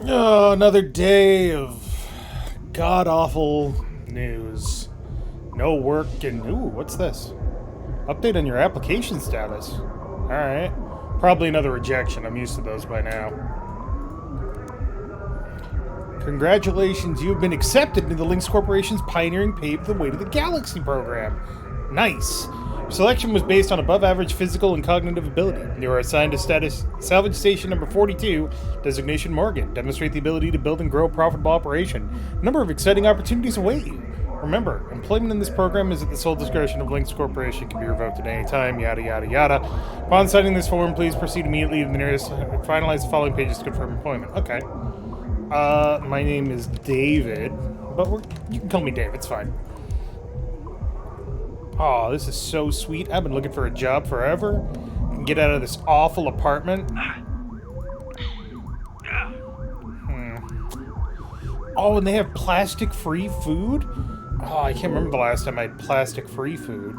Oh, another day of god-awful news. No work and... Ooh, what's this? Update on your application status. Alright. Probably another rejection. I'm used to those by now. Congratulations, you have been accepted into the Lynx Corporation's Pioneering Pave the Way to the Galaxy program. Nice. Your selection was based on above-average physical and cognitive ability. You are assigned to status Salvage Station number 42, designation Morgan. Demonstrate the ability to build and grow a profitable operation. A number of exciting opportunities await you. Remember, employment in this program is at the sole discretion of Lynx Corporation, can be revoked at any time, yada yada yada. Upon signing this form, please proceed immediately to the nearest... Finalize the following pages to confirm employment. Okay. My name is David, but you can call me Dave, it's fine. Oh, this is so sweet. I've been looking for a job forever. I can get out of this awful apartment. Oh, and they have plastic-free food? Oh, I can't remember the last time I had plastic-free food.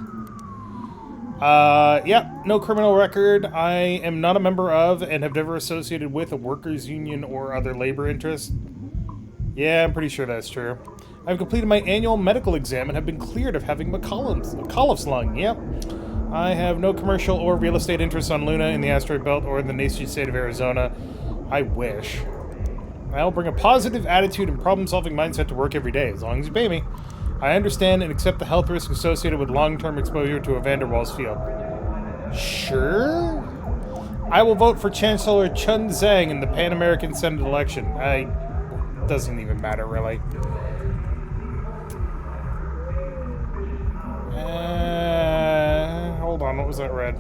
Yep, no criminal record. I am not a member of and have never associated with a workers' union or other labor interest. Yeah, I'm pretty sure that's true. I've completed my annual medical exam and have been cleared of having McAuliffe's lung. Yep. I have no commercial or real estate interests on Luna, in the asteroid belt, or in the nation state of Arizona. I wish. I'll bring a positive attitude and problem-solving mindset to work every day, as long as you pay me. I understand and accept the health risks associated with long-term exposure to a van der Waals field. Sure? I will vote for Chancellor Chun Zhang in the Pan American Senate election. Doesn't even matter, really. Hold on, what was that red?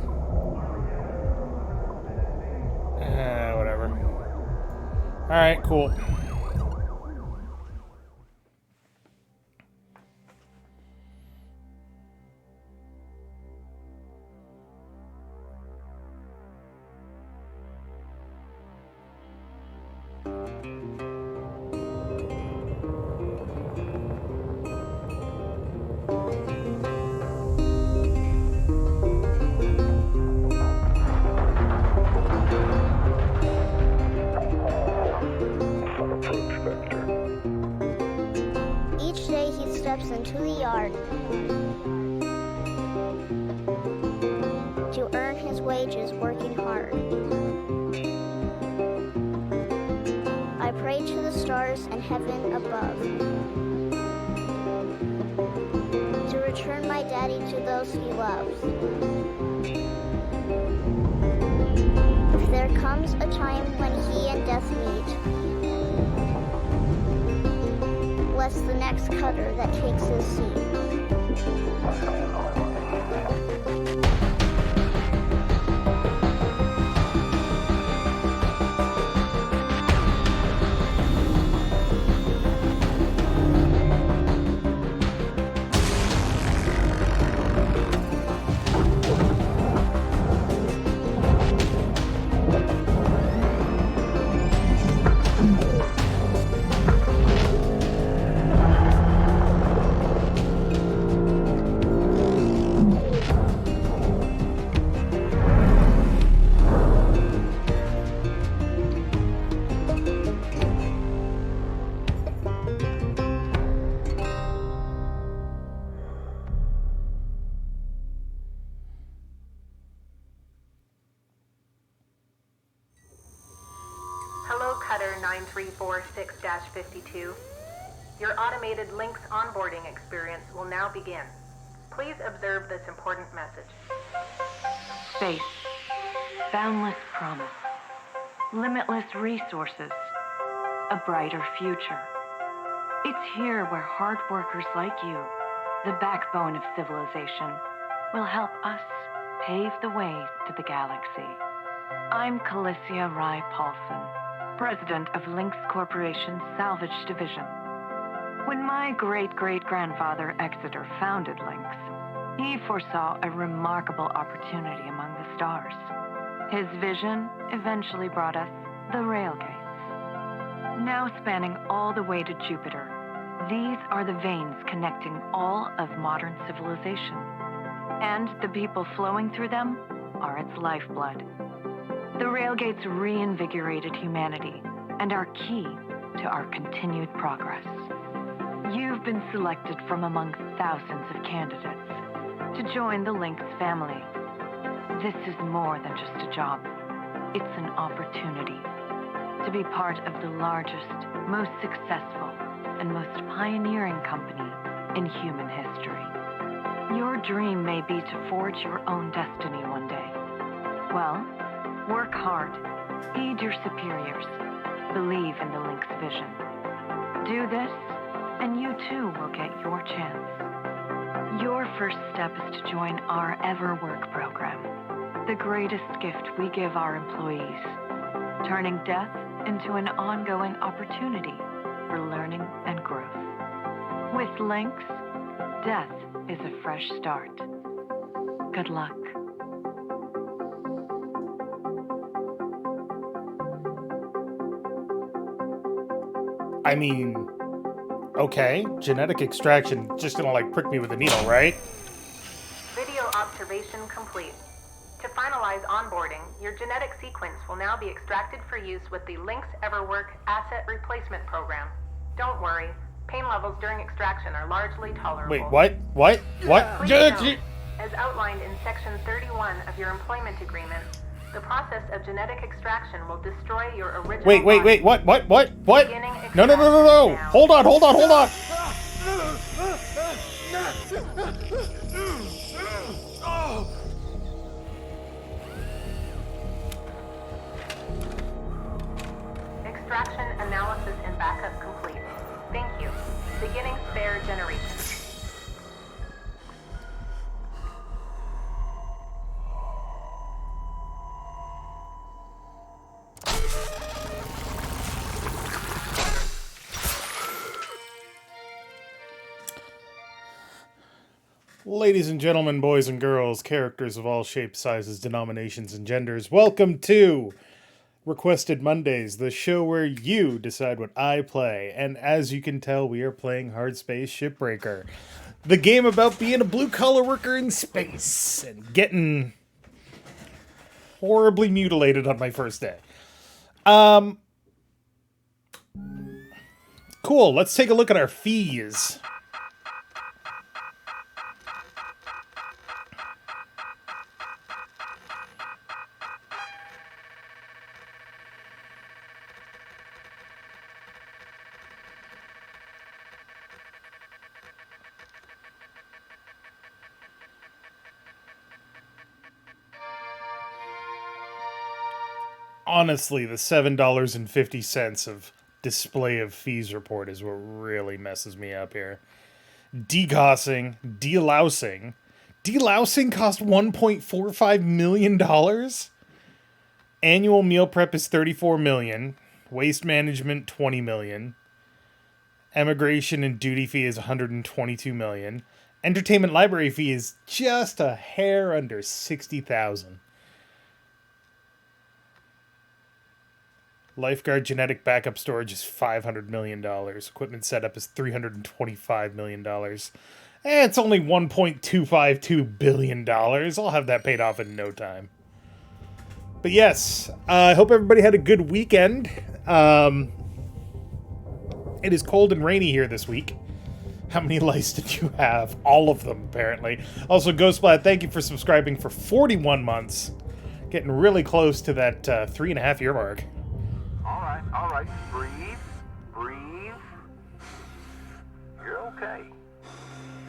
Whatever. Alright, cool. Each day he steps into the yard to earn his wages working hard. I pray to the stars and heaven above to return my daddy to those he loves. If there comes a time when he and death meet, bless the next cutter that takes his seat. Hello, Cutter 9346-52. Your automated Lynx onboarding experience will now begin. Please observe this important message. Space. Boundless promise. Limitless resources. A brighter future. It's here where hard workers like you, the backbone of civilization, will help us pave the way to the galaxy. I'm Calicia Rai Paulson, president of Lynx Corporation's Salvage Division. When my great-great-grandfather Exeter founded Lynx, he foresaw a remarkable opportunity among the stars. His vision eventually brought us the railgates. Now spanning all the way to Jupiter, these are the veins connecting all of modern civilization. And the people flowing through them are its lifeblood. The railgates reinvigorated humanity, and are key to our continued progress. You've been selected from among thousands of candidates to join the Lynx family. This is more than just a job. It's an opportunity to be part of the largest, most successful, and most pioneering company in human history. Your dream may be to forge your own destiny one day. Well, work hard, heed your superiors, believe in the Lynx vision. Do this, and you too will get your chance. Your first step is to join our Ever Work program, the greatest gift we give our employees, turning death into an ongoing opportunity for learning and growth. With Lynx, death is a fresh start. Good luck. I mean, okay, genetic extraction just gonna like prick me with a needle, right? Video observation complete. To finalize onboarding, your genetic sequence will now be extracted for use with the Lynx EverWork Asset Replacement Program. Don't worry, pain levels during extraction are largely tolerable. Wait, what? What? What? Please note, as outlined in Section 31 of your employment agreement, the process of genetic extraction will destroy your original Wait, body. what? Beginning No. extraction now. Hold on. Extraction analysis and backup complete. Thank you. Beginning spare generation. Ladies and gentlemen, boys and girls, characters of all shapes, sizes, denominations, and genders, welcome to Requested Mondays, the show where you decide what I play. And as you can tell, we are playing Hardspace Shipbreaker, the game about being a blue-collar worker in space and getting horribly mutilated on my first day. Cool, let's take a look at our fees. Honestly, the $7.50 of display of fees report is what really messes me up here. Degossing, delousing. Delousing cost $1.45 million? Annual meal prep is $34 million. Waste management, $20 million. Emigration and duty fee is $122 million. Entertainment library fee is just a hair under $60,000. Lifeguard genetic backup storage is $500 million. Equipment setup is $325 million. It's only $1.252 billion. I'll have that paid off in no time. But yes, I hope everybody had a good weekend. It is cold and rainy here this week. How many lice did you have? All of them, apparently. Also, Ghostblad, thank you for subscribing for 41 months. Getting really close to that 3.5-year mark. All right, breathe. You're okay.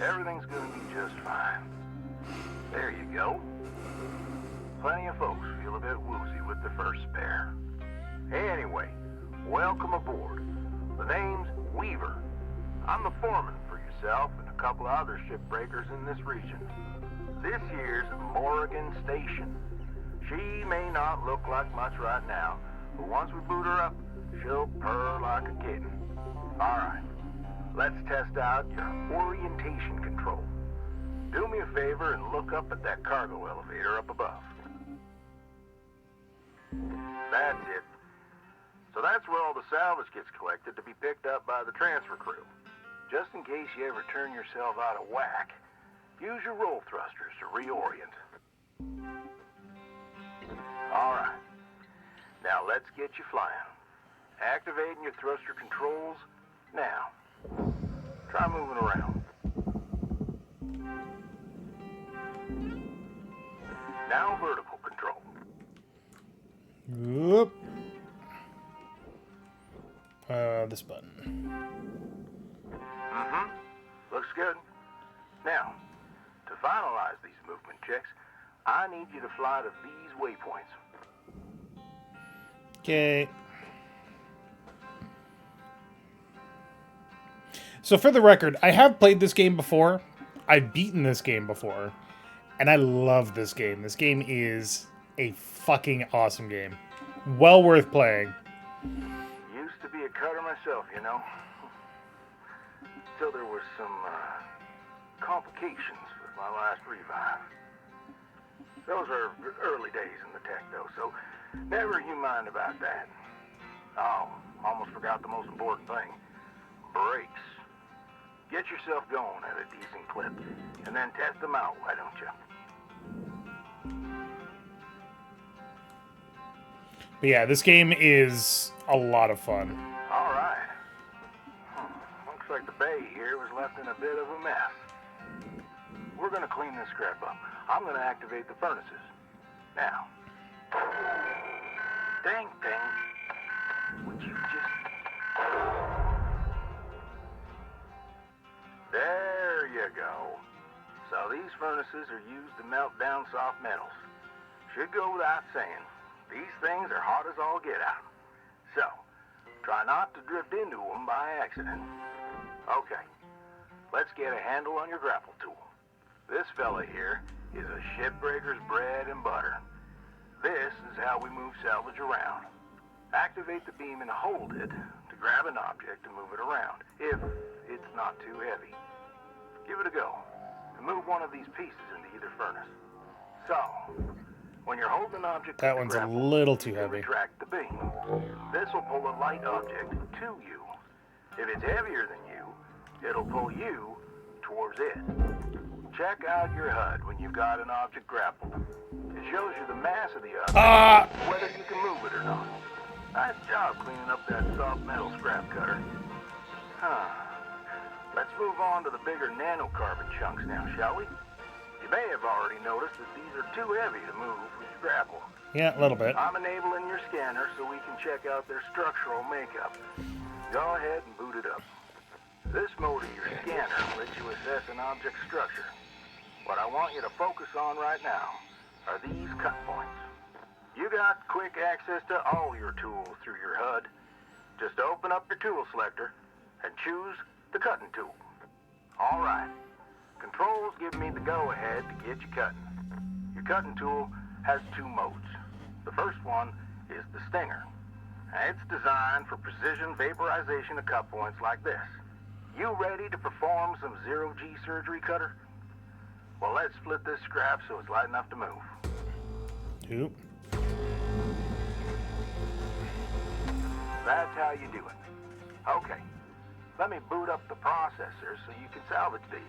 Everything's gonna be just fine. There you go. Plenty of folks feel a bit woozy with the first spare. Anyway, welcome aboard. The name's Weaver. I'm the foreman for yourself and a couple of other shipbreakers in this region. This here's Morrigan Station. She may not look like much right now, but once we boot her up, she'll purr like a kitten. All right, let's test out your orientation control. Do me a favor and look up at that cargo elevator up above. That's it. So that's where all the salvage gets collected to be picked up by the transfer crew. Just in case you ever turn yourself out of whack, use your roll thrusters to reorient. All right. Now let's get you flying. Activating your thruster controls now. Try moving around. Now vertical control. Whoop. This button. Mm-hmm. Looks good. Now, to finalize these movement checks, I need you to fly to these waypoints. Okay. So for the record, I have played this game before. I've beaten this game before. And I love this game. This game is a fucking awesome game. Well worth playing. Used to be a cutter myself, you know. Till there was some complications with my last revive. Those are early days in the tech, though, so never you mind about that. Oh, almost forgot the most important thing. Brakes. Get yourself going at a decent clip, and then test them out, why don't you? But yeah, this game is a lot of fun. All right. Looks like the bay here was left in a bit of a mess. We're gonna clean this crap up. I'm gonna activate the furnaces. Now. Dang thing. Would you just... There you go. So these furnaces are used to melt down soft metals. Should go without saying. These things are hot as all get out. So, try not to drift into them by accident. Okay, let's get a handle on your grapple tool. This fella here is a Shipbreaker's bread and butter. This is how we move salvage around. Activate the beam and hold it to grab an object and move it around, if it's not too heavy. Give it a go, and move one of these pieces into either furnace. So, when you're holding an object, That one's a little too heavy. Retract the beam. This will pull a light object to you. If it's heavier than you, it'll pull you towards it. Check out your HUD when you've got an object grappled. It shows you the mass of the object, whether you can move it or not. Nice job cleaning up that soft metal scrap cutter. Let's move on to the bigger nanocarbon chunks now, shall we? You may have already noticed that these are too heavy to move with your grapple. Yeah, a little bit. I'm enabling your scanner so we can check out their structural makeup. Go ahead and boot it up. This mode of your scanner lets you assess an object's structure. What I want you to focus on right now are these cut points. You got quick access to all your tools through your HUD. Just open up your tool selector and choose the cutting tool. All right. Controls give me the go-ahead to get you cutting. Your cutting tool has two modes. The first one is the Stinger. It's designed for precision vaporization of cut points like this. You ready to perform some zero-G surgery, Cutter? Well, let's split this scrap so it's light enough to move. Oop. That's how you do it. Okay, let me boot up the processor so you can salvage these.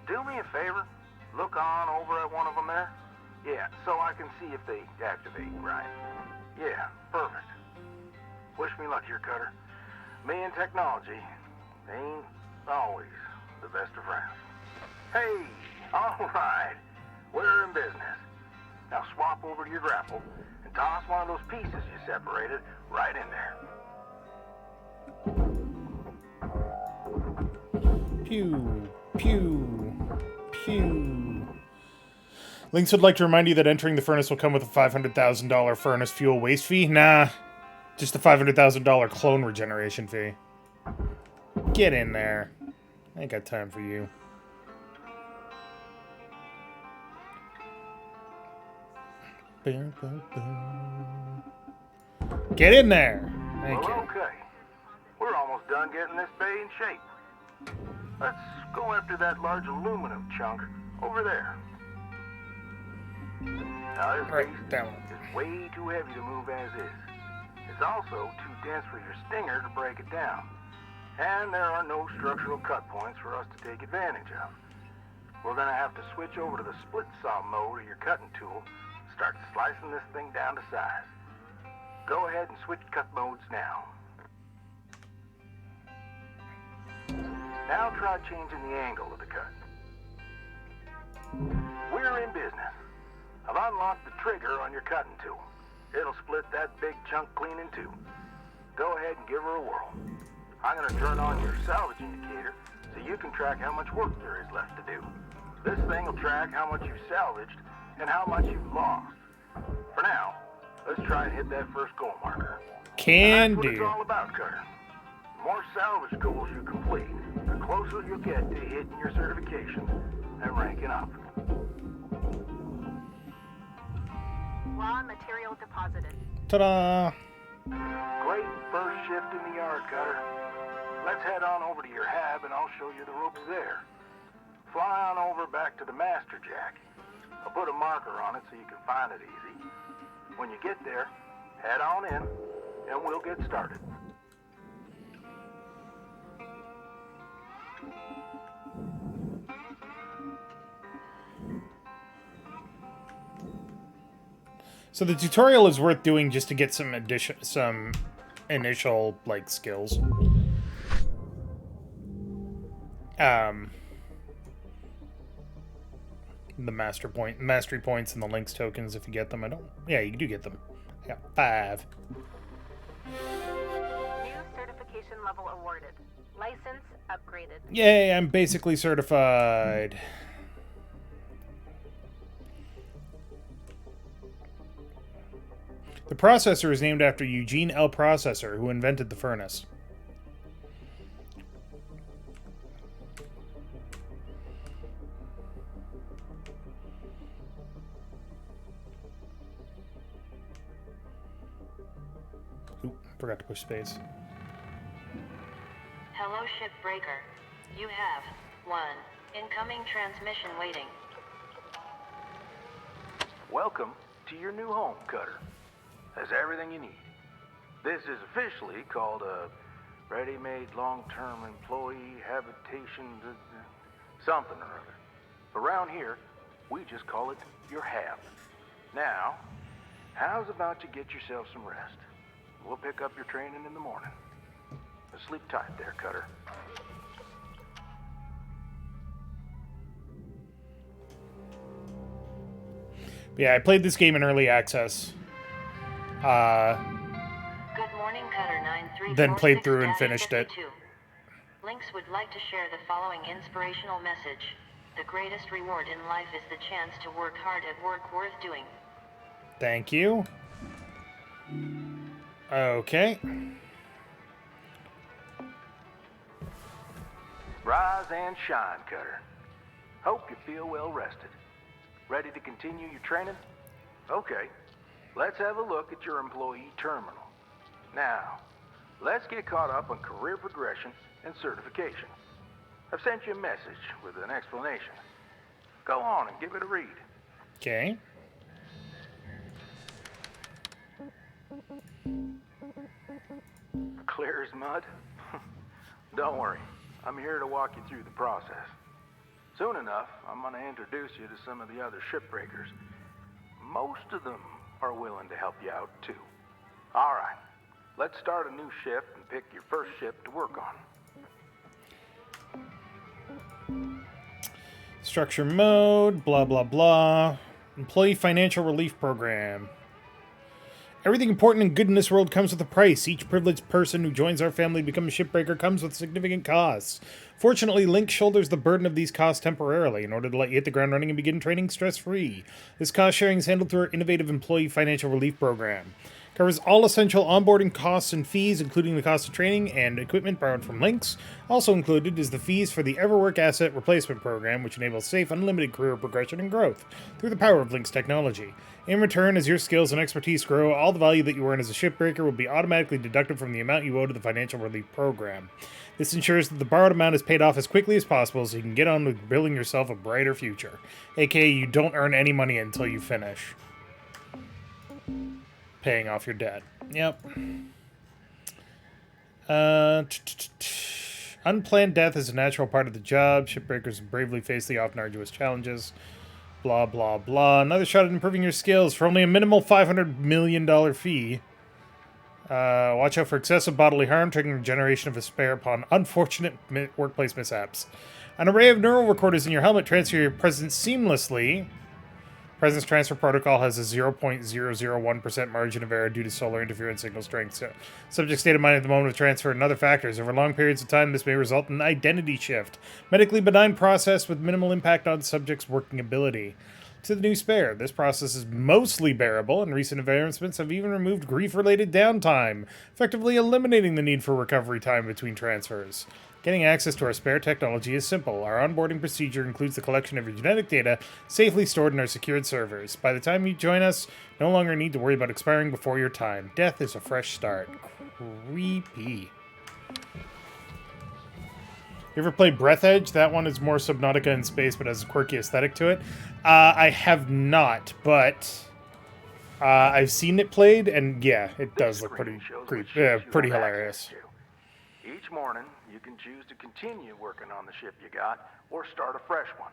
Do me a favor. Look on over at one of them there. Yeah, so I can see if they activate right. Yeah, perfect. Wish me luck here, Cutter. Me and technology ain't always the best of friends. Hey, all right. We're in business. Now swap over to your grapple and toss one of those pieces you separated right in there. Pew, pew, pew. Lynx would like to remind you that entering the furnace will come with a $500,000 furnace fuel waste fee. Nah, just a $500,000 clone regeneration fee. Get in there. I ain't got time for you. Get in there. Thank you. Okay. We're almost done getting this bay in shape. Let's go after that large aluminum chunk over there. Now this Right, beast that one. is way too heavy to move as is. It's also too dense for your stinger to break it down. And there are no structural cut points for us to take advantage of. We're gonna have to switch over to the split saw mode of your cutting tool, start slicing this thing down to size. Go ahead and switch cut modes now. Now try changing the angle of the cut. We're in business. I've unlocked the trigger on your cutting tool. It'll split that big chunk clean in two. Go ahead and give her a whirl. I'm going to turn on your salvage indicator so you can track how much work there is left to do. This thing will track how much you've salvaged and how much you've lost. For now, let's try and hit that first goal marker. Can That's what it's do. all about, Cutter. The more salvage goals you complete, the closer you'll get to hitting your certification and ranking up. Raw material deposited. Ta-da! Great first shift in the yard, Cutter. Let's head on over to your hab and I'll show you the ropes there. Fly on over back to the master jack. I'll put a marker on it so you can find it easy. When you get there, head on in and we'll get started. So the tutorial is worth doing just to get some initial like skills. The mastery points and the links tokens if you get them. Yeah, you do get them. I got 5. New certification level awarded. License upgraded. Yay, I'm basically certified. The processor is named after Eugene L. Processor, who invented the furnace. Oop, forgot to push space. Hello, Shipbreaker. You have 1 incoming transmission waiting. Welcome to your new home, Cutter. Has everything you need. This is officially called a ready-made long-term employee habitation something or other. Around here, we just call it your hab. Now, how's about you get yourself some rest? We'll pick up your training in the morning. Sleep tight there, Cutter. Yeah, I played this game in early access. Good morning, Cutter 9346. Then played through and finished it. Lynx would like to share the following inspirational message. The greatest reward in life is the chance to work hard at work worth doing. Thank you. Okay. Rise and shine, Cutter. Hope you feel well rested. Ready to continue your training? Okay, let's have a look at your employee terminal. Now, let's get caught up on career progression and certification. I've sent you a message with an explanation. Go on and give it a read. Okay. Clear as mud? Don't worry, I'm here to walk you through the process. Soon enough, I'm going to introduce you to some of the other shipbreakers. Most of them are willing to help you out, too. All right, let's start a new shift and pick your first ship to work on. Structure mode, blah, blah, blah. Employee Financial Relief Program. Everything important and good in this world comes with a price. Each privileged person who joins our family to become a shipbreaker comes with significant costs. Fortunately, Link shoulders the burden of these costs temporarily in order to let you hit the ground running and begin training stress-free. This cost sharing is handled through our innovative Employee Financial Relief Program. Covers all essential onboarding costs and fees, including the cost of training and equipment borrowed from Links. Also included is the fees for the Everwork Asset Replacement Program, which enables safe, unlimited career progression and growth through the power of Link's technology. In return, as your skills and expertise grow, all the value that you earn as a shipbreaker will be automatically deducted from the amount you owe to the Financial Relief Program. This ensures that the borrowed amount is paid off as quickly as possible so you can get on with building yourself a brighter future. AKA, you don't earn any money until you finish paying off your debt. Yep. Unplanned death is a natural part of the job. Shipbreakers bravely face the often arduous challenges. Blah, blah, blah. Another shot at improving your skills for only a minimal $500 million fee. Watch out for excessive bodily harm, triggering the generation of a spare upon unfortunate workplace mishaps. An array of neural recorders in your helmet transfer your presence seamlessly. Presence transfer protocol has a 0.001% margin of error due to solar interference signal strength. So, subject state of mind at the moment of transfer and other factors. Over long periods of time, this may result in identity shift. Medically benign process with minimal impact on subject's working ability. To the new spare, this process is mostly bearable, and recent advancements have even removed grief-related downtime, effectively eliminating the need for recovery time between transfers. Getting access to our spare technology is simple. Our onboarding procedure includes the collection of your genetic data safely stored in our secured servers. By the time you join us, no longer need to worry about expiring before your time. Death is a fresh start. Creepy. You ever played Breath Edge? That one is more Subnautica in space, but has a quirky aesthetic to it. I have not, but I've seen it played, and yeah, it does look pretty hilarious. Each morning, you can choose to continue working on the ship you got, or start a fresh one.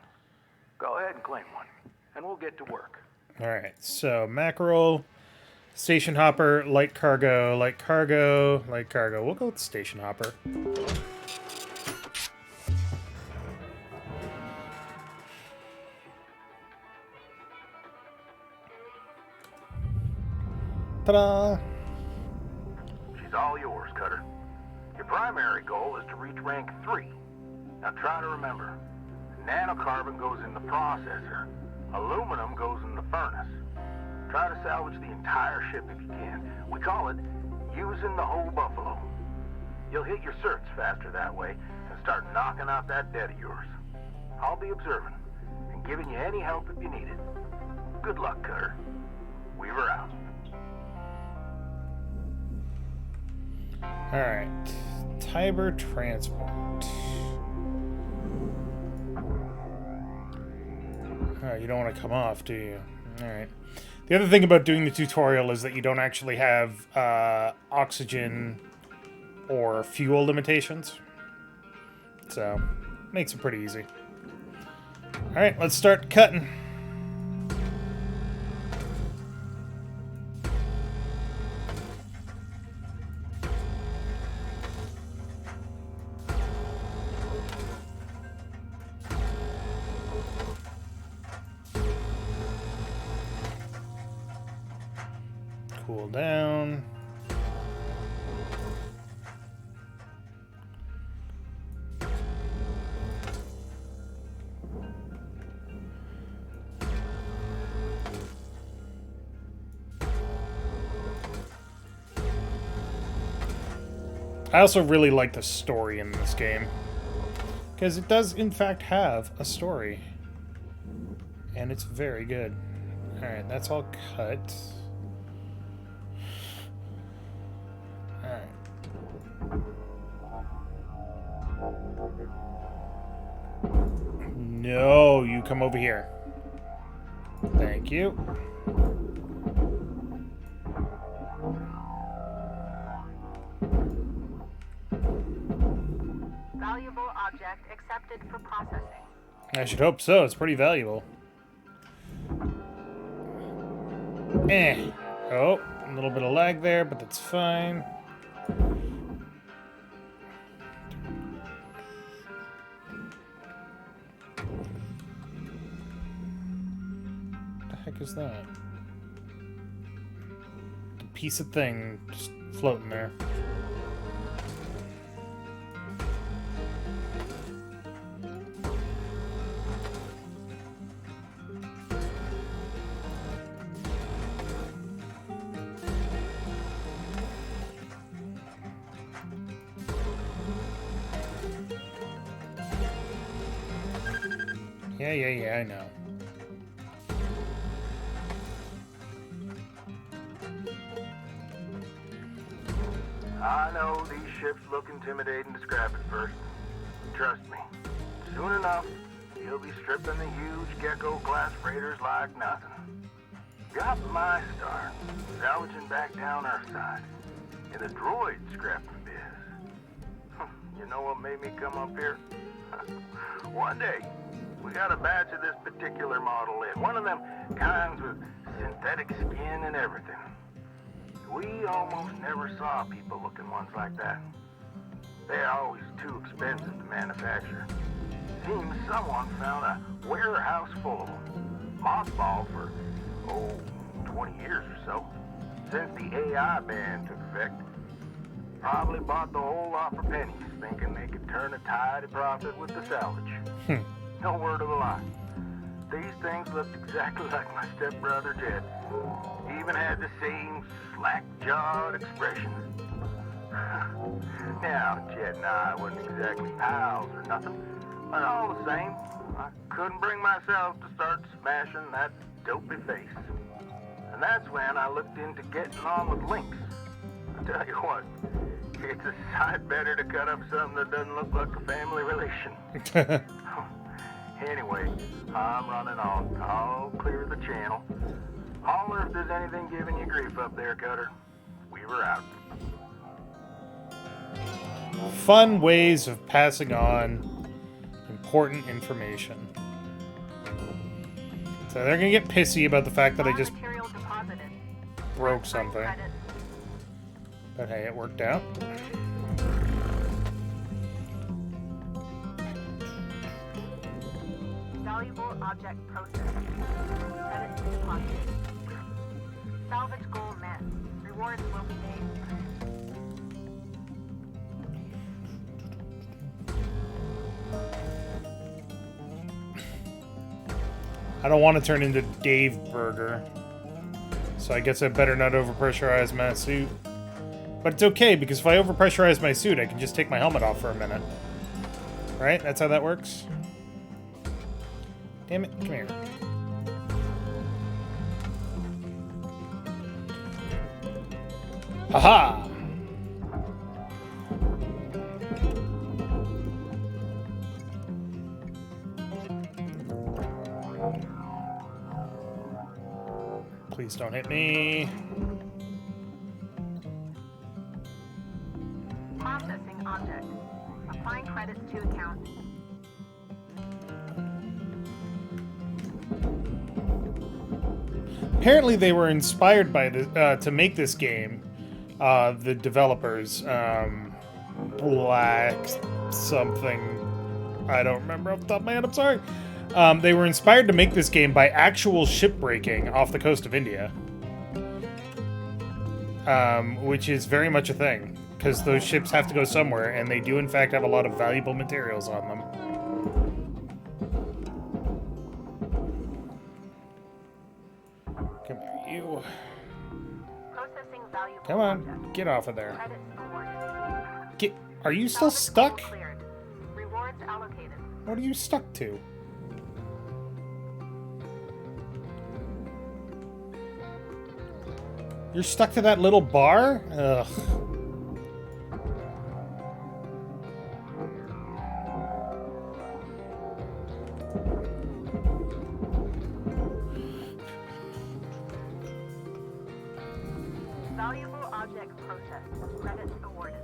Go ahead and claim one, and we'll get to work. Alright, so mackerel, station hopper, light cargo, light cargo, light cargo. We'll go with station hopper. Ta-da! She's all yours, Cutter. Your primary goal is to reach rank 3. Now try to remember, nanocarbon goes in the processor, aluminum goes in the furnace. Try to salvage the entire ship if you can. We call it using the whole buffalo. You'll hit your certs faster that way and start knocking out that debt of yours. I'll be observing and giving you any help if you need it. Good luck, Cutter. Weaver out. Alright. Tiber transport. You don't want to come off, do you? Alright. The other thing about doing the tutorial is that you don't actually have oxygen or fuel limitations. So, makes it pretty easy. Alright, let's start cutting. Cool down. I also really like the story in this game, because it does in fact have a story, and it's very good. Alright, that's all cut. No, you come over here. Thank you. Valuable object accepted for processing. I should hope so. It's pretty valuable. Oh, a little bit of lag there, but that's fine. What the heck is that? A piece of thing just floating there. Yeah, I know. I know these ships look intimidating to scrap at first. Trust me, soon enough, you'll be stripping the huge Gecko-class freighters like nothing. Got my start, salvaging back down Earthside, in the droid scrapping biz. You know what made me come up here? One day, we got a batch of this particular model in. One of them kinds with synthetic skin and everything. We almost never saw people-looking ones like that. They're always too expensive to manufacture. Seems someone found a warehouse full of them, mothballed for, 20 years or so, since the AI ban took effect. Probably bought the whole lot for pennies, thinking they could turn a tide of profit with the salvage. No word of a lie. These things looked exactly like my stepbrother Jed. Even had the same slack-jawed expression. Now, Jed and I wasn't exactly pals or nothing, but all the same, I couldn't bring myself to start smashing that dopey face. And that's when I looked into getting on with Lynx. I tell you what, it's a sight better to cut up something that doesn't look like a family relation. Anyway, I'm running on. I'll clear the channel. Holler if there's anything giving you grief up there, Cutter. We were out. Fun ways of passing on important information. So they're gonna get pissy about the fact that I just Material deposited. broke something. Credit. But hey, it worked out. Valuable object processed. Credit deposited. Salvage goal met. Rewards will be made. I don't want to turn into Dave Burger. So I guess I better not overpressurize my suit. But it's okay, because if I overpressurize my suit, I can just take my helmet off for a minute. Right? That's how that works? Damn it, come here. Haha! Please don't hit me. Processing object. Applying credits to account. Apparently they were inspired by the to make this game. The developers, Black something, I don't remember off the top of my head, I'm sorry. They were inspired to make this game by actual shipbreaking off the coast of India. Which is very much a thing, because those ships have to go somewhere, and they do in fact have a lot of valuable materials on them. Come here, you. Processing valuable Come on, object. get off of there. Credits awarded. Get. Are you still Salvage stuck? goal cleared. Rewards allocated. What are you stuck to? You're stuck to that little bar? Ugh. Valuable object processed. Credits awarded.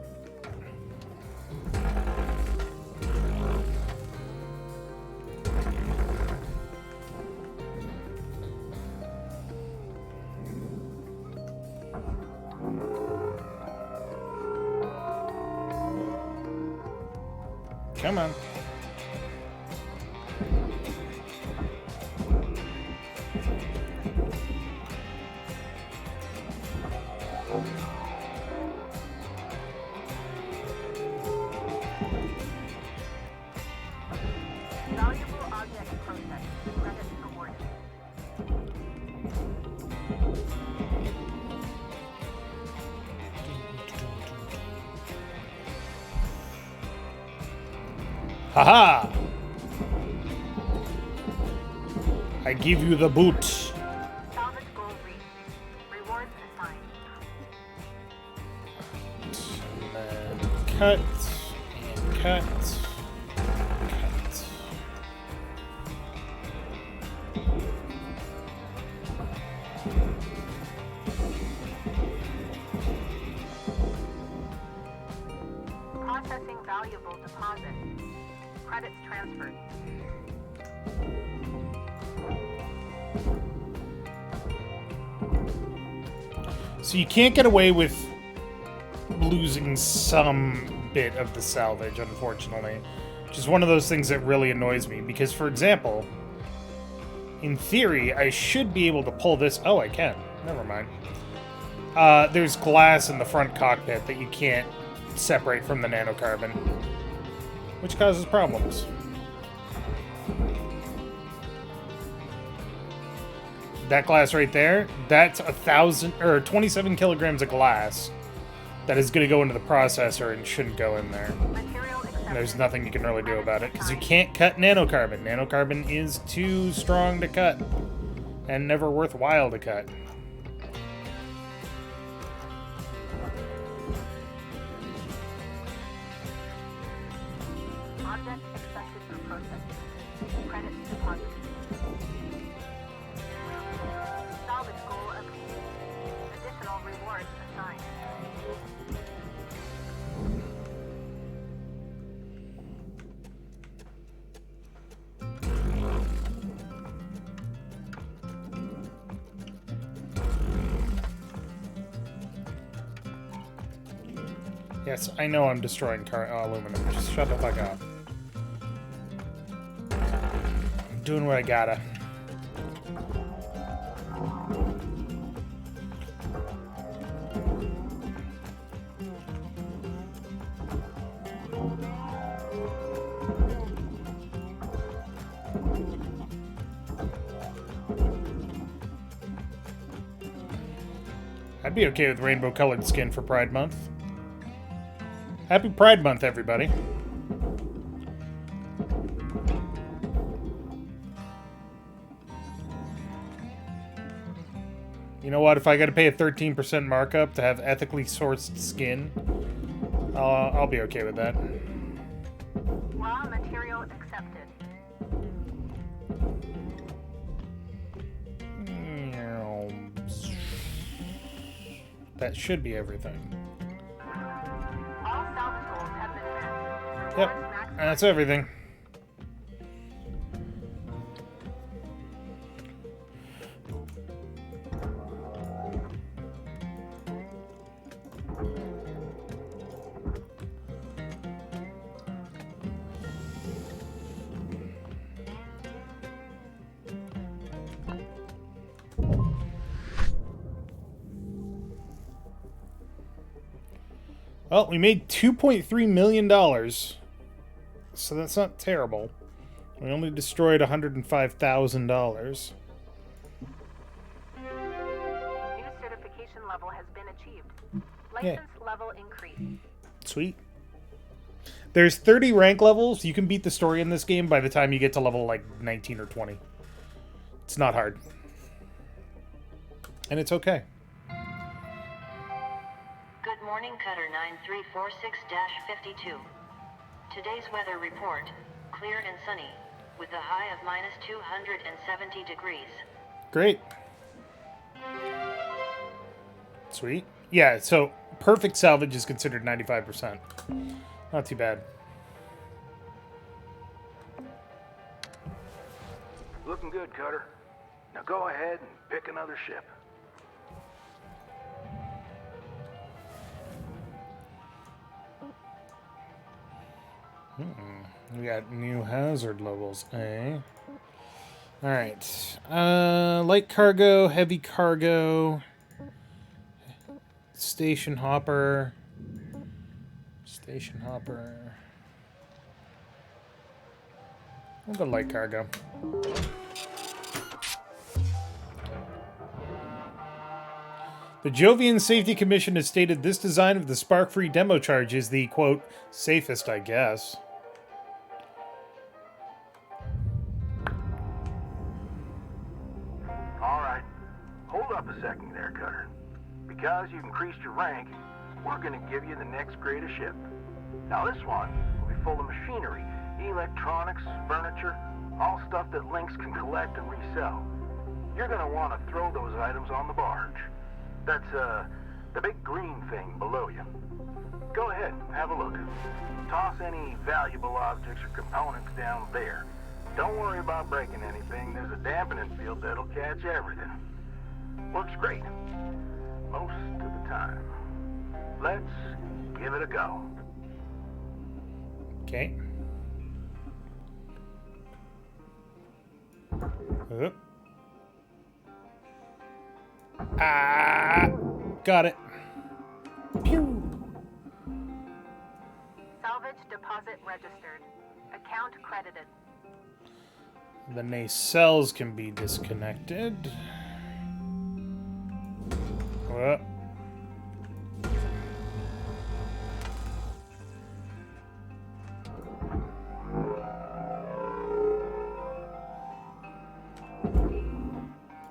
Come on. Valuable object processed. Credits awarded. Haha! I give you the boot. Salvage goal reached. Rewards assigned. And cut. And cut. Cut. Processing valuable deposit. Credits transferred. So you can't get away with losing some bit of the salvage, unfortunately. Which is one of those things that really annoys me. Because, for example, in theory, I should be able to pull this... Oh, I can. Never mind. There's glass in the front cockpit that you can't separate from the nanocarbon. Which causes problems. That glass right there, that's 27 kilograms of glass that is going to go into the processor and shouldn't go in there. And there's nothing you can really do about it, because you can't cut nanocarbon. Nanocarbon is too strong to cut, and never worthwhile to cut. Object accepted for processing. Credits deposited. Salvage goal obtained. Additional rewards assigned. Yes, I know I'm destroying aluminum. Just shut the fuck up. I'm doing what I gotta. I'd be okay with rainbow-colored skin for Pride Month. Happy Pride Month, everybody. You know what? If I gotta pay a 13% markup to have ethically sourced skin, I'll be okay with that. Raw material accepted. That should be everything. All salvage goals have been met. Yep, Rewards maximized. that's everything. Well, we made $2.3 million, so that's not terrible. We only destroyed $105,000. New certification level has been achieved. License level increased. Sweet. There's 30 rank levels. You can beat the story in this game by the time you get to level, like, 19 or 20. It's not hard. And it's okay. Good morning, Cutter 9346-52. Today's weather report, clear and sunny, with a high of minus 270 degrees. Great. Sweet. Yeah, so perfect salvage is considered 95%. Not too bad. Looking good, Cutter. Now go ahead and pick another ship. We got new hazard levels, eh? Alright. Light cargo, heavy cargo, station hopper. Station hopper. We'll go light cargo. The Jovian Safety Commission has stated this design of the spark-free demo charge is the, quote, safest, I guess. Alright, hold up a second there, Cutter. Because you've increased your rank, we're gonna give you the next greatest ship. Now this one will be full of machinery, electronics, furniture, all stuff that Lynx can collect and resell. You're gonna want to throw those items on the barge. That's, the big green thing below you. Go ahead, have a look. Toss any valuable objects or components down there. Don't worry about breaking anything. There's a dampening field that'll catch everything. Works great. most of the time. Let's give it a go. Okay. Ah! Got it. Pew! Salvage deposit registered. Account credited. The nacelles can be disconnected. Well.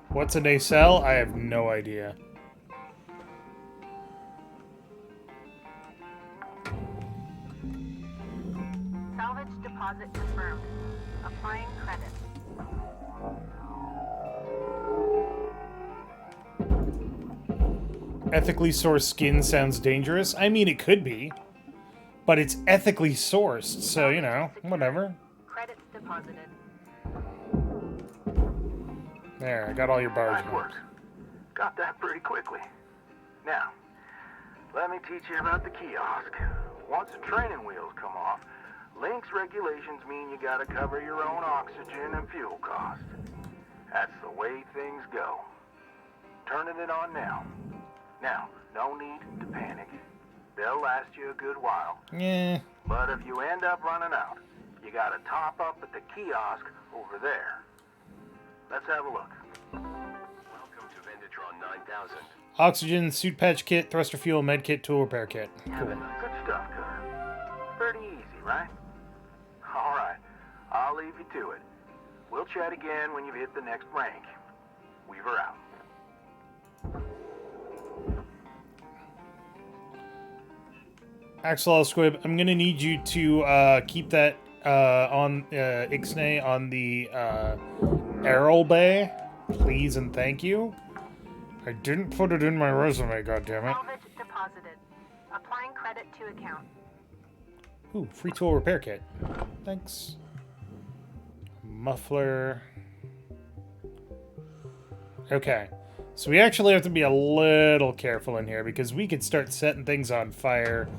What's a nacelle? I have no idea. Salvage deposit confirmed. Applying credit. Ethically sourced skin sounds dangerous. I mean, it could be. But it's ethically sourced, so, you know, whatever. Credits deposited. There, I got all your barge Nice work. Got that pretty quickly. Now, let me teach you about the kiosk. Once the training wheels come off, Link's regulations mean you gotta cover your own oxygen and fuel costs. That's the way things go. Turning it on now. Now, no need to panic. They'll last you a good while. Yeah. But if you end up running out, you gotta top up at the kiosk over there. Let's have a look. Welcome to Vendatron 9000. Oxygen, suit patch kit, thruster fuel, med kit, tool repair kit. Cool. Good stuff, Cutter. Pretty easy, right? All right, I'll leave you to it. We'll chat again when you've hit the next rank. Weaver out. Axel Squib, I'm gonna need you to keep that on Ixnay on the Errol Bay, please and thank you. I didn't put it in my resume, goddammit. Salvage deposited. Applying credit to account. Ooh, free tool repair kit. Thanks. Muffler. Okay. So we actually have to be a little careful in here because we could start setting things on fire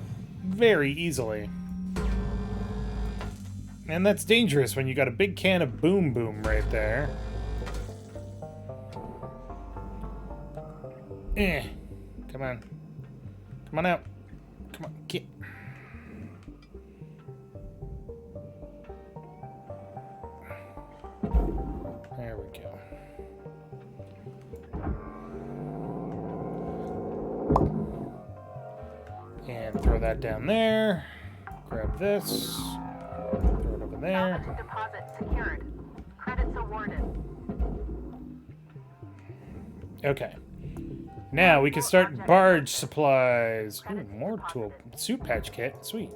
very easily. And that's dangerous when you got a big can of Boom Boom right there. Come on. Come on out. Come on, get. There we go. And throw that down there. Grab this. Throw it over there. Salvage deposit secured. Credits awarded. Okay. Now we can start barge supplies. Ooh, more tool. Suit patch kit. Sweet.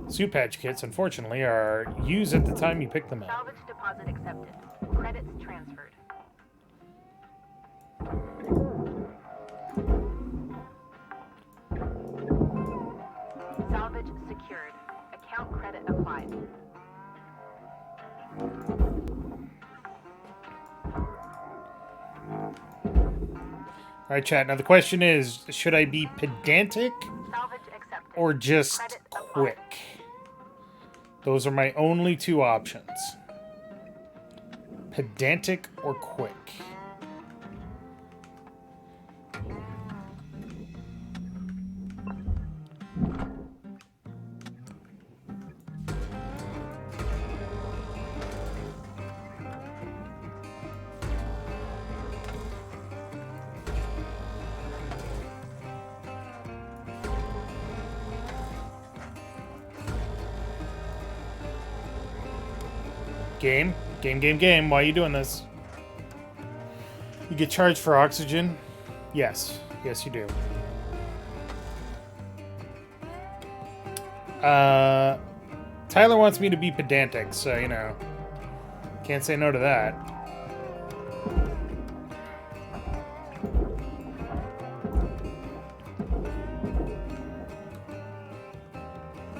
Suit patch kits, unfortunately, are used at the time you pick them up. Salvage deposit accepted. Credits transferred. Salvage secured. Account credit applied. Alright, chat. Now the question is, should I be pedantic Salvage accepted. or just Credits applied. quick? Those are my only two options. Pedantic or quick. Game. Why are you doing this? You get charged for oxygen? Yes. Yes, you do. Tyler wants me to be pedantic, so, you know. Can't say no to that.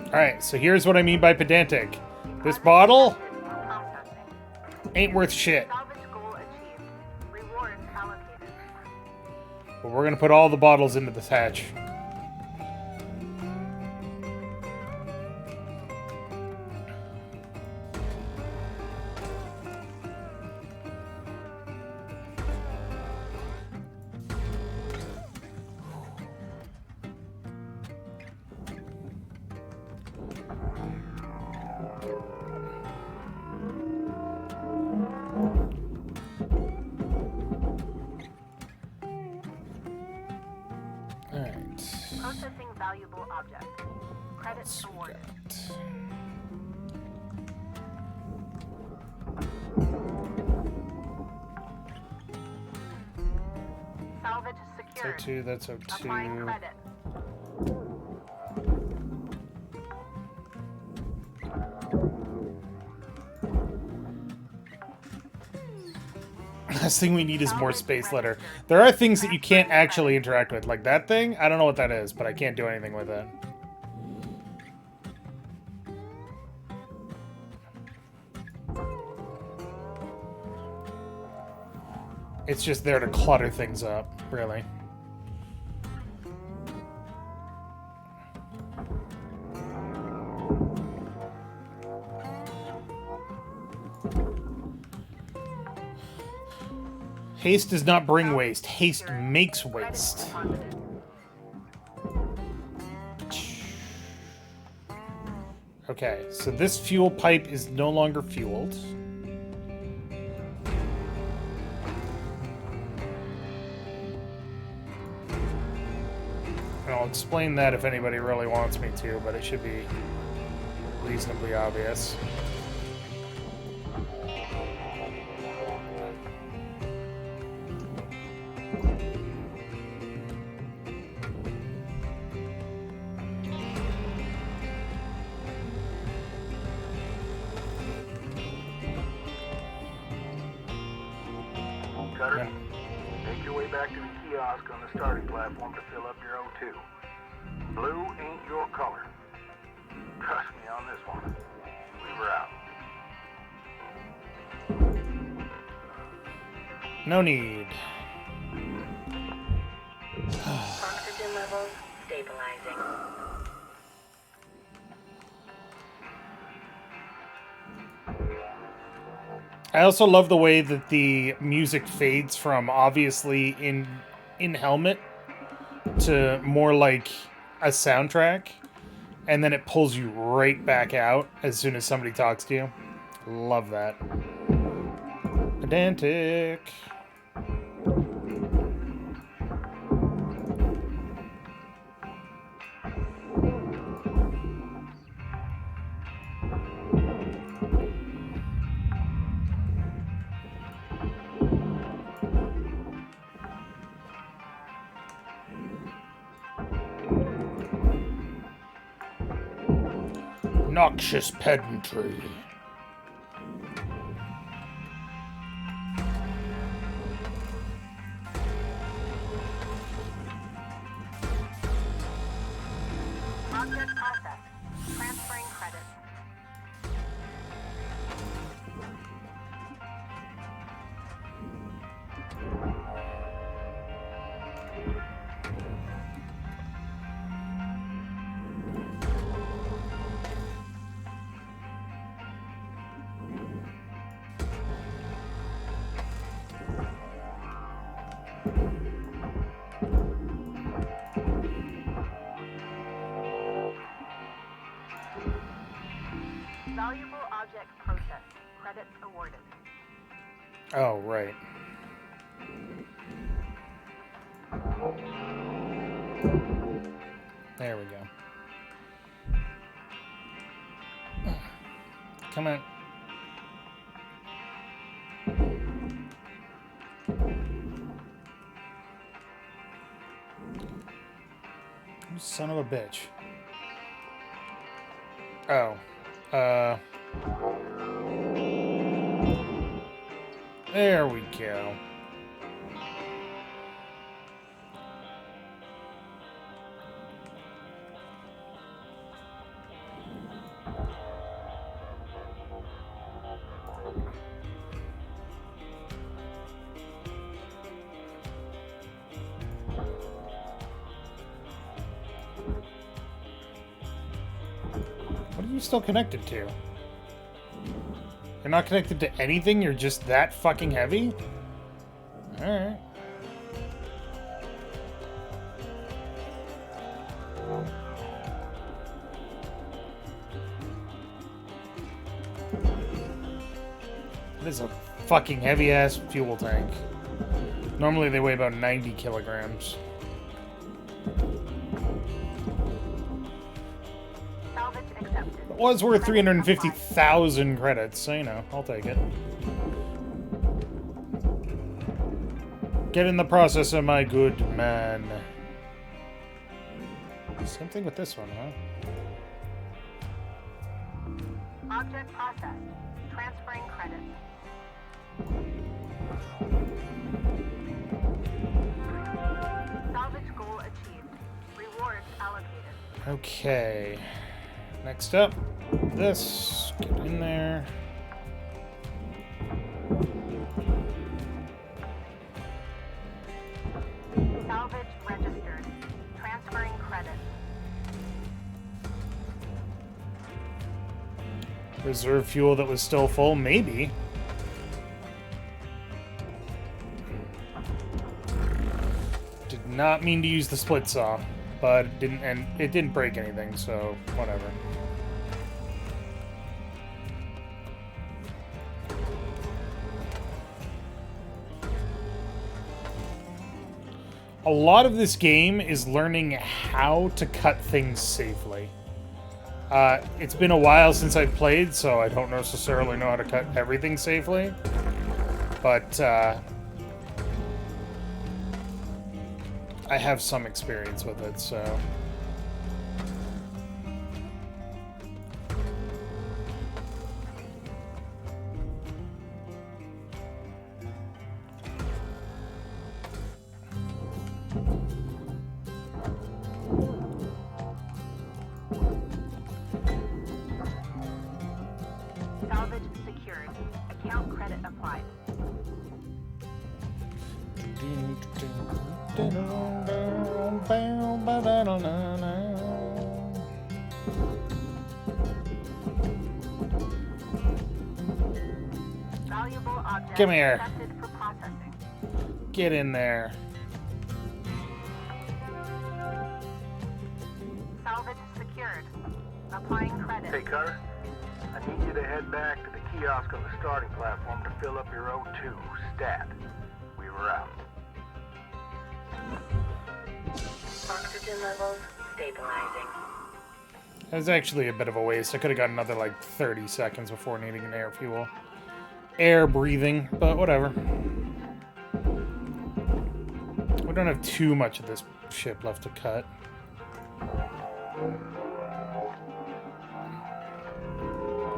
Alright, so here's what I mean by pedantic. This bottle Processing. ain't worth shit. Salvage goal achieved. Rewards allocated. we're gonna put all the bottles into this hatch. Processing valuable object. Credits awarded. Salvage secured. That's O2, that's Applying O2. credit. Last thing we need is more space letter. There are things that you can't actually interact with, like that thing. I don't know what that is, but I can't do anything with it. It's just there to clutter things up, really. Haste does not bring waste. Haste makes waste. Okay, so this fuel pipe is no longer fueled. And I'll explain that if anybody really wants me to, but it should be reasonably obvious. Cutter, make your way back to the kiosk on the starting platform to fill up your O2. Blue ain't your color. Trust me on this one. We were out. No need. Oxygen levels stabilizing. I also love the way that the music fades from obviously in helmet to more like a soundtrack, and then it pulls you right back out as soon as somebody talks to you. Love that. Pedantic. Noxious pedantry. Object processed. Transferring credits. Valuable object processed. Credits awarded. Oh, right. There we go. Come on. You son of a bitch. Oh. There we go. What are you still connected to? You're not connected to anything? You're just that fucking heavy? Alright. This is a fucking heavy-ass fuel tank. Normally they weigh about 90 kilograms. Salvage accepted. It was worth 350,000 credits, so you know, I'll take it. Get in the processor, my good man. Same thing with this one, huh? Object processed. Transferring credits. Salvage goal achieved. Rewards allocated. Okay. Next up, this. Get in there. Salvage registered. Transferring credits. Reserve fuel that was still full? Maybe. Did not mean to use the split saw, but it didn't break anything, so whatever. A lot of this game is learning how to cut things safely. It's been a while since I've played, so I don't necessarily know how to cut everything safely. But, I have some experience with it, so... Salvage secured. Account credit applied. Valuable object Come here. accepted for processing. Get in there. Salvage secured. Applying credit. Hey, Carter. I need you to head back to the kiosk on the starting platform to fill up your O2 stat. We were out. Oxygen levels stabilizing. That was actually a bit of a waste. I could have got another, like, 30 seconds before needing an air fuel. Air breathing, but whatever. We don't have too much of this ship left to cut.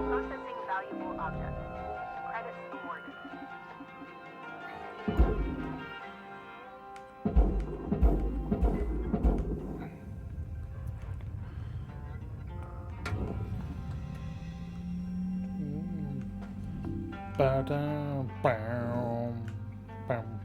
Processing valuable object. Credit awarded. Ba-dum, bam, bam, bam,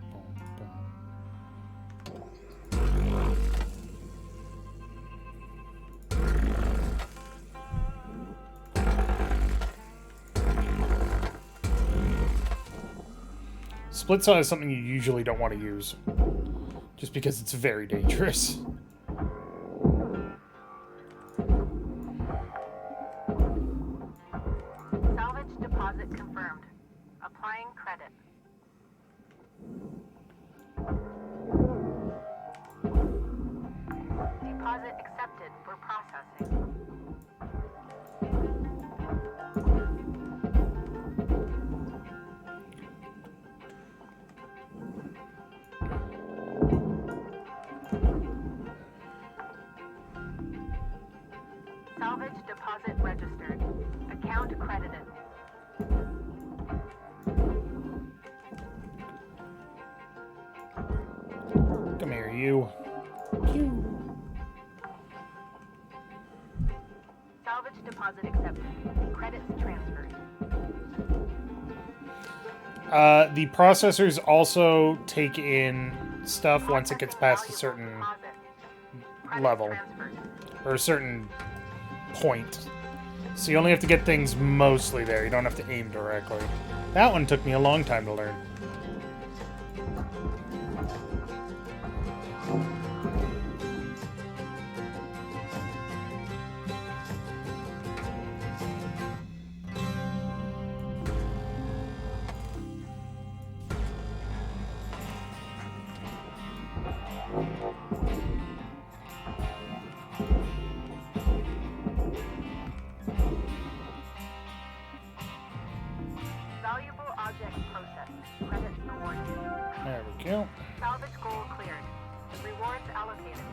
Split saw is something you usually don't want to use, just because it's very dangerous. Salvage deposit confirmed. Applying credit. Deposit accepted for processing. Salvage deposit registered. Account credited. Come here, you. Salvage deposit accepted. Credits transferred. The processors also take in stuff once it gets past a certain Credit level, transferred. or a certain point. So you only have to get things mostly there. You don't have to aim directly. That one took me a long time to learn. Valuable object processed. Credits awarded. There we go. Salvage goal cleared. Rewards allocated.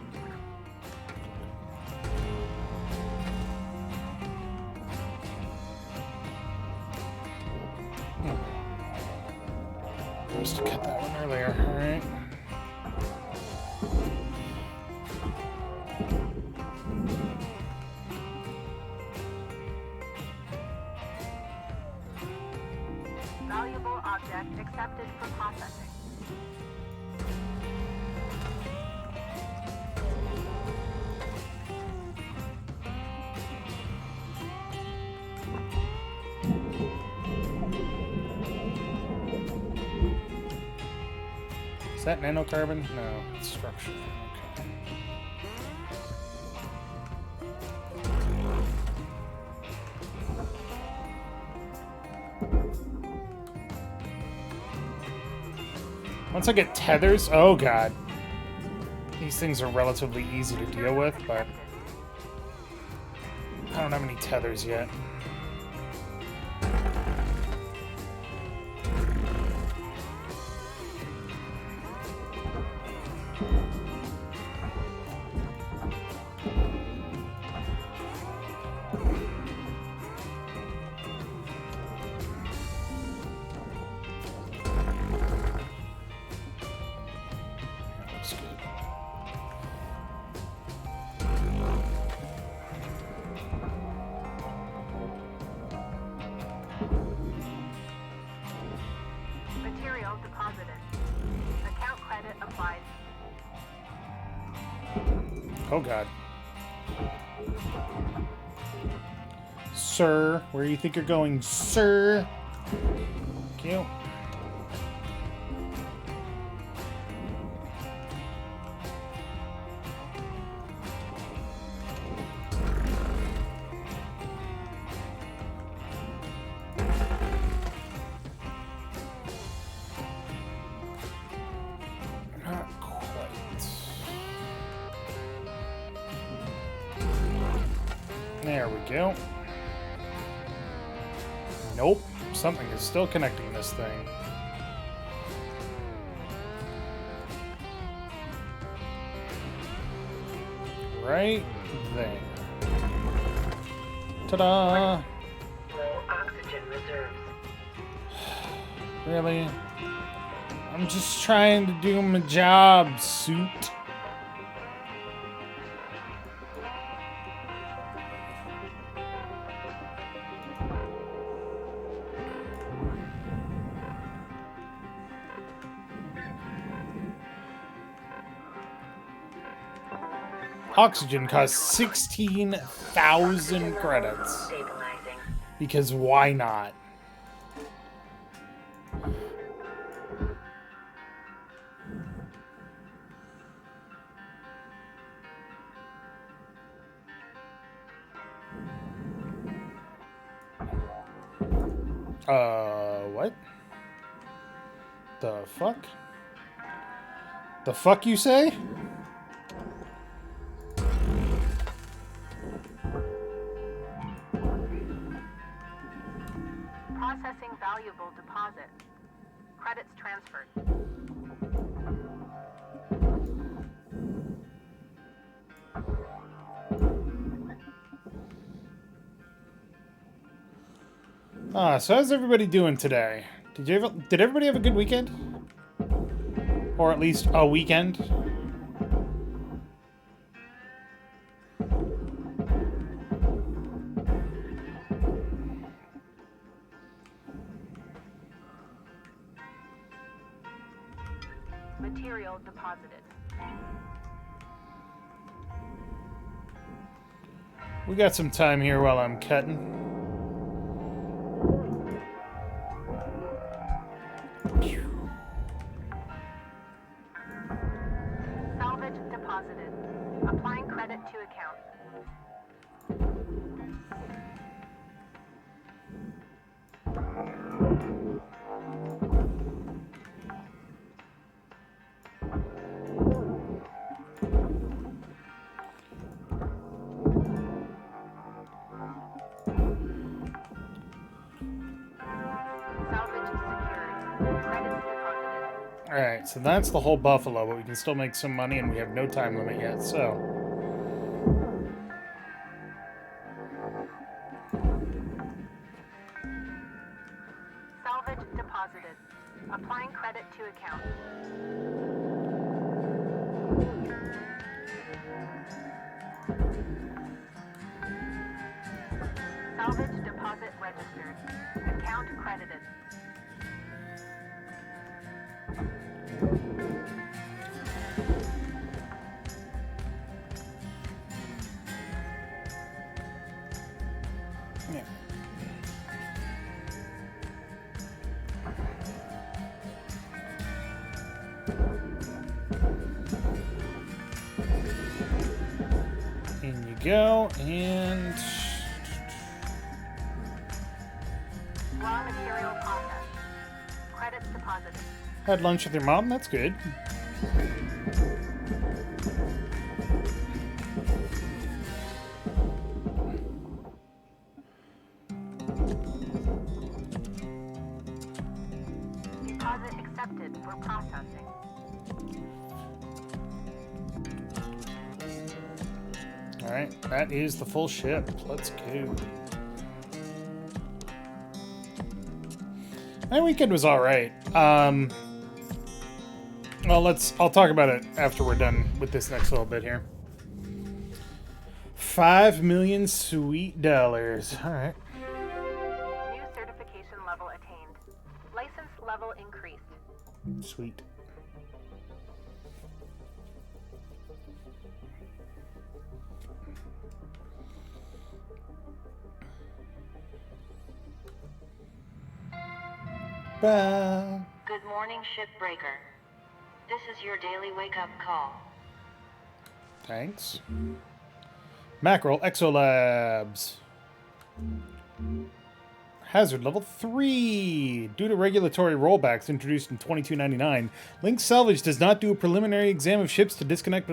I must have cut that one earlier. Alright. Valuable object accepted for processing. Is that nanocarbon? No, it's structure. Okay. Once I get tethers, oh god. These things are relatively easy to deal with, but I don't have any tethers yet. Looks good. Material deposited. Account credit applied. Oh god. Sir, where do you think you're going, sir? Thank you. Not quite. There we go. Nope. Something is still connecting this thing. Right there. Ta-da! Low oxygen reserves. Really? I'm just trying to do my job, suit. Oxygen costs 16,000 credits. Stabilizing. Because why not? What? The fuck? The fuck you say? Processing valuable deposit. Credits transferred. So how's everybody doing today? Did everybody have a good weekend? Or at least a weekend? Material deposited. We got some time here while I'm cutting. Salvage deposited. Applying credit to account. Salvage secured. Credits deposited. Alright, so that's the whole buffalo, but we can still make some money and we have no time limit yet, so. Salvage deposited. Applying credit to account. Salvage deposit registered. Account credited. Yeah. In you go, and Raw material processed. Credits deposited. had lunch with your mom. That's good. Deposit accepted for processing. All right, that is the full ship. Let's go. My weekend was all right. Well, I'll talk about it after we're done with this next little bit here. 5 million sweet dollars. All right. New certification level attained. License level increased. Sweet. Bye. Good morning, Shipbreaker. This is your daily wake-up call. Thanks. Mackerel Exolabs. Hazard level 3. Due to regulatory rollbacks introduced in 2299, Link Salvage does not do a preliminary exam of ships to disconnect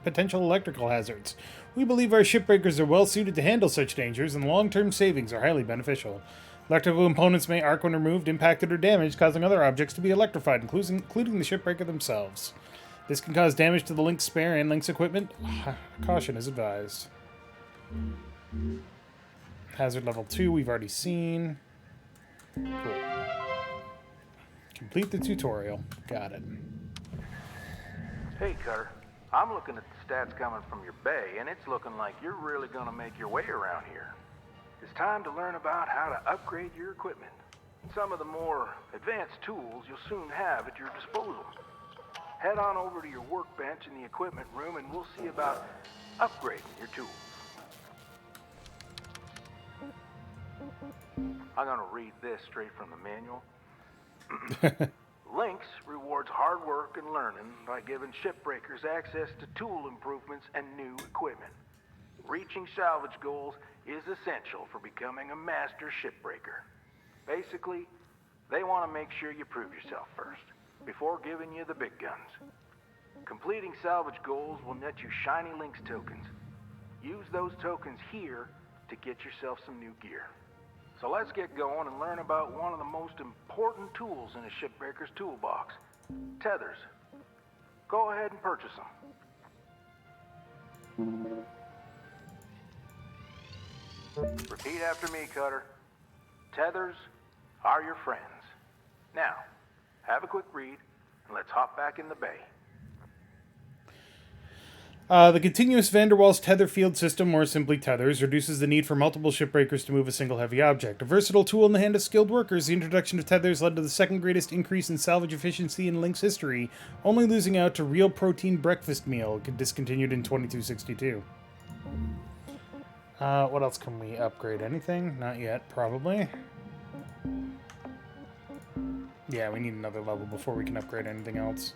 potential electrical hazards. We believe our shipbreakers are well suited to handle such dangers, and long-term savings are highly beneficial. Electrical components may arc when removed, impacted, or damaged, causing other objects to be electrified, including the shipbreaker themselves. This can cause damage to the Link's spare and Link's equipment. Caution is advised. Hazard level 2 we've already seen. Cool. Complete the tutorial. Got it. Hey, Cutter. I'm looking at the stats coming from your bay, and it's looking like you're really gonna make your way around here. It's time to learn about how to upgrade your equipment. Some of the more advanced tools you'll soon have at your disposal. Head on over to your workbench in the equipment room and we'll see about upgrading your tools. I'm gonna read this straight from the manual. Lynx rewards hard work and learning by giving shipbreakers access to tool improvements and new equipment. Reaching salvage goals is essential for becoming a master shipbreaker. Basically, they want to make sure you prove yourself first, before giving you the big guns. Completing salvage goals will net you shiny Lynx tokens. Use those tokens here to get yourself some new gear. So let's get going and learn about one of the most important tools in a shipbreaker's toolbox, tethers. Go ahead and purchase them. Repeat after me, Cutter. Tethers are your friends. Now, have a quick read, and let's hop back in the bay. The continuous van der Waals tether field system, or simply tethers, reduces the need for multiple shipbreakers to move a single heavy object. A versatile tool in the hand of skilled workers, the introduction of tethers led to the second greatest increase in salvage efficiency in Link's history, only losing out to Real Protein Breakfast Meal, discontinued in 2262. What else can we upgrade? Anything? Not yet, probably. Yeah, we need another level before we can upgrade anything else.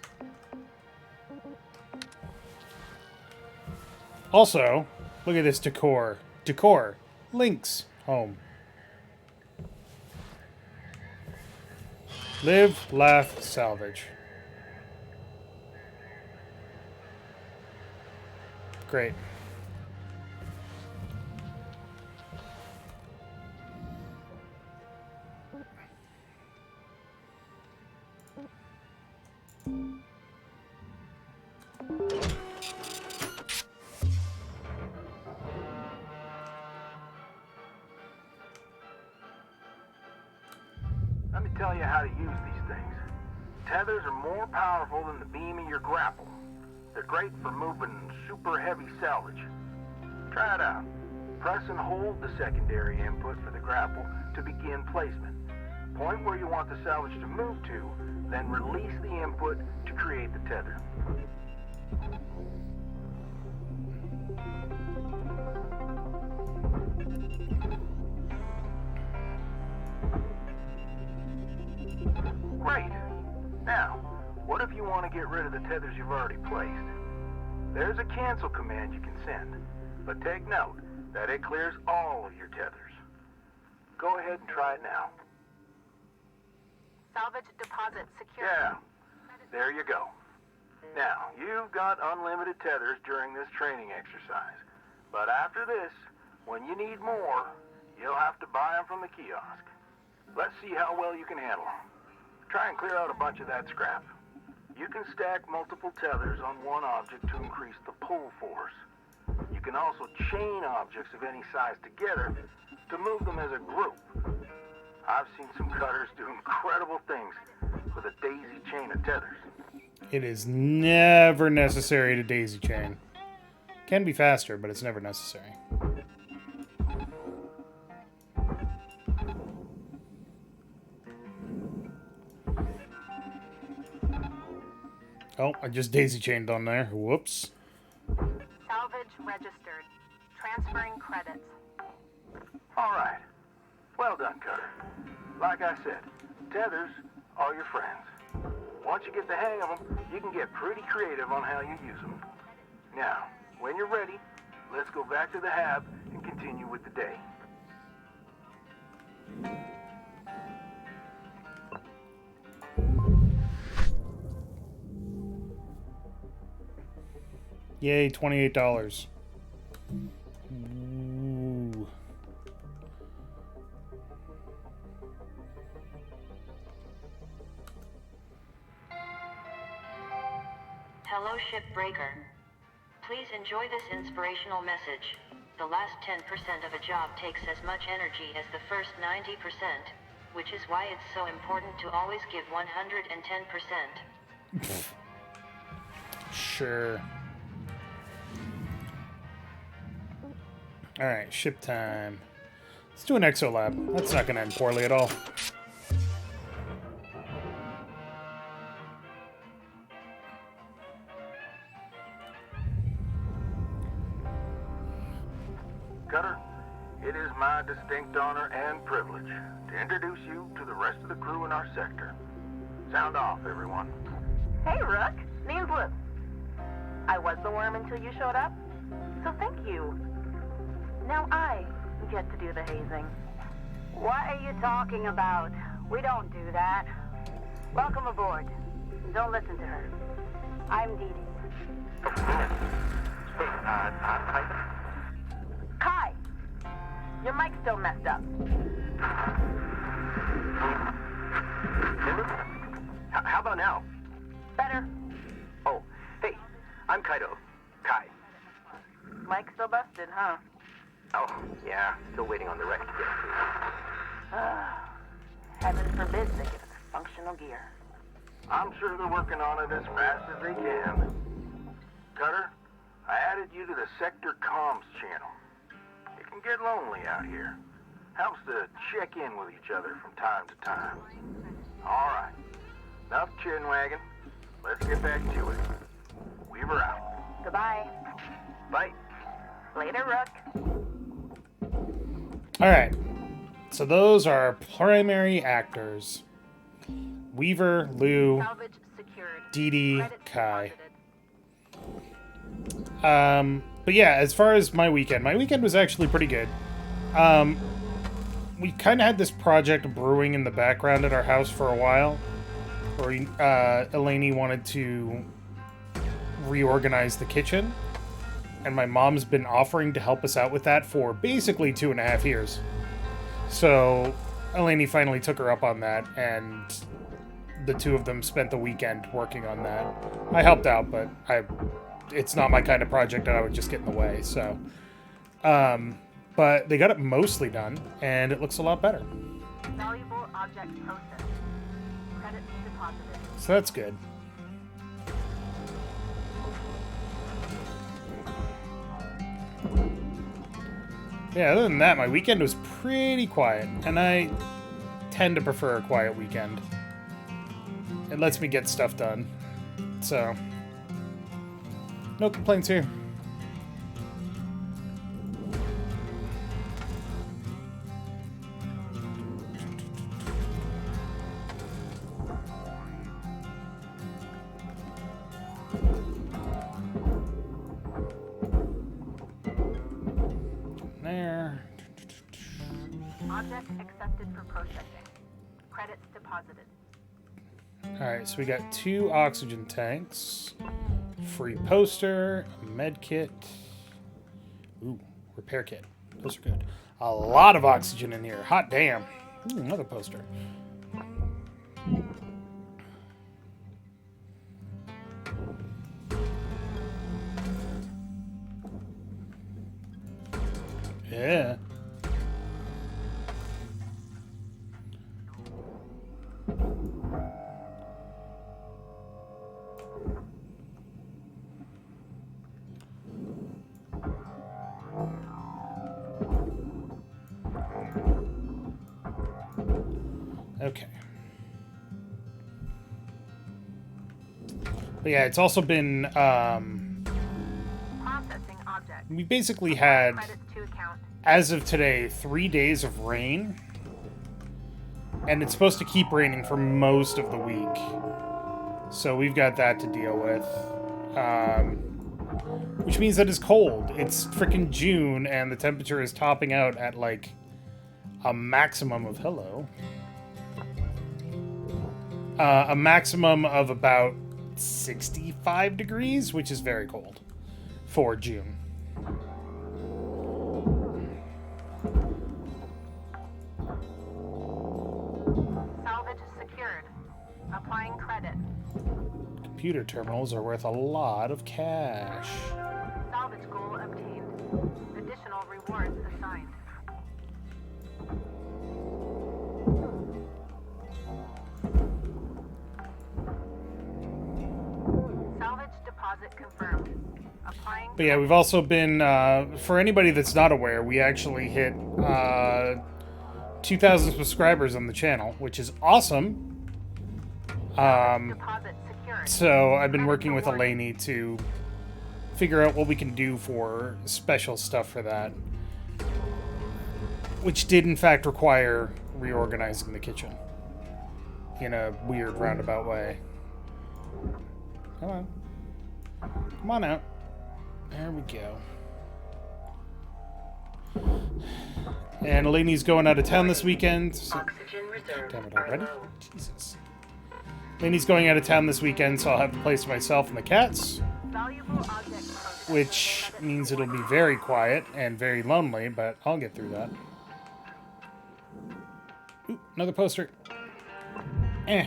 Also, look at this decor. Decor. Links. Home. Live, laugh, salvage. Great. Let me tell you how to use these things. Tethers are more powerful than the beam of your grapple. They're great for moving super heavy salvage. Try it out. Press and hold the secondary input for the grapple to begin placement. Point where you want the salvage to move to, then release the input to create the tether. Great. Now, what if you want to get rid of the tethers you've already placed? There's a cancel command you can send, but take note that it clears all of your tethers. Go ahead and try it now. Salvage deposit secure. Yeah, there you go. Now, you've got unlimited tethers during this training exercise, but after this, when you need more, you'll have to buy them from the kiosk. Let's see how well you can handle them. Try and clear out a bunch of that scrap. You can stack multiple tethers on one object to increase the pull force. You can also chain objects of any size together to move them as a group. I've seen some cutters do incredible things with a daisy chain of tethers. It is never necessary to daisy chain. Can be faster, but it's never necessary. Oh, I just daisy chained on there. Whoops. Salvage registered. Transferring credits. All right. Well done, Cutter. Like I said, tethers are your friends. Once you get the hang of them, you can get pretty creative on how you use them. Now, when you're ready, let's go back to the hab and continue with the day. Yay, $28. Ooh. Hello, Shipbreaker. Please enjoy this inspirational message. The last 10% of a job takes as much energy as the first 90%, which is why it's so important to always give 110%. Sure. Alright, ship time. Let's do an exolab. That's not going to end poorly at all. Cutter, it is my distinct honor and privilege to introduce you to the rest of the crew in our sector. Sound off, everyone. Hey, Rook. Name's Luke. I was the worm until you showed up, so thank you. Now I get to do the hazing. What are you talking about? We don't do that. Welcome aboard. Don't listen to her. I'm Dee Dee. Kai! Your mic's still messed up. How about now? Better. Oh, hey, I'm Kaido. Kai. Mic's still busted, huh? Oh, yeah, still waiting on the wreck to get through. Heaven forbid they give us functional gear. I'm sure they're working on it as fast as they can. Cutter, I added you to the sector comms channel. It can get lonely out here. Helps to check in with each other from time to time. All right, enough chin wagging. Let's get back to it. Weaver out. Goodbye. Bye. Later, Rook. Alright. So those are primary actors. Weaver, Lou, Salvage secured. Dee Dee, Credits Kai. deposited. But yeah, as far as my weekend was actually pretty good. We kind of had this project brewing in the background at our house for a while, where Eleni wanted to reorganize the kitchen, and my mom's been offering to help us out with that for basically 2.5 years. So Eleni finally took her up on that, and the two of them spent the weekend working on that. I helped out, but it's not my kind of project, and I would just get in the way. So, but they got it mostly done, and it looks a lot better. Valuable object processed. Credits deposited. So that's good. Yeah, other than that, my weekend was pretty quiet, and I tend to prefer a quiet weekend. It lets me get stuff done. So, no complaints here. There. Object accepted for processing. Credits deposited. Alright, so we got 2 oxygen tanks, free poster, a med kit, ooh, repair kit. Those are good. A lot of oxygen in here. Hot damn. Ooh, another poster. Yeah. Okay. But yeah, it's also been, Processing object. we basically had, Credits to account. as of today, 3 days of rain. And it's supposed to keep raining for most of the week. So we've got that to deal with. Which means that it's cold. It's freaking June, and the temperature is topping out at, like, a maximum of... Hello. A maximum of about 65 degrees, which is very cold for June. Salvage secured. Applying credit. Computer terminals are worth a lot of cash. Salvage goal obtained. Additional rewards assigned. Salvage deposit confirmed. Applying. But yeah, we've also been, for anybody that's not aware, we actually hit 2,000 subscribers on the channel, which is awesome. Deposit secured. So I've been working with Eleni to figure out what we can do for special stuff for that. Which did in fact require reorganizing the kitchen. In a weird roundabout way. Come on. Come on out. There we go. And Eleni's going out of town this weekend. So... Oxygen reserves Damn it are already? low. Jesus. Eleni's going out of town this weekend, so I'll have the place to myself and the cats. Valuable object processed. Which means it'll be very quiet and very lonely, but I'll get through that. Ooh, another poster. Eh.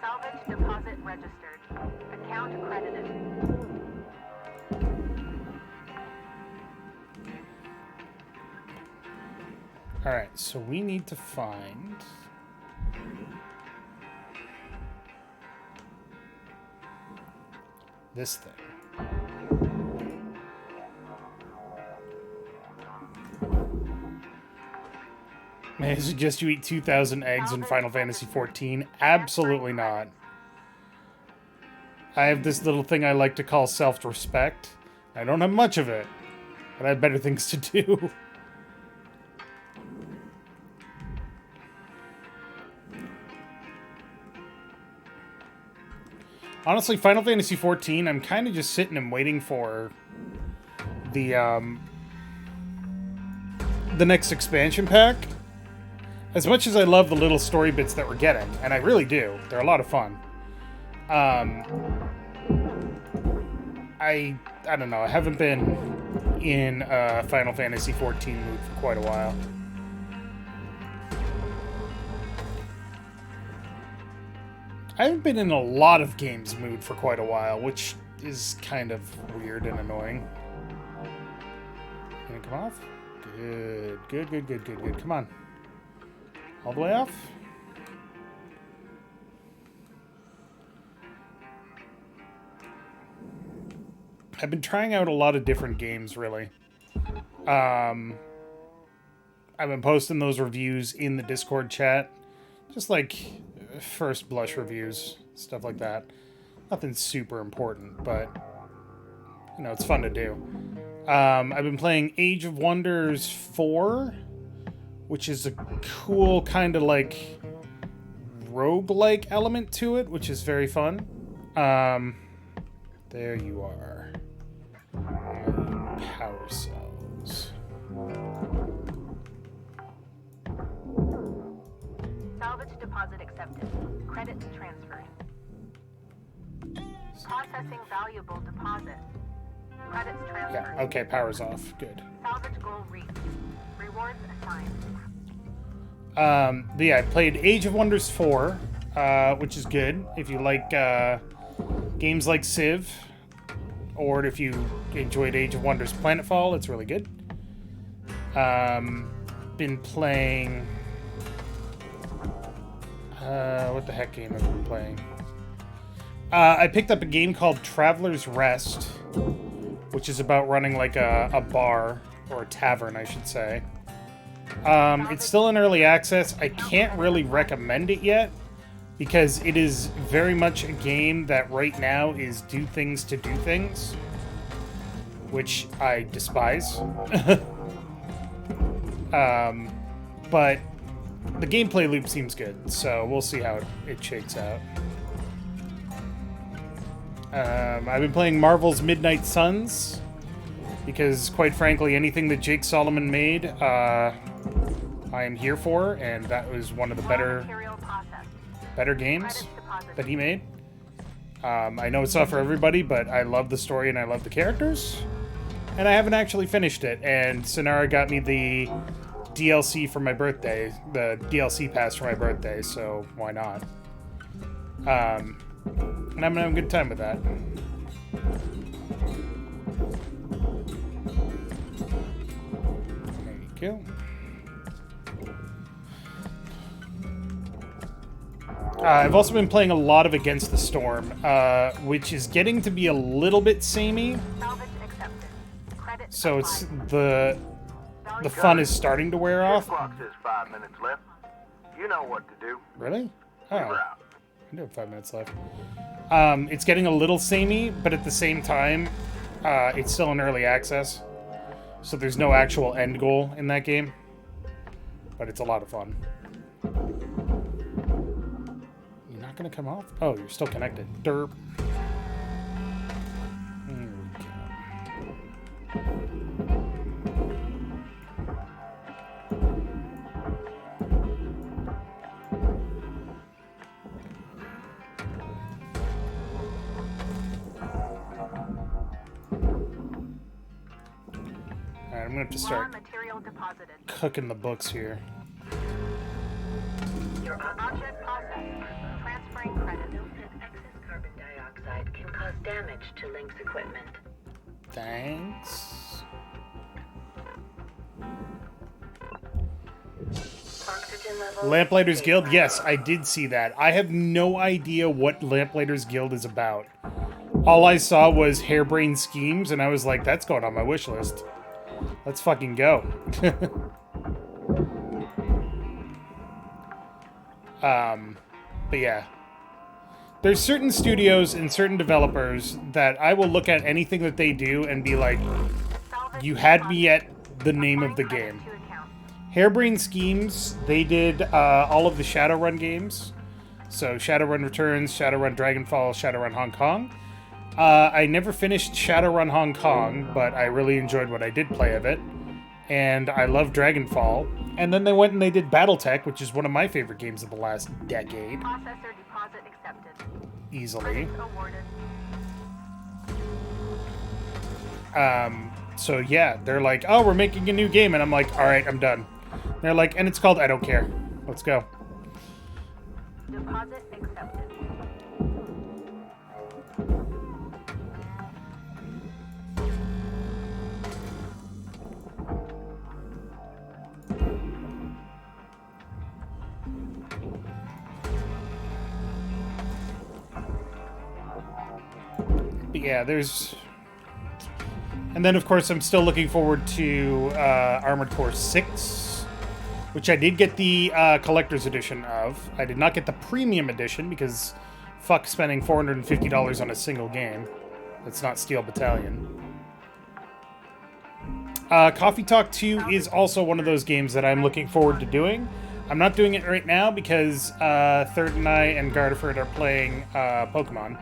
Salvage deposit registered. Account credited. Alright, so we need to find... this thing. May I suggest you eat 2,000 eggs in Final Fantasy XIV? Absolutely not. I have this little thing I like to call self-respect. I don't have much of it, but I have better things to do. Honestly, Final Fantasy XIV, I'm kind of just sitting and waiting for the next expansion pack. As much as I love the little story bits that we're getting, and I really do, they're a lot of fun. I don't know, I haven't been in Final Fantasy XIV mood for quite a while. I haven't been in a lot of games mood for quite a while, which is kind of weird and annoying. Can it come off? Good, good, good, good, good, good. Come on. All the way off? I've been trying out a lot of different games, really. I've been posting those reviews in the Discord chat. Just like first blush reviews, stuff like that. Nothing super important, but you know, it's fun to do. I've been playing Age of Wonders 4, which is a cool kind of like roguelike element to it, which is very fun. There you are. Power cells. Salvage deposit accepted. Credits transferred. Processing valuable deposit. Credits transferred. Yeah, okay, power's off. Good. Salvage goal reached. Rewards assigned. But yeah, I played Age of Wonders 4, which is good. If you like games like Civ, or if you enjoyed Age of Wonders Planetfall, it's really good. Been playing... what the heck game have I been playing? I picked up a game called Traveler's Rest, which is about running like a bar, or a tavern, I should say. It's still in early access. I can't really recommend it yet, because it is very much a game that right now is do things to do things, which I despise. But the gameplay loop seems good, so we'll see how it shakes out. I've been playing Marvel's Midnight Suns, because quite frankly, anything that Jake Solomon made, I am here for, and that was one of the better games that he made. I know it's not for everybody, but I love the story and I love the characters. And I haven't actually finished it, and Sonara got me the DLC for my birthday, the DLC pass for my birthday, so why not? And I'm gonna have a good time with that. There you go. I've also been playing a lot of Against the Storm, which is getting to be a little bit samey. So it's the fun is starting to wear off. Clock says 5 minutes left. You know what to do. Really? Oh, We're I out. do have 5 minutes left. It's getting a little samey, but at the same time, it's still in early access. So there's no actual end goal in that game. But it's a lot of fun. You're not going to come off? Oh, you're still connected. Derp. There we go. I'm gonna have to start cooking the books here. Your object processed. Transferring credit. Excess carbon dioxide can cause damage to Link's equipment. Thanks. Oxygen level. Lamplighters Guild? Yes, I did see that. I have no idea what Lamplighters Guild is about. All I saw was harebrained schemes, and I was like, that's going on my wish list. Let's fucking go. But yeah. There's certain studios and certain developers that I will look at anything that they do and be like, you had me at the name of the game. Harebrained Schemes, they did all of the Shadowrun games. So Shadowrun Returns, Shadowrun Dragonfall, Shadowrun Hong Kong. I never finished Shadowrun Hong Kong, but I really enjoyed what I did play of it. And I love Dragonfall. And then they went and they did Battletech, which is one of my favorite games of the last decade. Processor deposit accepted. Easily. Awarded. So yeah, they're like, oh, we're making a new game. And I'm like, all right, I'm done. They're like, and it's called I Don't Care. Let's go. Deposit accepted. But yeah, there's... And then, of course, I'm still looking forward to Armored Core 6, which I did get the Collector's Edition of. I did not get the Premium Edition, because fuck spending $450 on a single game. That's not Steel Battalion. Coffee Talk 2 is also one of those games that I'm looking forward to doing. I'm not doing it right now because Third and I and Gardeford are playing Pokemon.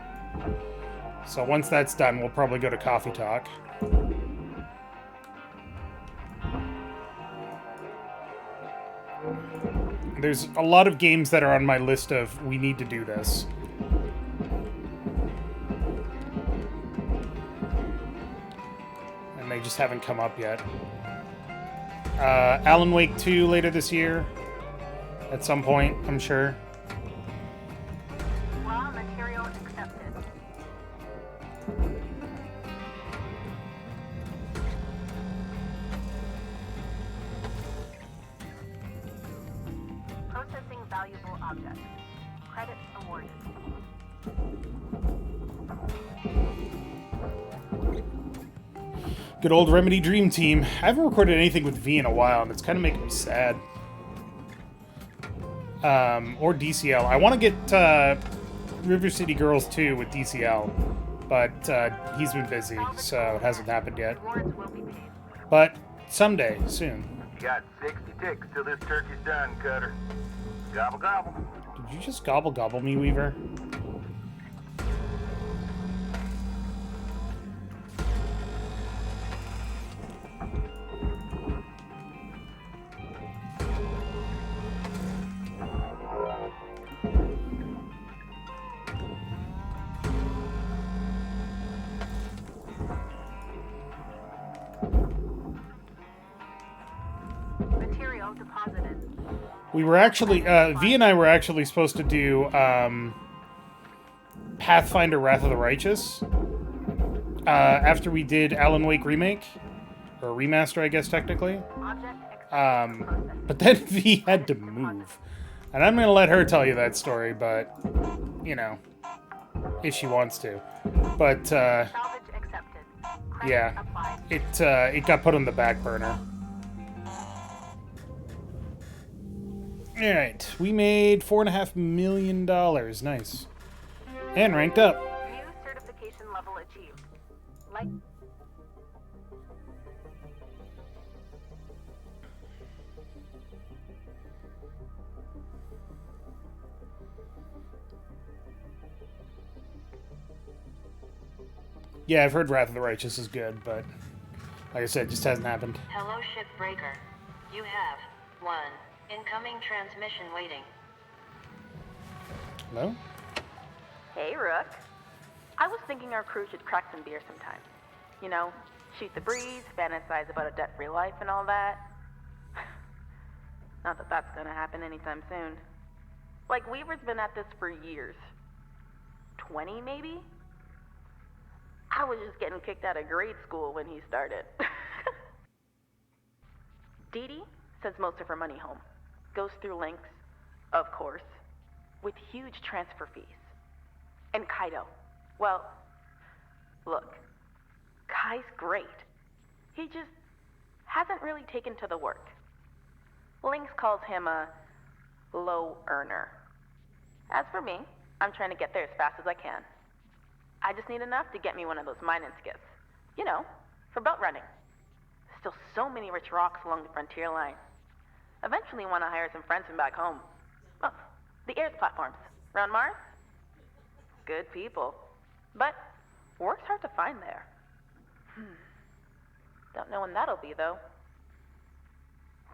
So once that's done, we'll probably go to Coffee Talk. There's a lot of games that are on my list of we need to do this. And they just haven't come up yet. Alan Wake 2 later this year. At some point, I'm sure. Raw material accepted. Processing valuable objects. Credits awarded. Good old Remedy Dream Team. I haven't recorded anything with V in a while, and it's kind of making me sad. Or DCL. I want to get River City Girls 2 with DCL, but he's been busy, so it hasn't happened yet. Rewards will be paid. But someday, soon. Got 60 ticks till this turkey's done, Cutter. Gobble gobble. Did you just gobble me, Weaver? Material deposited. We were actually, V and I were actually supposed to do Pathfinder Wrath of the Righteous after we did Alan Wake Remake, or Remaster, I guess, technically. Object accepted. But then V had to move. And I'm going to let her tell you that story, but, you know, if she wants to. But, Salvage accepted. Credits yeah, applied. it got put on the back burner. Alright, we made $4.5 million. Nice. And ranked up. New certification level achieved. Like. Yeah, I've heard Wrath of the Righteous is good, but like I said, it just hasn't happened. Hello, Shipbreaker. You have one incoming transmission waiting. Hello? Hey, Rook. I was thinking our crew should crack some beer sometime. You know, shoot the breeze, fantasize about a debt-free life and all that. Not that that's gonna happen anytime soon. Like, Weaver's been at this for years. 20, maybe? I was just getting kicked out of grade school when he started. Dee Dee sends most of her money home. Goes through links, of course, with huge transfer fees. And Kaido, well, look, Kai's great. He just hasn't really taken to the work. Lynx calls him a low earner. As for me, I'm trying to get there as fast as I can. I just need enough to get me one of those mining skiffs. You know, for belt running. Still so many rich rocks along the frontier line. Eventually want to hire some friends from back home. Oh, the Earth platforms. Around Mars? Good people. But work's hard to find there. Don't know when that'll be, though.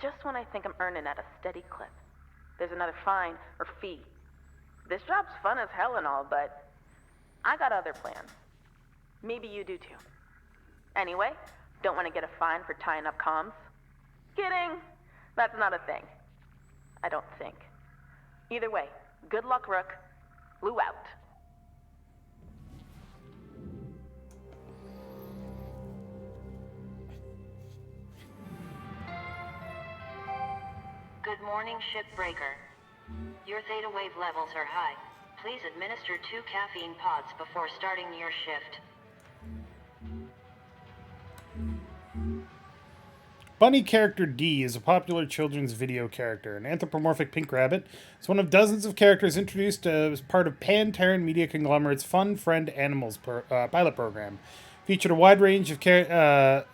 Just when I think I'm earning at a steady clip, there's another fine or fee. This job's fun as hell and all, but I got other plans. Maybe you do too. Anyway, don't want to get a fine for tying up comms? Kidding! That's not a thing. I don't think. Either way, good luck, Rook. Lou out. Good morning, Shipbreaker. Your theta wave levels are high. Please administer 2 caffeine pods before starting your shift. Bunny character D is a popular children's video character. An anthropomorphic pink rabbit is one of dozens of characters introduced as part of Pan-Terran Media Conglomerate's Fun Friend Animals pilot program. Featured a wide range of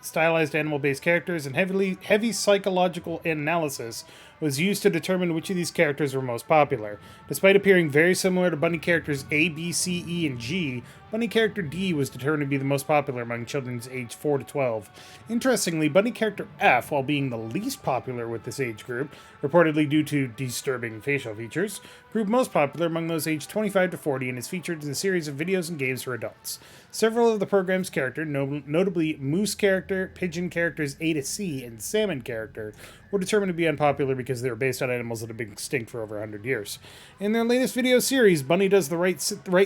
stylized animal-based characters, and heavy psychological analysis was used to determine which of these characters were most popular. Despite appearing very similar to Bunny characters A, B, C, E, and G, Bunny character D was determined to be the most popular among children aged 4 to 12. Interestingly, Bunny character F, while being the least popular with this age group, reportedly due to disturbing facial features, proved most popular among those aged 25 to 40 and is featured in a series of videos and games for adults. Several of the program's characters, notably Moose character, Pigeon characters A to C, and Salmon character, were determined to be unpopular because they were based on animals that have been extinct for over 100 years. In their latest video series, Bunny Does the Right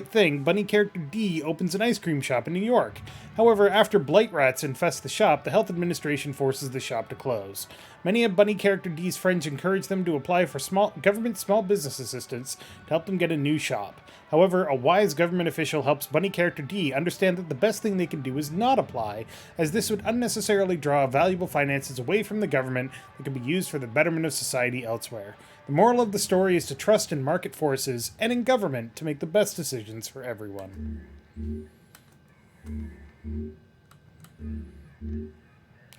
Thing, Bunny character D opens an ice cream shop in New York. However, after blight rats infest the shop, the health administration forces the shop to close. Many of Bunny character D's friends encourage them to apply for government small business assistance to help them get a new shop. However, a wise government official helps Bunny character D understand that the best thing they can do is not apply, as this would unnecessarily draw valuable finances away from the government that could be used for the betterment of society elsewhere. The moral of the story is to trust in market forces and in government to make the best decisions for everyone.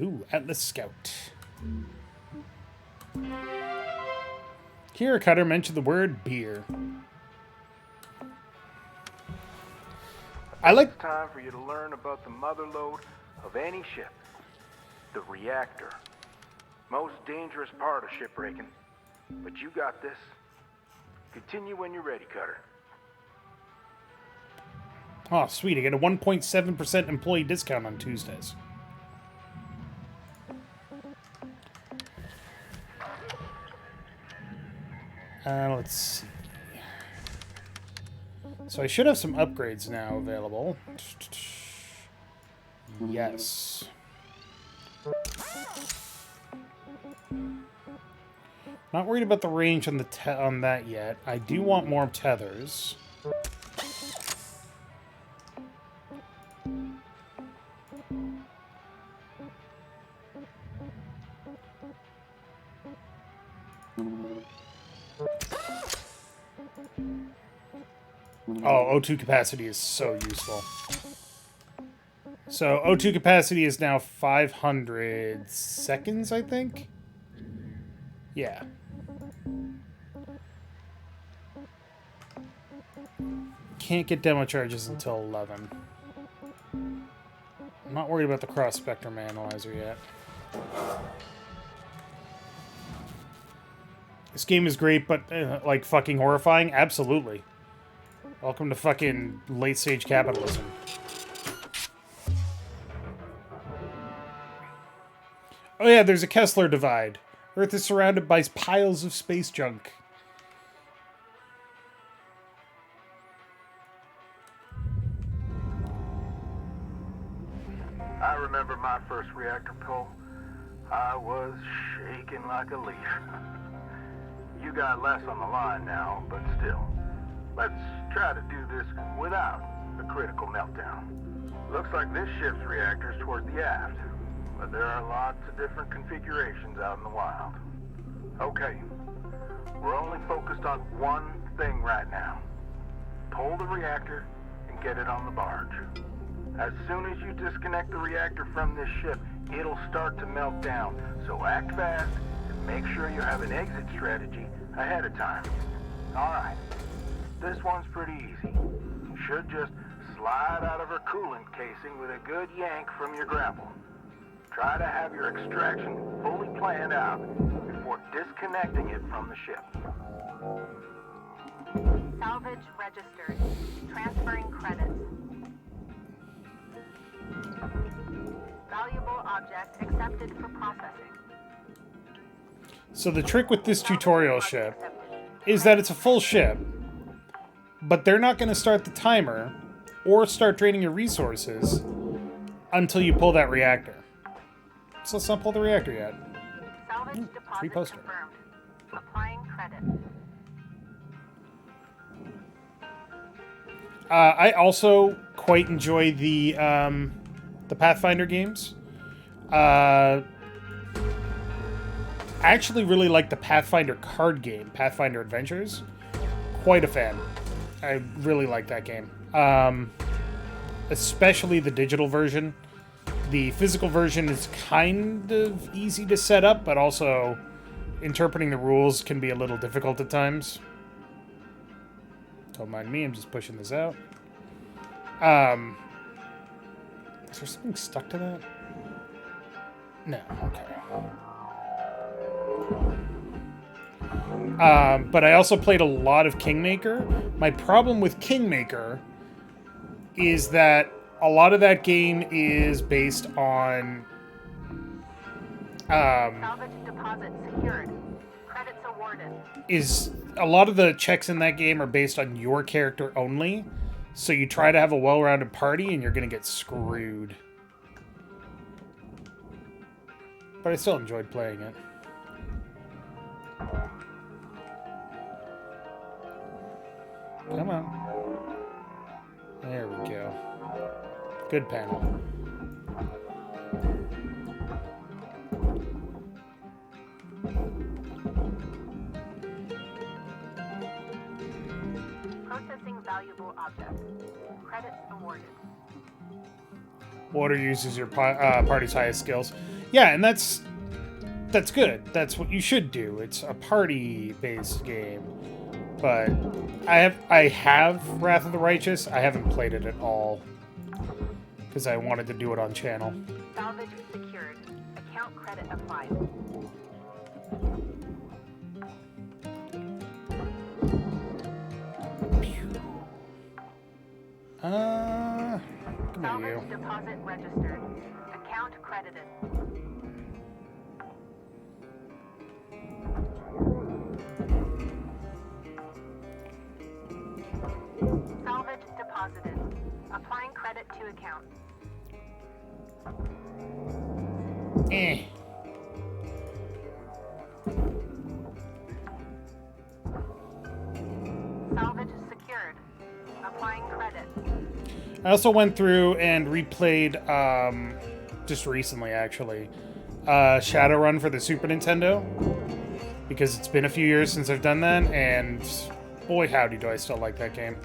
Ooh, Atlas Scout. Kira Cutter mentioned the word beer. It's time for you to learn about the motherlode of any ship, the Reactor. Most dangerous part of shipbreaking, but you got this. Continue when you're ready, Cutter. Oh, sweet. I get a 1.7% employee discount on Tuesdays. Let's see. So I should have some upgrades now available. Yes. Not worried about the range on on that yet. I do want more tethers. Oh, O2 capacity is so useful. So O2 capacity is now 500 seconds, I think? Yeah. Can't get demo charges until 11. I'm not worried about the cross-spectrum analyzer yet. This game is great, but, like, fucking horrifying? Absolutely. Welcome to fucking late-stage capitalism. Oh yeah, there's a Kessler divide. Earth is surrounded by piles of space junk. I remember my first reactor pull. I was shaking like a leaf. You got less on the line now, but still. Let's try to do this without a critical meltdown. Looks like this ship's reactor's toward the aft, but there are lots of different configurations out in the wild. Okay, we're only focused on one thing right now. Pull the reactor and get it on the barge. As soon as you disconnect the reactor from this ship, it'll start to melt down. So act fast and make sure you have an exit strategy ahead of time. Alright, this one's pretty easy. You should just slide out of her coolant casing with a good yank from your grapple. Try to have your extraction fully planned out before disconnecting it from the ship. Salvage registered. Transferring credits. Valuable object accepted for processing. So the trick with this tutorial ship is that it's a full ship, but they're not going to start the timer or start draining your resources until you pull that reactor. So let's not pull the reactor yet. Salvage free deposit poster. confirmed. Applying credit. I also quite enjoy the Pathfinder games. I actually really like the Pathfinder card game, Pathfinder Adventures. Quite a fan. I really like that game. Especially the digital version. The physical version is kind of easy to set up, but also interpreting the rules can be a little difficult at times. Don't mind me, I'm just pushing this out. Is there something stuck to that? No, okay. But I also played a lot of Kingmaker. My problem with Kingmaker is that a lot of that game is based on Salvage deposit secured. Credits awarded. A lot of the checks in that game are based on your character only. So you try to have a well-rounded party and you're going to get screwed. But I still enjoyed playing it. Come on. There we go. Good panel. Processing valuable object. Credits awarded. Water uses your party's highest skills. Yeah, and that's good. That's what you should do. It's a party-based game. But I have Wrath of the Righteous. I haven't played it at all because I wanted to do it on channel. Salvage secured. Account credit applied. Come here, you. Salvage deposit registered. Account credited. Salvage deposited. Applying credit to account. Salvage secured. Applying credit. I also went through and replayed, just recently actually, Shadowrun for the Super Nintendo. Because it's been a few years since I've done that, and boy howdy do I still like that game.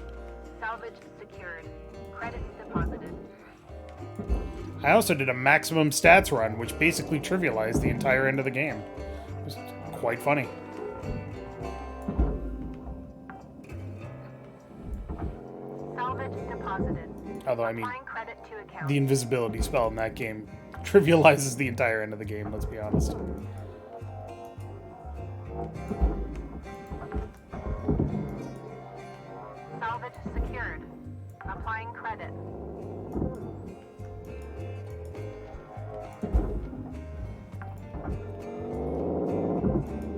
Salvage secured. Credits deposited. I also did a maximum stats run, which basically trivialized the entire end of the game. It was quite funny. Salvage deposited. Although, I mean, Applying credit to account. the invisibility spell in that game trivializes the entire end of the game, let's be honest. Salvage secured. Applying credit.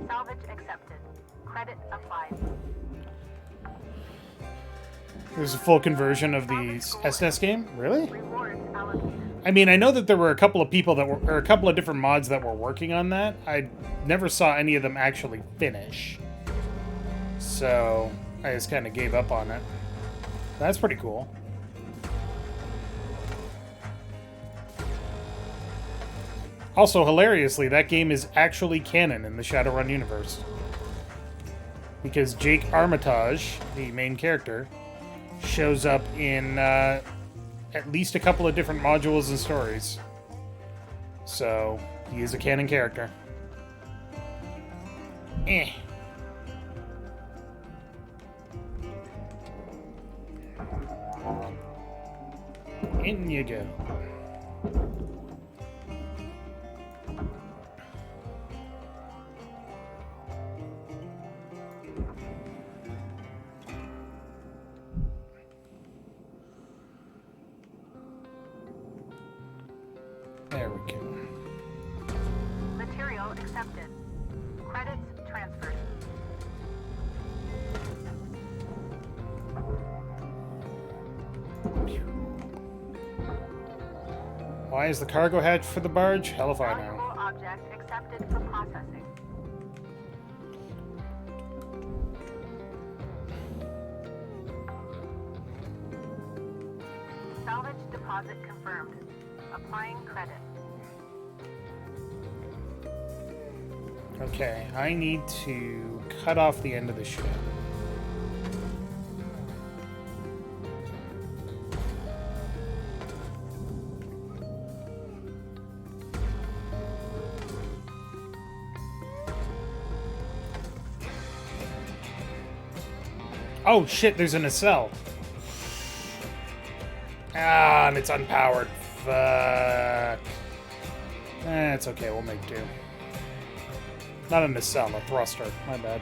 Salvage accepted. Credit applied. There's a full conversion of the SNES game? Really? Rewards allocated. I mean, I know that there were a couple of people that were, or a couple of different mods that were working on that. I never saw any of them actually finish. So, I just kind of gave up on it. That's pretty cool. Also, hilariously, that game is actually canon in the Shadowrun universe. because Jake Armitage, the main character, shows up in at least a couple of different modules and stories. So, he is a canon character. In you go. There we go. Material accepted. Credits transferred. Why is the cargo hatch for the barge? Hell if I know. Valuable object accepted for processing. Salvage deposit confirmed. Applying credit. Okay, I need to cut off the end of the ship. Oh shit, there's a nacelle. Ah, and it's unpowered. Fuck. It's okay, we'll make do. Not a nacelle, a thruster. My bad.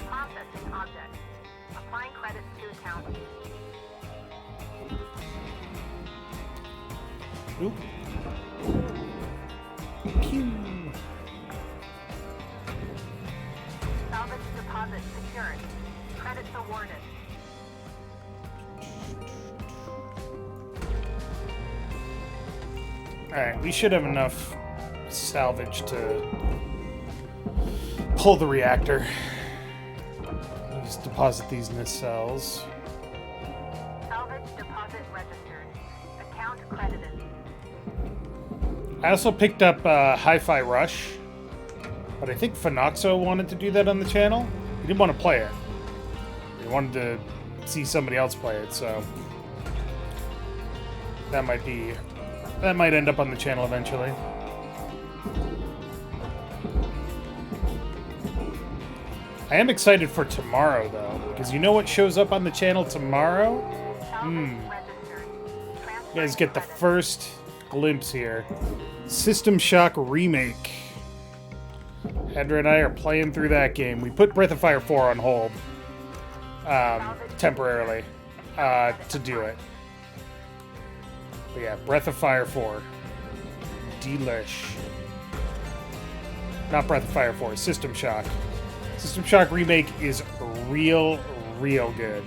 Processing object. Applying credits to account. Oop. Pew. Salvage deposit secured. Credits awarded. Alright, we should have enough salvage to pull the reactor. Just deposit these nacelles. Salvage deposit registered. Account credited. I also picked up Hi-Fi Rush, but I think Phenoxo wanted to do that on the channel. He didn't want to play it. He wanted to see somebody else play it, so that might end up on the channel eventually. I am excited for tomorrow, though, because you know what shows up on the channel tomorrow? Salvage registered. You guys get the first glimpse here. System Shock Remake. Hedra and I are playing through that game. We put Breath of Fire 4 on hold temporarily to do it. But yeah, Breath of Fire 4. Delish. Not Breath of Fire 4, System Shock. System Shock Remake is real good.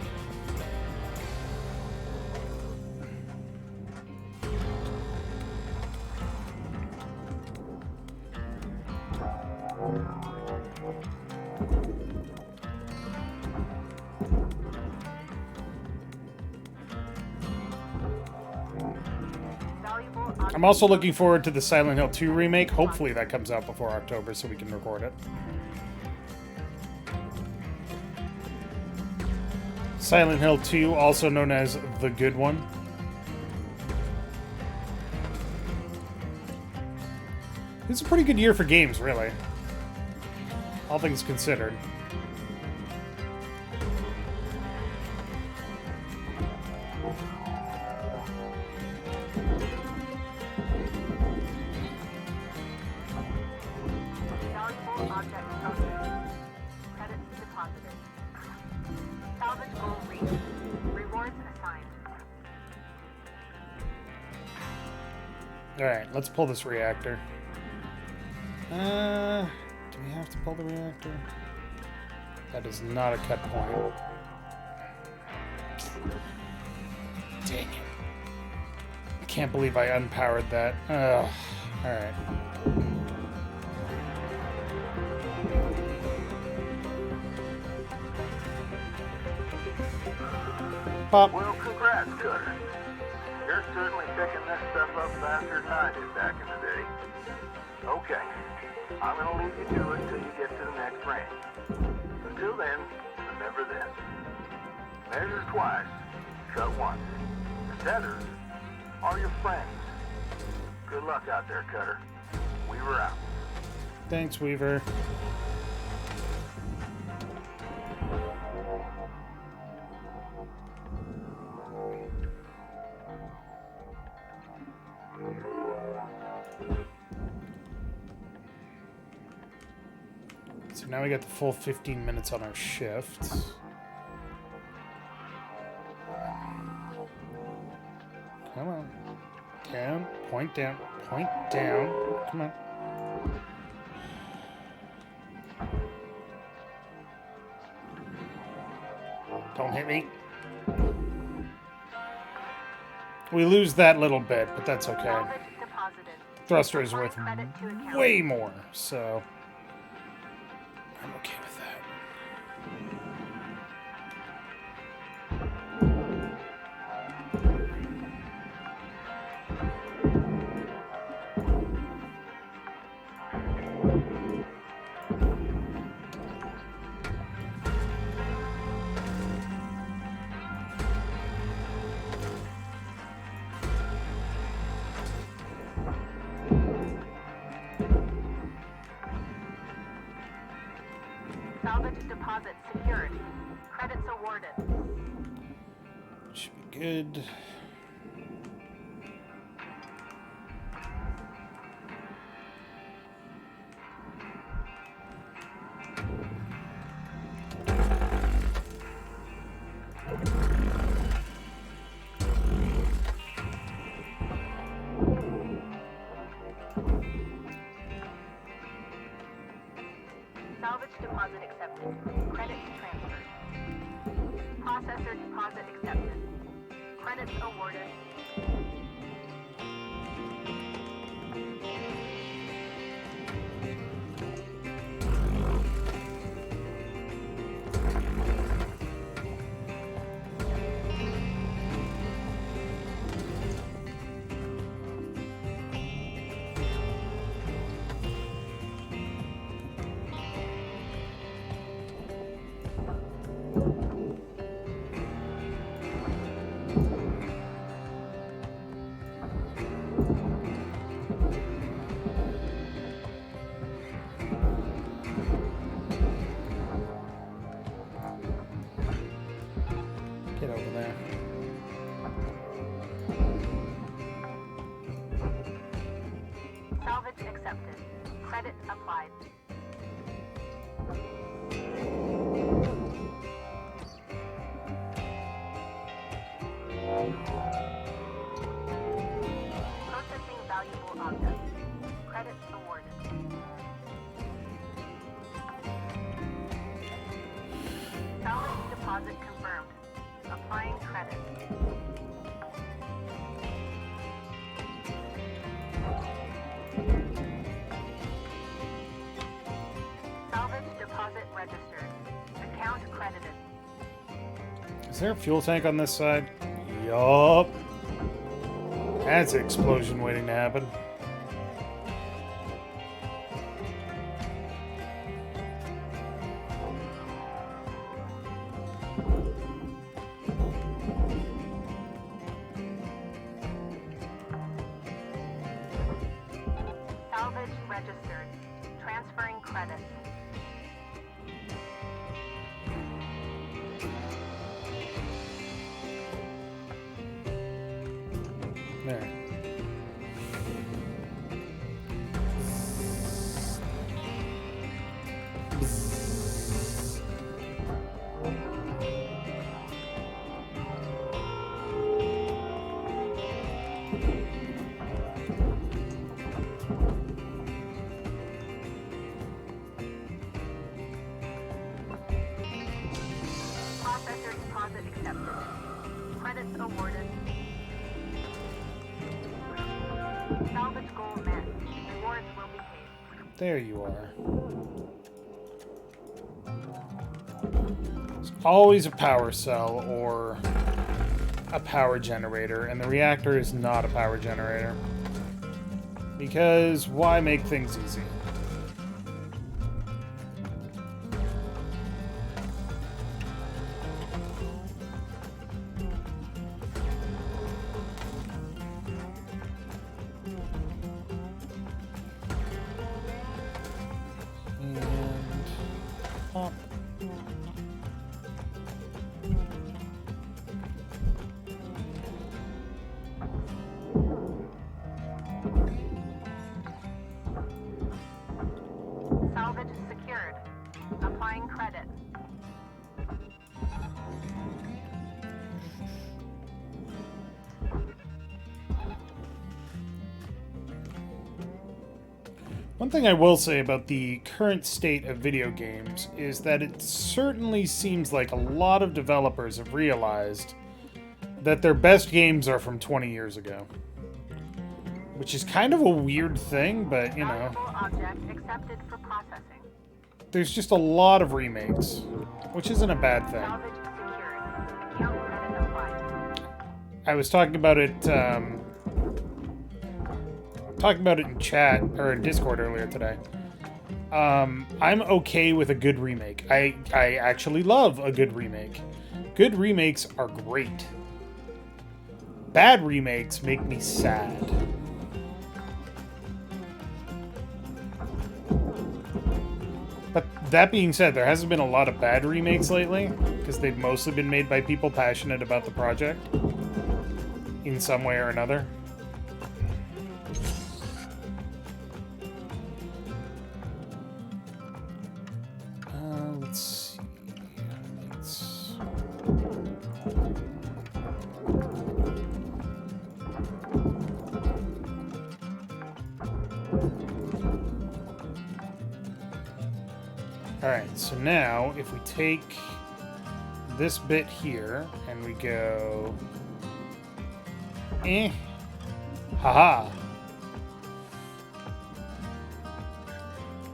I'm also looking forward to the Silent Hill 2 remake. Hopefully that comes out before October so we can record it. Silent Hill 2, also known as The Good One. It's a pretty good year for games, really. All things considered. Valuable object processed. Credits deposited. Salvage goal reached. Rewards assigned. Alright, let's pull this reactor. Do we have to pull the reactor? That is not a cut point. Dang it. can't believe I unpowered that. Ugh. Alright. Pop. Well, congrats, Cutter. You're certainly picking this stuff up faster than I did back in the day. Okay, I'm gonna leave you to it till you get to the next range. Until then, remember this. Measure twice, cut once. The tethers are your friends. Good luck out there, Cutter. Weaver out. Thanks, Weaver. So now we got the full 15 minutes on our shift. Come on. Down, point down, point down. Come on. Don't hit me. We lose that little bit, but that's okay. Salvage deposited. Thruster is worth Credit to account. way more, so I'm okay with that. Salvage deposit secured. Credits awarded. Should be good. Salvage deposit accepted. Credits transferred. Processor deposit accepted. Credits awarded. Get over there. Salvage accepted. Credit applied. Processing valuable objects. Credits awarded. Salvage deposit confirmed. Applying credit. Salvage deposit registered. Account credited. Is there a fuel tank on this side? Yup. That's an explosion waiting to happen. Salvage registered. Transferring credits. There. Processor deposit accepted. Credits awarded. There you are. There's always a power cell or a power generator, and the reactor is not a power generator. Because why make things easy? Salvage secured. Applying credit. One thing I will say about the current state of video games is that it certainly seems like a lot of developers have realized that their best games are from 20 years ago. Which is kind of a weird thing, but, you know. Valuable object accepted for processing. There's just a lot of remakes, which isn't a bad thing. Salvage secured. Account credit applied. I was talking about it, in chat, or in Discord earlier today. I'm okay with a good remake. I actually love a good remake. Good remakes are great. Bad remakes make me sad. But that being said, there hasn't been a lot of bad remakes lately, because they've mostly been made by people passionate about the project in some way or another. Let's see. Alright, so now if we take this bit here and we go haha,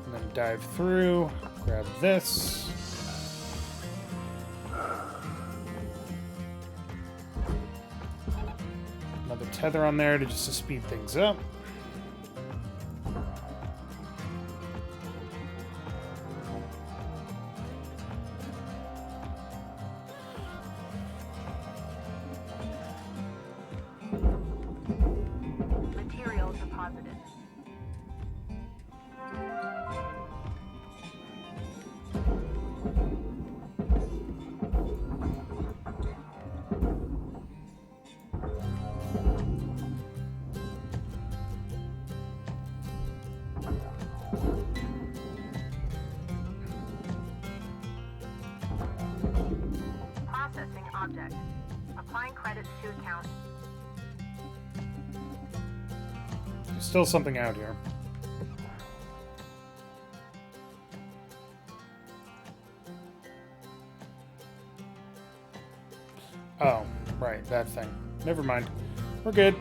and then dive through, grab this, another tether on there just to speed things up. Material deposited. Processing object. Applying credits to account. There's still something out here. Oh, right, that thing. Never mind. We're good.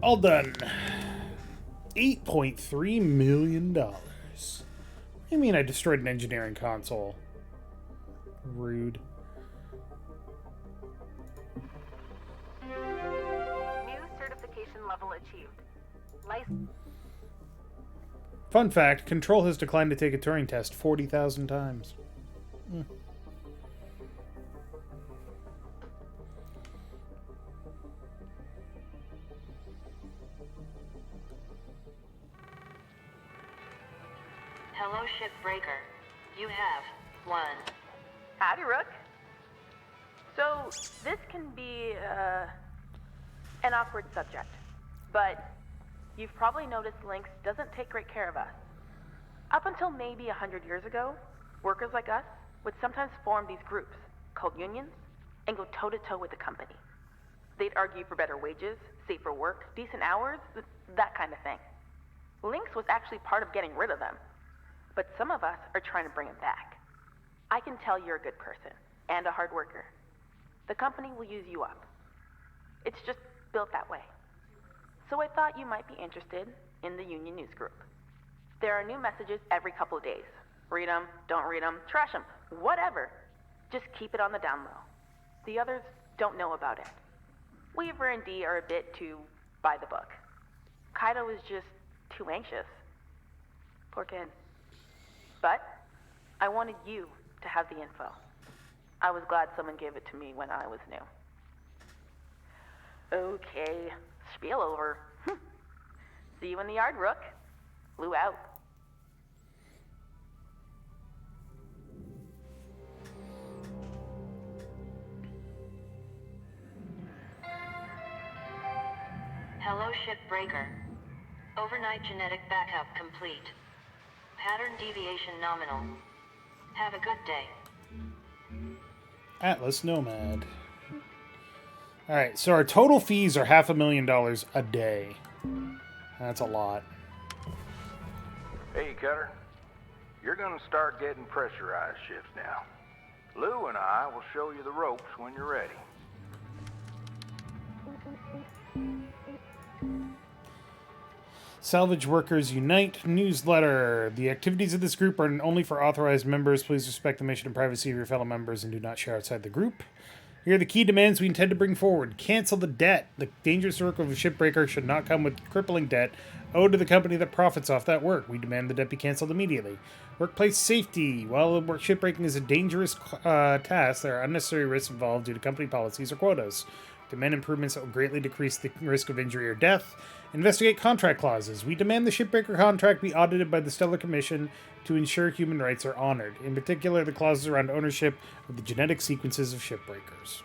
All done. $8.3 million. What do you mean I destroyed an engineering console? Rude. New certification level achieved. License. Fun fact, Control has declined to take a Turing test 40,000 times. Hello, Shipbreaker. You have one. Howdy, Rook. So, this can be, an awkward subject. But you've probably noticed Lynx doesn't take great care of us. Up until maybe 100 years ago, workers like us would sometimes form these groups, called unions and go toe-to-toe with the company. They'd argue for better wages, safer work, decent hours, that kind of thing. Lynx was actually part of getting rid of them, but some of us are trying to bring them back. I can tell you're a good person and a hard worker. The company will use you up. It's just built that way. So I thought you might be interested in the union news group. There are new messages every couple of days. Read them, don't read them, trash them, whatever. Just keep it on the down low. The others don't know about it. Weaver and Dee are a bit too by the book. Kaido is just too anxious. Poor kid. But I wanted you to have the info. I was glad someone gave it to me when I was new. Okay, spiel over. See you in the yard, Rook. Lou out. Hello, Shipbreaker. Overnight genetic backup complete. Pattern deviation nominal. Have a good day. Atlas Nomad. Alright, so our total fees are $500,000 a day. That's a lot. Hey, Cutter. You're gonna start getting pressurized shifts now. Lou and I will show you the ropes when you're ready. Salvage Workers Unite newsletter. The activities of this group are only for authorized members. Please respect the mission and privacy of your fellow members and do not share outside the group. Here are the key demands we intend to bring forward. Cancel the debt. The dangerous work of a shipbreaker should not come with crippling debt owed to the company that profits off that work. We demand the debt be canceled immediately. Workplace safety. While shipbreaking is a dangerous task, there are unnecessary risks involved due to company policies or quotas. Demand improvements that will greatly decrease the risk of injury or death. Investigate contract clauses. We demand the shipbreaker contract be audited by the Stellar Commission to ensure human rights are honored. In particular, the clauses around ownership of the genetic sequences of shipbreakers.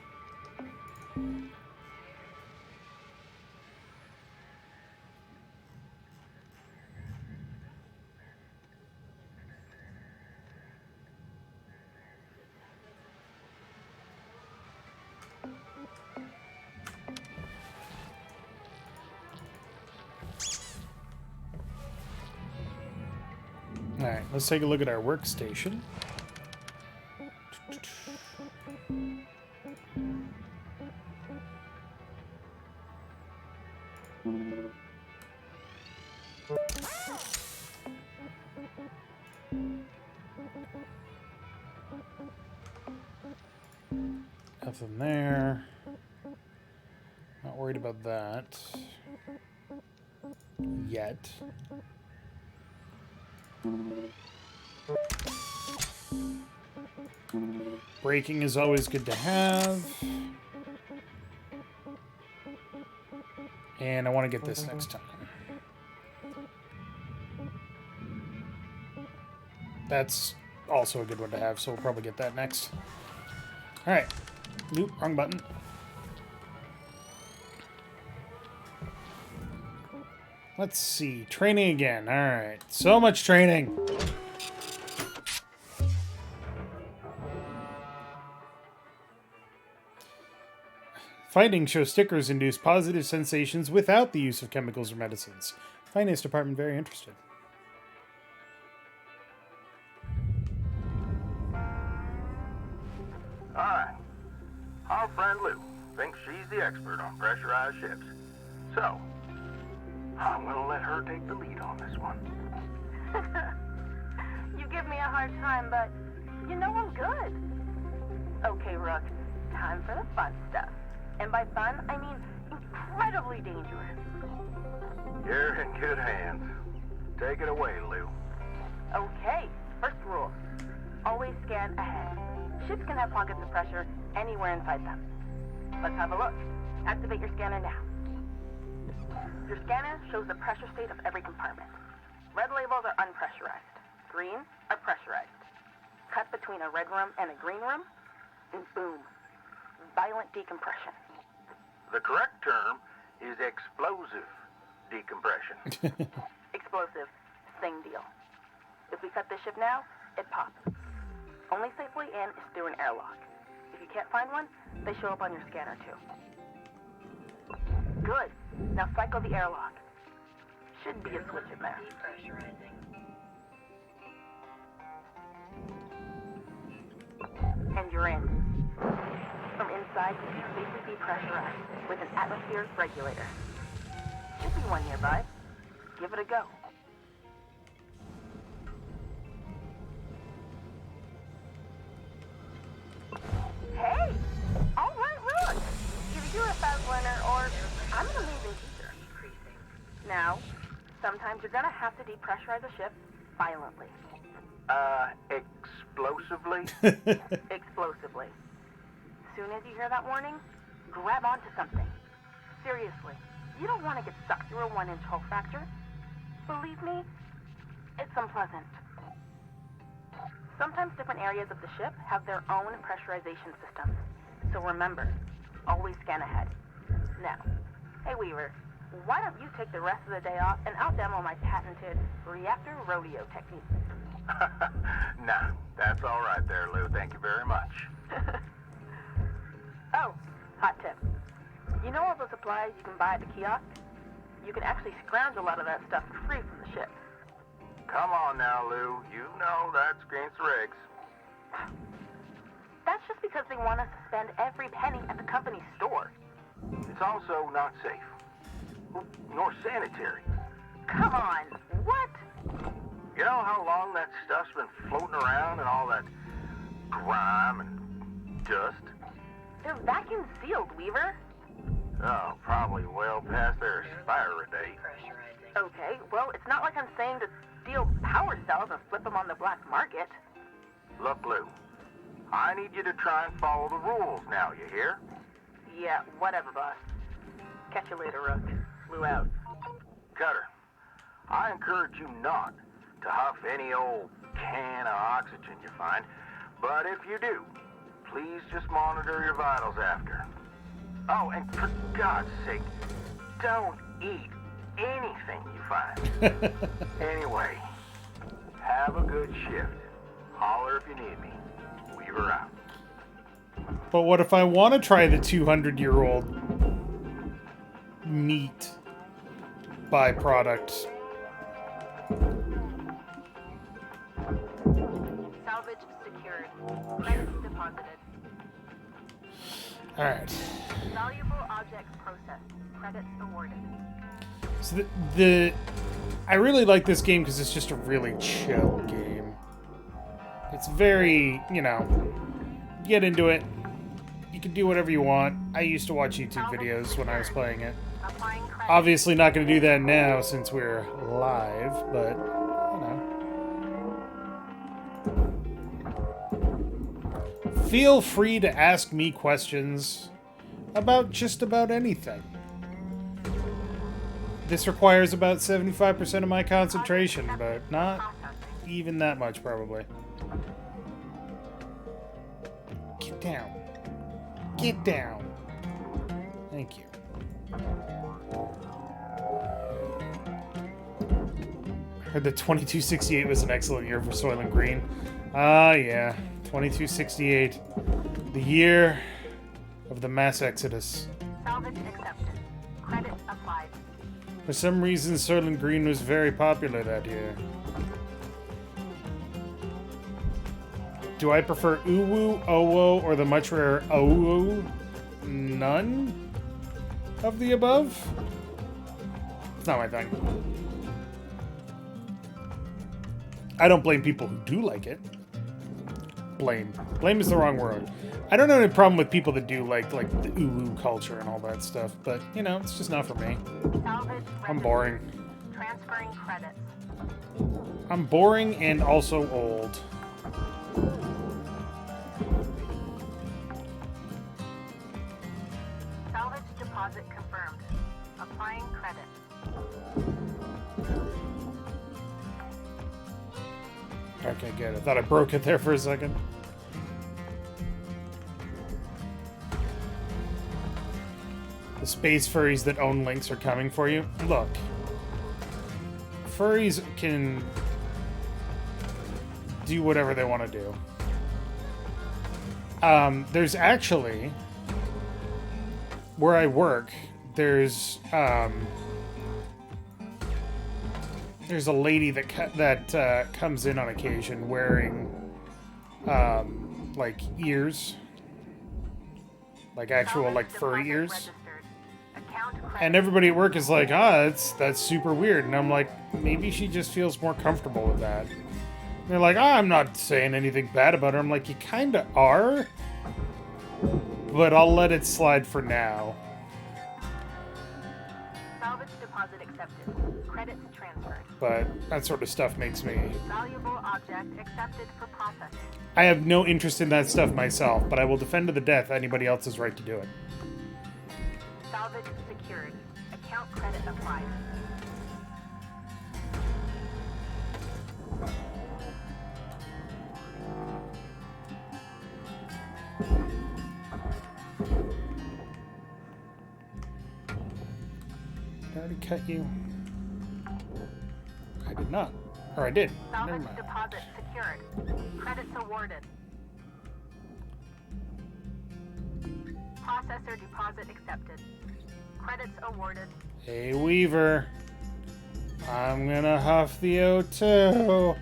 Alright, let's take a look at our workstation. Nothing there. Not worried about that. Yet. Braking is always good to have. And I want to get this next time. That's also a good one to have, so we'll probably get that next. Alright. Nope, wrong button. Let's see. Training again. Alright. So much training. Findings show stickers induce positive sensations without the use of chemicals or medicines. Finance department very interested. Alright. Our friend Lou thinks she's the expert on pressurized ships. So, I'm gonna let her take the lead on this one. You give me a hard time, but you know I'm good. Okay, Rook, time for the fun stuff. And by fun, I mean incredibly dangerous. You're in good hands. Take it away, Lou. Okay, first rule. Always scan ahead. Ships can have pockets of pressure anywhere inside them. Let's have a look. Activate your scanner now. Your scanner shows the pressure state of every compartment. Red labels are unpressurized. Green are pressurized. Cut between a red room and a green room, and boom, violent decompression. The correct term is explosive decompression. Explosive, same deal. If we cut this ship now, it pops. Only safe way in is through an airlock. If you can't find one, they show up on your scanner too. Good. Now cycle the airlock. Should be a switch in there. And you're in. From inside, you can safely depressurize with an atmosphere regulator. Should be one nearby. Give it a go. Hey! All right, look! Either you're a fast learner or I'm an amazing teacher. Now, sometimes you're gonna have to depressurize a ship violently. Explosively? Explosively. Soon as you hear that warning, grab onto something. Seriously, you don't want to get sucked through a 1-inch hull fracture. Believe me, it's unpleasant. Sometimes different areas of the ship have their own pressurization systems. So remember, always scan ahead. Now, hey Weaver, why don't you take the rest of the day off and I'll demo my patented Reactor rodeo technique. Nah, that's all right there, Lou. Thank you very much. Oh, hot tip. You know all the supplies you can buy at the kiosk? You can actually scrounge a lot of that stuff for free from the ship. Come on now, Lou. You know that's against the regs. That's just because they want us to spend every penny at the company's store. It's also not safe. Nor sanitary. Come on, what? You know how long that stuff's been floating around and all that grime and dust? They're vacuum sealed, Weaver. Oh, probably well past their expiry date. Okay, well, it's not like I'm saying to steal power cells and flip them on the black market. Look, Lou, I need you to try and follow the rules now, you hear? Yeah, whatever, boss. Catch you later, Rook. Lou out. Cutter, I encourage you not to huff any old can of oxygen you find, but if you do, please just monitor your vitals after. Oh, and for God's sake, don't eat anything you find. Anyway, have a good shift. Holler if you need me. Weaver out. But what if I want to try the 200-year-old meat byproduct? Salvage secured. Credits deposited. Alright. Valuable objects processed. Credits awarded. So I really like this game because it's just a really chill game. It's very, get into it. You can do whatever you want. I used to watch YouTube videos when I was playing it. Applying credits. Obviously not going to do that now since we're live, but, Feel free to ask me questions about just about anything. This requires about 75% of my concentration, but not even that much, probably. Get down. Get down. Thank you. I heard that 2268 was an excellent year for Soylent Green. Ah, yeah. 2268. The year of the mass exodus. Salvage accepted. Credits applied. For some reason, Soylent Green was very popular that year. Do I prefer Uwu, Owo, or the much rarer Owo? None of the above? It's not my thing. I don't blame people who do like it. Blame is the wrong word. I don't have any problem with people that do like the Uwu culture and all that stuff, but it's just not for me. Salvage I'm boring. transferring credits. I'm boring and also old. Salvage deposit confirmed. Applying credit. Okay, good. I thought I broke it there for a second. The space furries that own links are coming for you. Look. Furries can do whatever they want to do. There's actually, where I work, there's a lady that comes in on occasion wearing like ears, like actual like furry ears, and everybody at work is like, that's super weird, and I'm like, maybe she just feels more comfortable with that. And they're like, I'm not saying anything bad about her. I'm like, you kind of are, but I'll let it slide for now. Salvage deposit accepted. Credits transferred. But that sort of stuff makes me... Valuable object accepted for processing. I have no interest in that stuff myself, but I will defend to the death anybody else's right to do it. Salvage secured. Account credit applied. Did I already cut you? I did not. Or I did. Never Salvage mind. deposit secured. Credits awarded. Processor deposit accepted. Credits awarded. Hey, Weaver. I'm gonna huff the O2.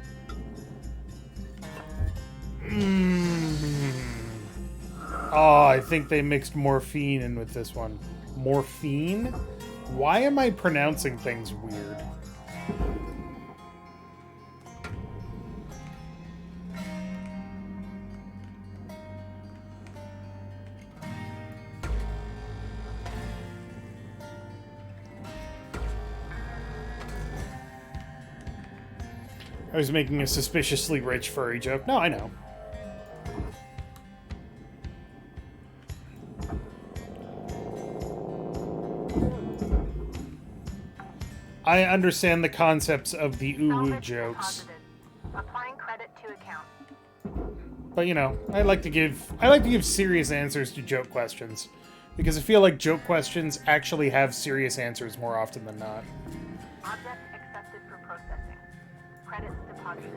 Oh, I think they mixed morphine in with this one. Morphine? Why am I pronouncing things weird? I was making a suspiciously rich furry joke. No, I know. I understand the concepts of the uwu Salvage jokes. deposited. Applying credit to account. But you know, I like to give serious answers to joke questions. Because I feel like joke questions actually have serious answers more often than not. Object accepted for processing. Credits deposited.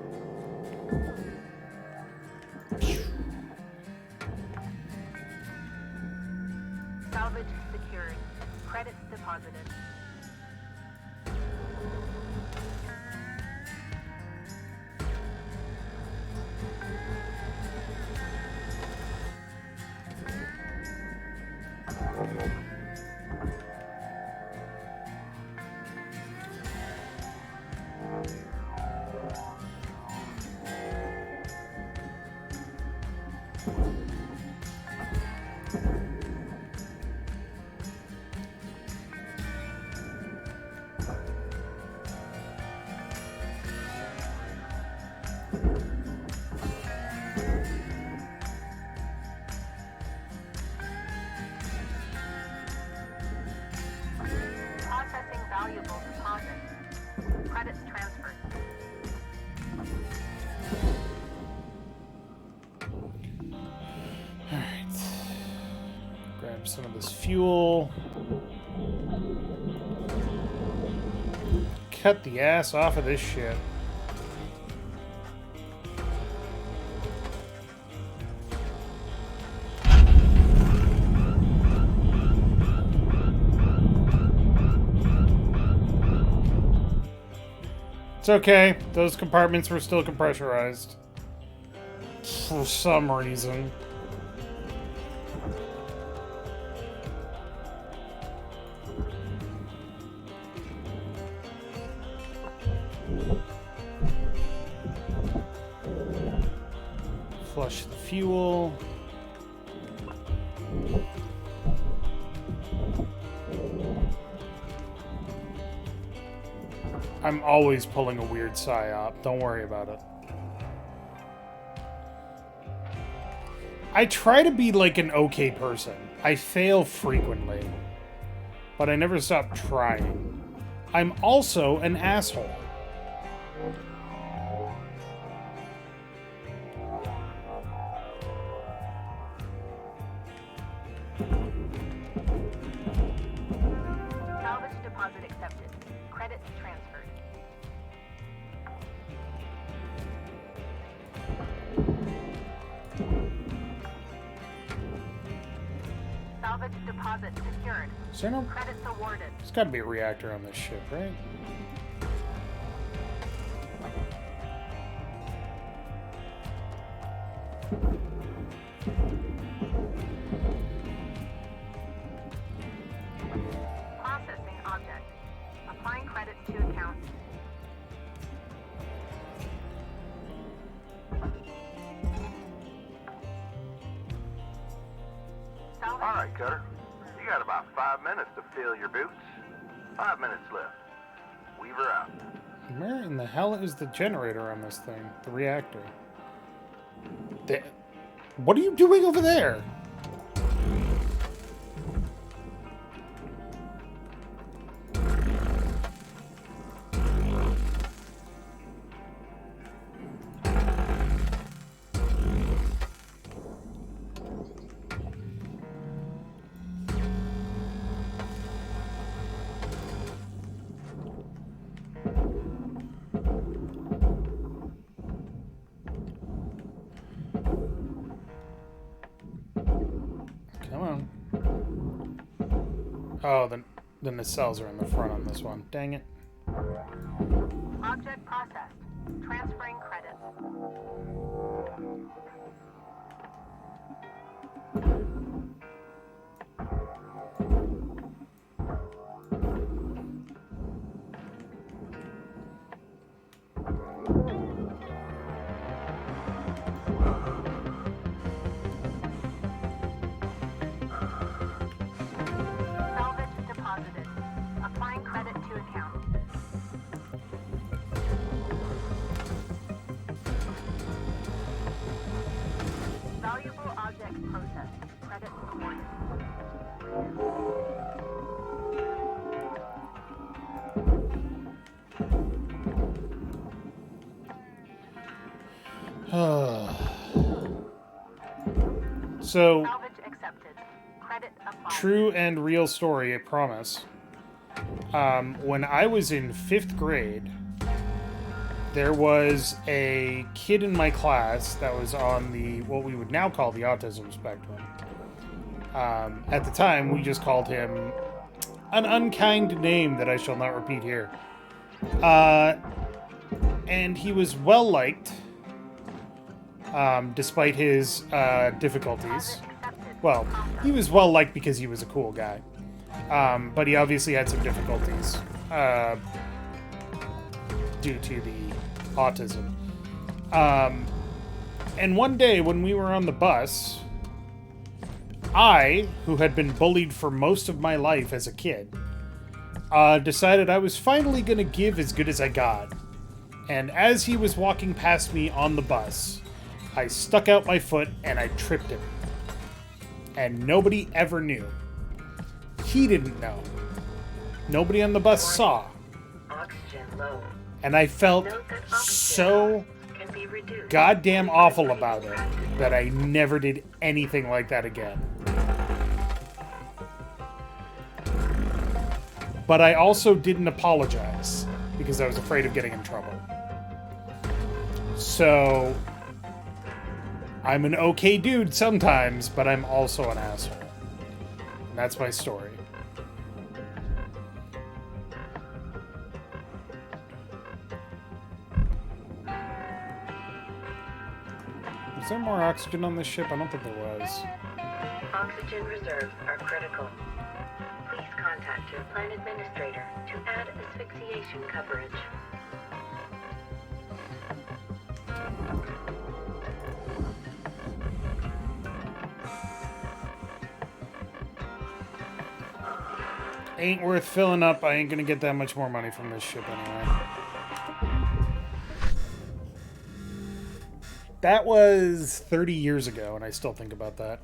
Salvage secured. Credits deposited. Processing valuable deposit. Credits transferred. Alright. Grab some of this fuel. Cut the ass off of this shit. It's okay. Those compartments were still compressurized. For some reason. Flush the fuel. I'm always pulling a weird psyop. Don't worry about it. I try to be like an okay person. I fail frequently. But I never stop trying. I'm also an asshole. Salvage deposit accepted. Credits transferred. Salvage deposit secured. Is there no... Credits awarded. There's gotta be a reactor on this ship, right? Processing object. Applying credits to account. All right, Cutter. You got about 5 minutes to fill your boots. 5 minutes left. Weaver out. Where in the hell is the generator on this thing? The reactor. What are you doing over there? Come on. Oh, then the cells are in the front on this one. Dang it. Object processed. Transferring credits. Salvage deposited. Applying credit to account. Valuable object processed. Credits awarded. So, Salvage accepted. Credit applied. true and real story, I promise. When I was in 5th grade, there was a kid in my class that was on the, what we would now call the autism spectrum. At the time, we just called him an unkind name that I shall not repeat here. And he was well-liked, despite his difficulties. Well, he was well-liked because he was a cool guy. But he obviously had some difficulties due to the autism. And one day when we were on the bus, I, who had been bullied for most of my life as a kid, decided I was finally going to give as good as I got. And as he was walking past me on the bus, I stuck out my foot and I tripped him. And nobody ever knew. He didn't know. Nobody on the bus saw. Oxygen low. And I felt Note that oxygen so levels can be reduced. goddamn awful about it that I never did anything like that again. But I also didn't apologize because I was afraid of getting in trouble. So, I'm an okay dude sometimes, but I'm also an asshole. And that's my story. Is there more oxygen on this ship? I don't think there was. Oxygen reserves are critical. Please contact your plan administrator to add asphyxiation coverage. Ain't worth filling up. I ain't gonna get that much more money from this ship anyway. That was 30 years ago, and I still think about that.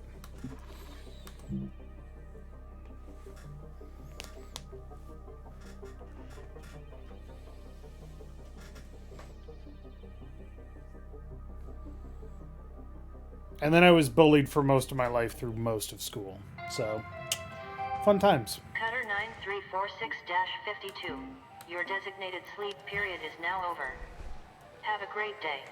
And then I was bullied for most of my life through most of school. So, fun times. Cutter 9346-52. Your designated sleep period is now over. Have a great day.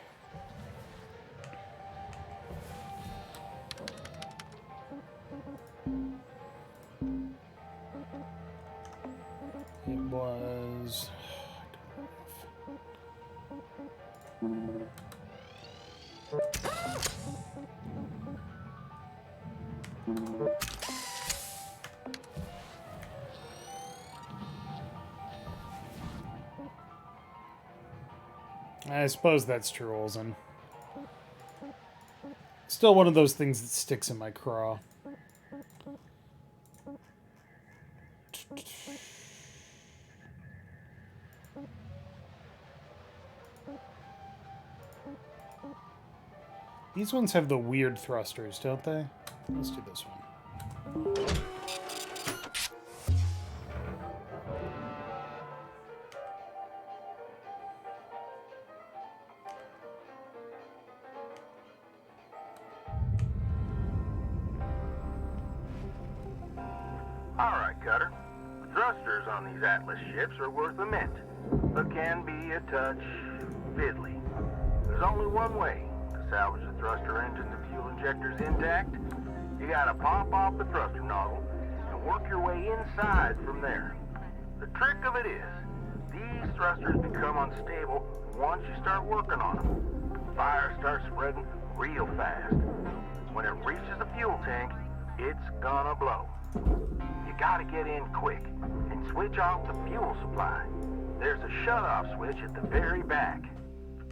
It was... I suppose that's true, Olsen. Still one of those things that sticks in my craw. These ones have the weird thrusters, don't they? Let's do this one. Alright, Cutter. The thrusters on these Atlas ships are worth a mint, but can be a touch fiddly. There's only one way to salvage the thruster engines and fuel injectors intact. You gotta pop off the thruster nozzle and work your way inside from there. The trick of it is, these thrusters become unstable once you start working on them. Fire starts spreading real fast. When it reaches the fuel tank, it's gonna blow. You gotta get in quick and switch off the fuel supply. There's a shut-off switch at the very back.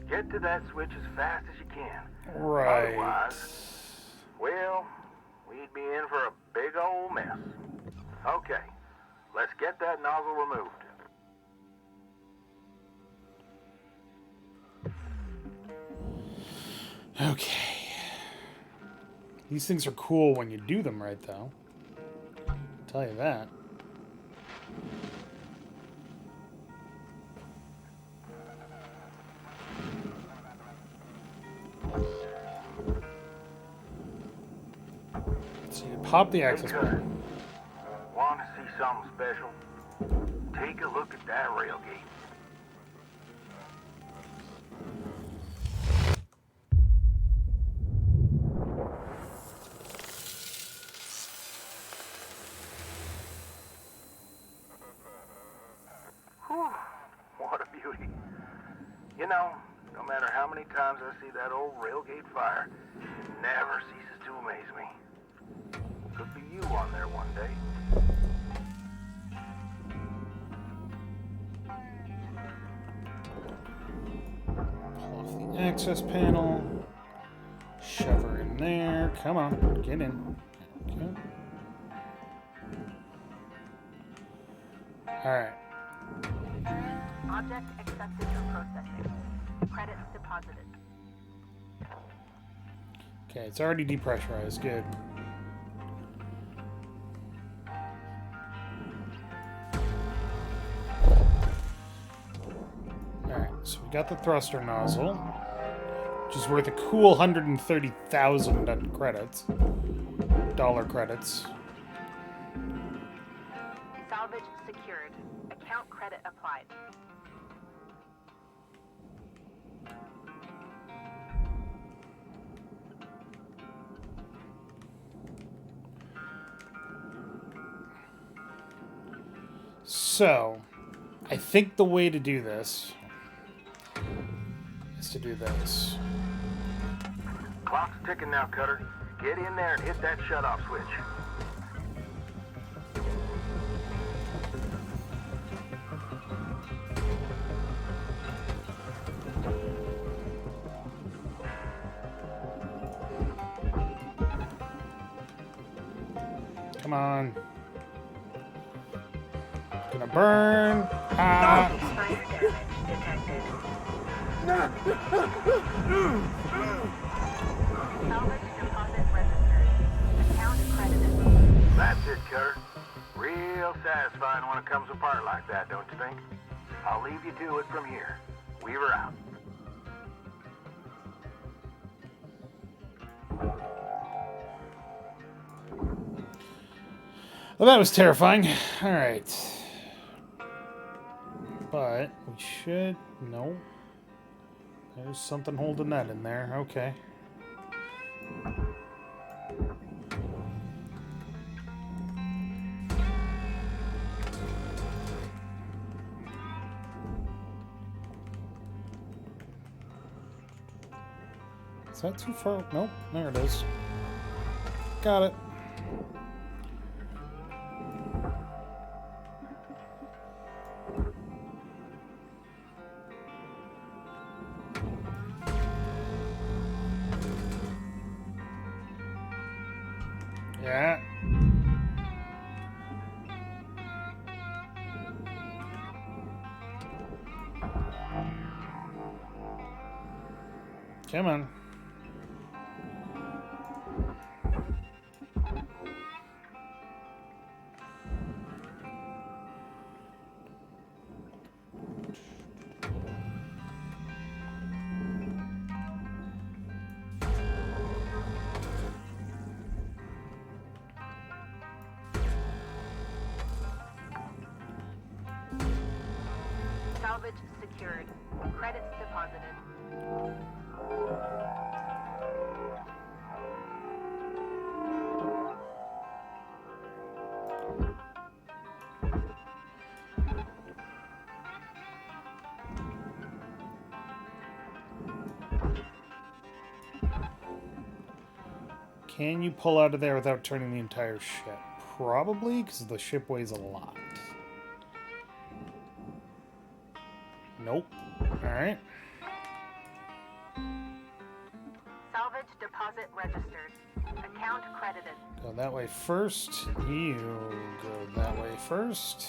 Get to that switch as fast as you can. Right. Otherwise, well, we'd be in for a big old mess. Okay, let's get that nozzle removed. Okay. These things are cool when you do them right, though. I'll tell you that. So you pop the access Hey, button. Want to see something special? Take a look at that railgate. Whew, what a beauty. You know, no matter how many times I see that old railgate fire, it never ceases to amaze me. Could be you on there one day. Pull off the access panel. Shove her in there. Come on, get in. Okay. Alright. Object accepted for processing. Credits deposited. Okay, it's already depressurized. Good. Alright, so we got the thruster nozzle, which is worth a cool 130,000 credits. Dollar credits. Salvage secured. Account credit applied. So, I think the way to do this is to do this. Clock's ticking now, Cutter. Get in there and hit that shut-off switch. Come on. Gonna burn. Ah. Salvage deposit registered. Account credited. That's it, Cutter. Real satisfying when it comes apart like that, don't you think? I'll leave you to it from here. Weaver out. Well, that was terrifying. Alright. But we should... No. There's something holding that in there. Okay. Is that too far? Nope. There it is. Got it. Yeah. Come on. Salvage secured. Credits deposited. Can you pull out of there without turning the entire ship? Probably, because the ship weighs a lot. Nope. Alright. Salvage deposit registered. Account credited. Go that way first. You go that way first.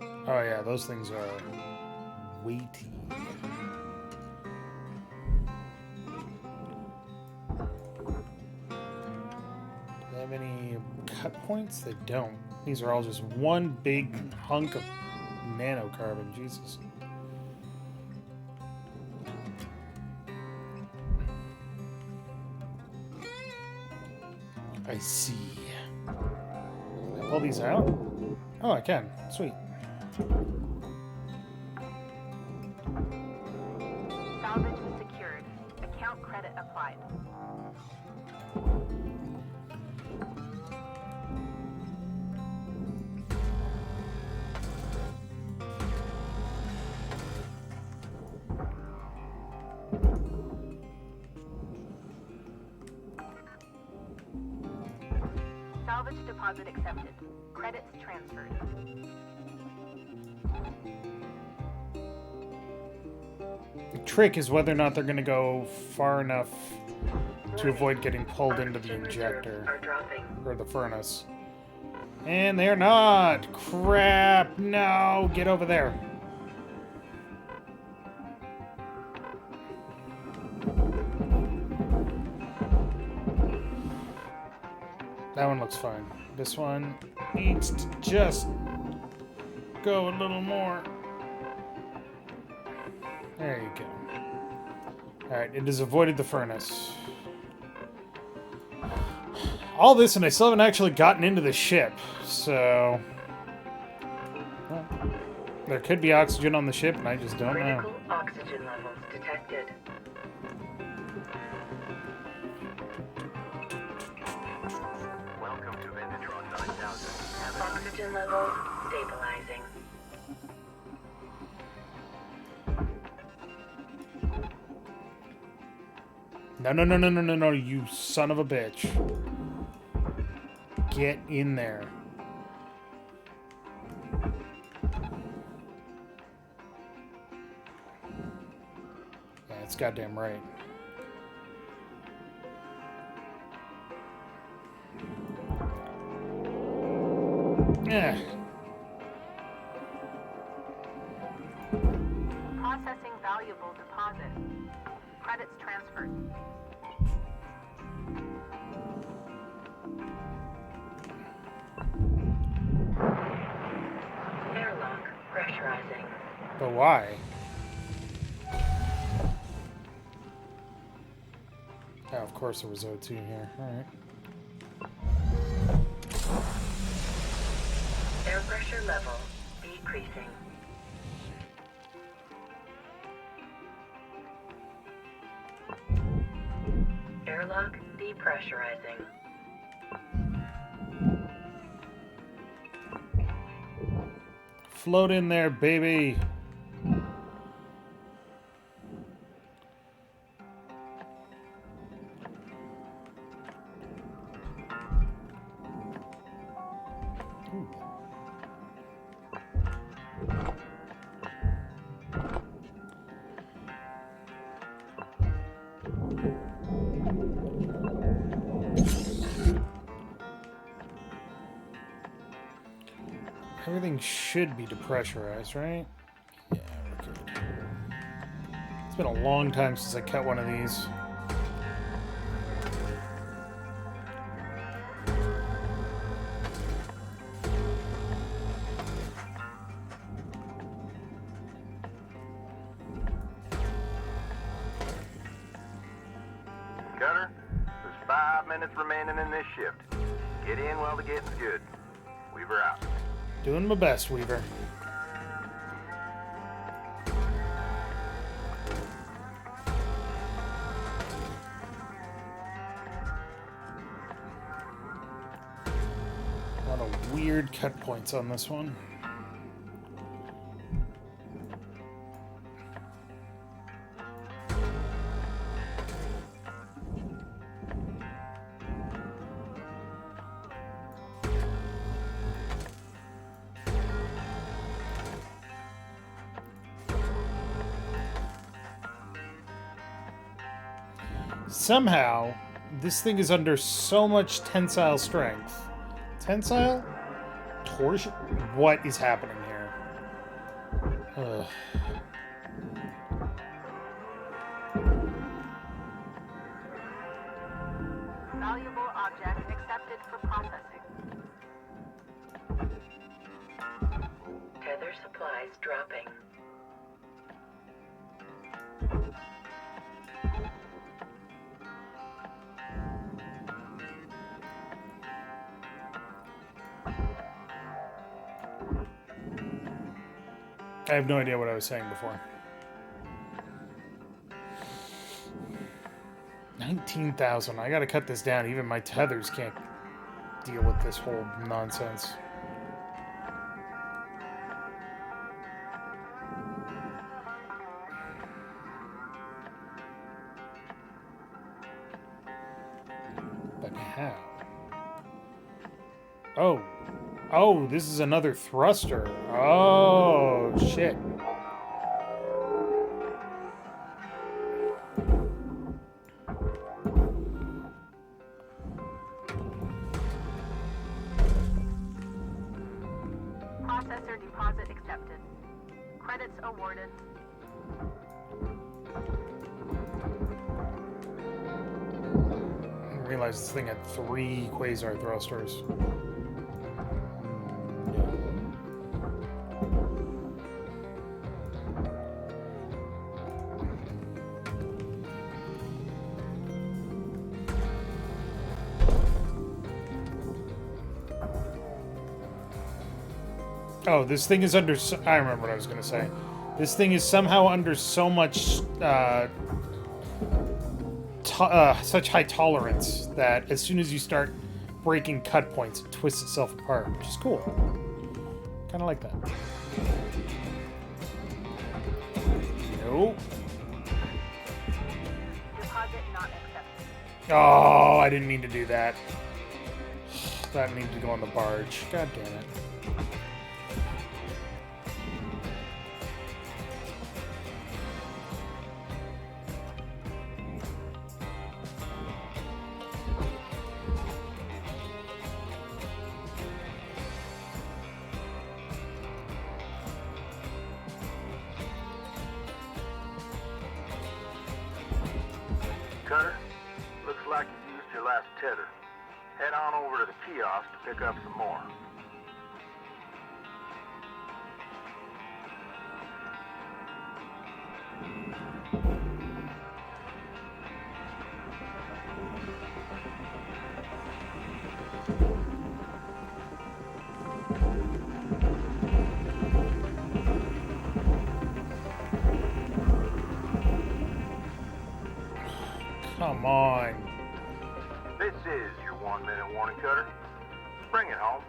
Oh yeah, those things are weighty. Do they have any cut points? They don't. These are all just one big hunk of nanocarbon. Jesus. I see. Can I pull these out? Oh, I can. Sweet. Salvage secured. Account credit applied. Salvage deposit accepted. Credits transferred. The trick is whether or not they're going to go far enough to avoid getting pulled into the injector or the furnace. And they're not! Crap! No! Get over there. That one looks fine. This one needs to just go a little more. There you go. Alright, it has avoided the furnace. All this, and I still haven't actually gotten into the ship, so... Well, there could be oxygen on the ship, and I just don't know. Critical oxygen levels detected. Welcome to Vendatron 9000. Oxygen levels stabilizing. No, you son of a bitch. Get in there. Yeah, it's goddamn right. Yeah. Processing valuable deposit. Credits transferred. Airlock pressurizing. But why? Oh, of course there was O2 here. Alright. Air pressure level decreasing. Airlock depressurizing. Float in there, baby. Ooh. Everything should be depressurized, right? Yeah, we're good. It's been a long time since I cut one of these. Cutter, there's 5 minutes remaining in this shift. Get in while the getting's good. Weaver out. Doing my best, Weaver. A lot of weird cut points on this one. Somehow, this thing is under so much tensile strength. Tensile? Torsion? What is happening here? Ugh. Valuable object accepted for processing. Tether supplies dropping. I have no idea what I was saying before. 19,000. I gotta cut this down. Even my tethers can't deal with this whole nonsense. But how? Oh. Oh, this is another thruster. Oh, shit. Processor deposit accepted. Credits awarded. I didn't realize this thing had 3 quasar thrusters. Oh, this thing is under... I remember what I was going to say. This thing is somehow under so much... such high tolerance that as soon as you start breaking cut points, it twists itself apart, which is cool. Kind of like that. Nope. Deposit not accepted. Oh, I didn't mean to do that. That needed to go on the barge. God damn it. Cutter, looks like you used your last tether. Head on over to the kiosk to pick up some more. Come on. This is your 1-minute warning, Cutter. Bring it home.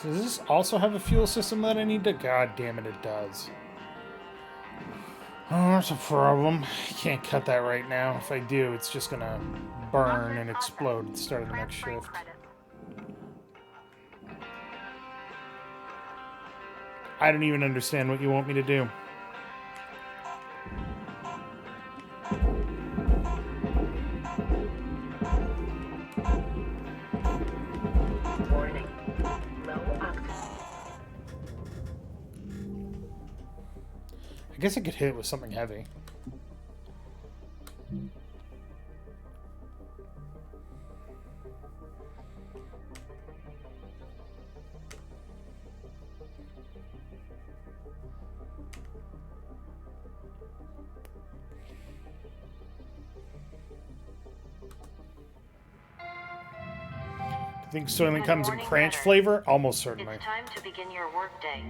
Does this also have a fuel system that I need to... God damn it, it does. Oh, that's a problem. I can't cut that right now. If I do, it's just gonna burn and explode at the start of the next Transferring shift. credits. I don't even understand what you want me to do. Warning. Low oxygen. I guess I could hit it with something heavy. I think Soylent comes in morning, cranch Renner. flavor? Almost certainly. It's time to begin your workday.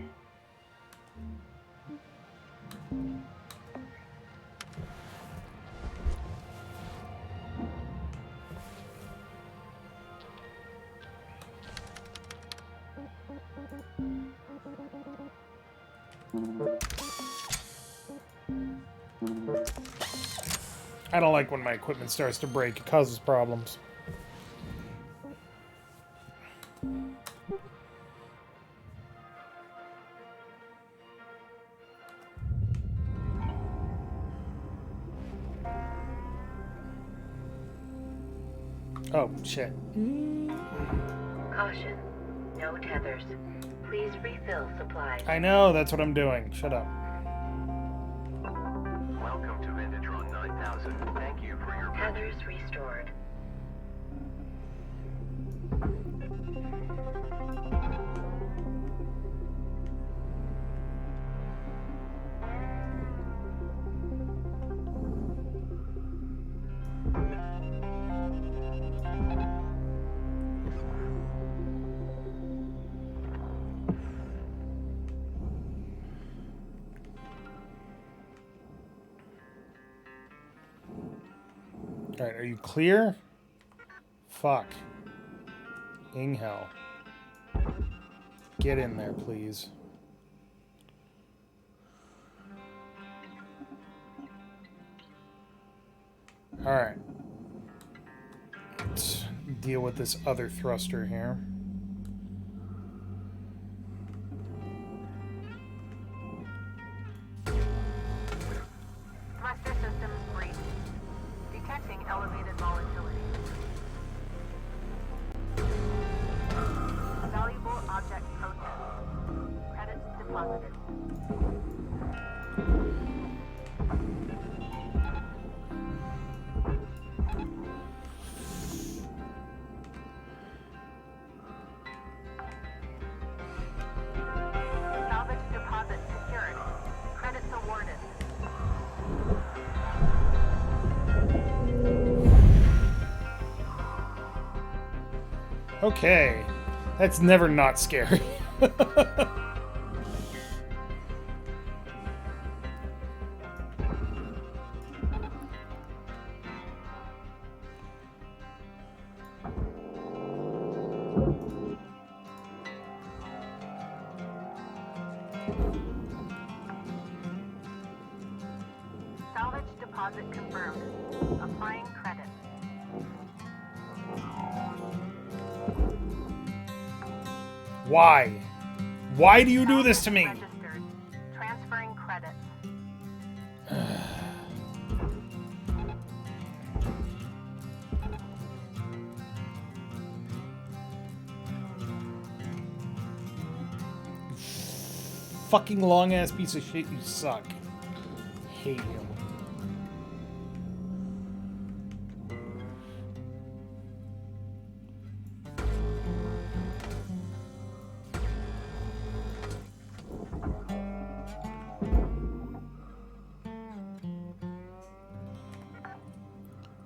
I don't like when my equipment starts to break. It causes problems. Oh, shit. Caution. No tethers. Please refill supplies. I know, that's what I'm doing. Shut up. Welcome to Vintatron 9000. Thank you for your Tethers restored. Alright, are you clear? Fuck. Ing hell. Get in there, please. Alright. Let's deal with this other thruster here. Thruster system brief. Detecting elevated volatility. Valuable object processed. Credits deposited. Salvage deposit secured. Credits awarded. Okay. That's never not scary. Salvage deposit confirmed. Applying credits. Why? Why do you do this to me? Registered. Transferring credits. Fucking long ass piece of shit, you suck. Hate you.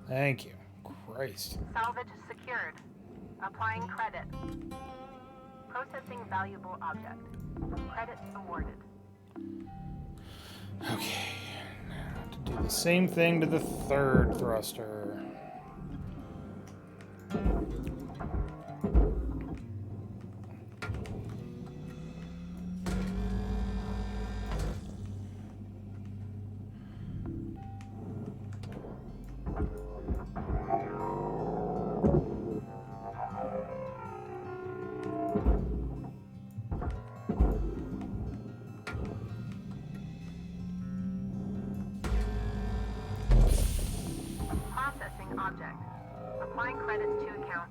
Thank you. Christ. Salvage secured. Applying credit. Processing valuable object. Credits awarded. Okay. Now to do the same thing to the third thruster. object. Applying credits to account.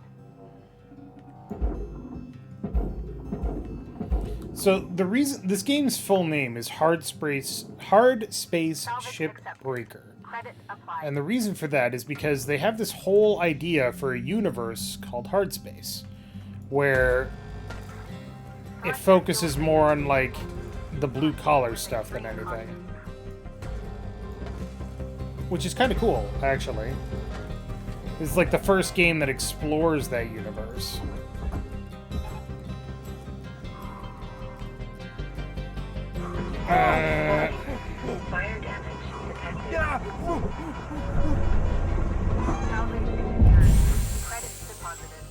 So the reason this game's full name is Hardspace Shipbreaker. Credit applied. And the reason for that is because they have this whole idea for a universe called Hardspace, where it focuses more on, like, the blue-collar stuff than anything. Which is kind of cool, actually. It's like the first game that explores that universe. Fire damage detected. Salvaging secured. Credits deposited.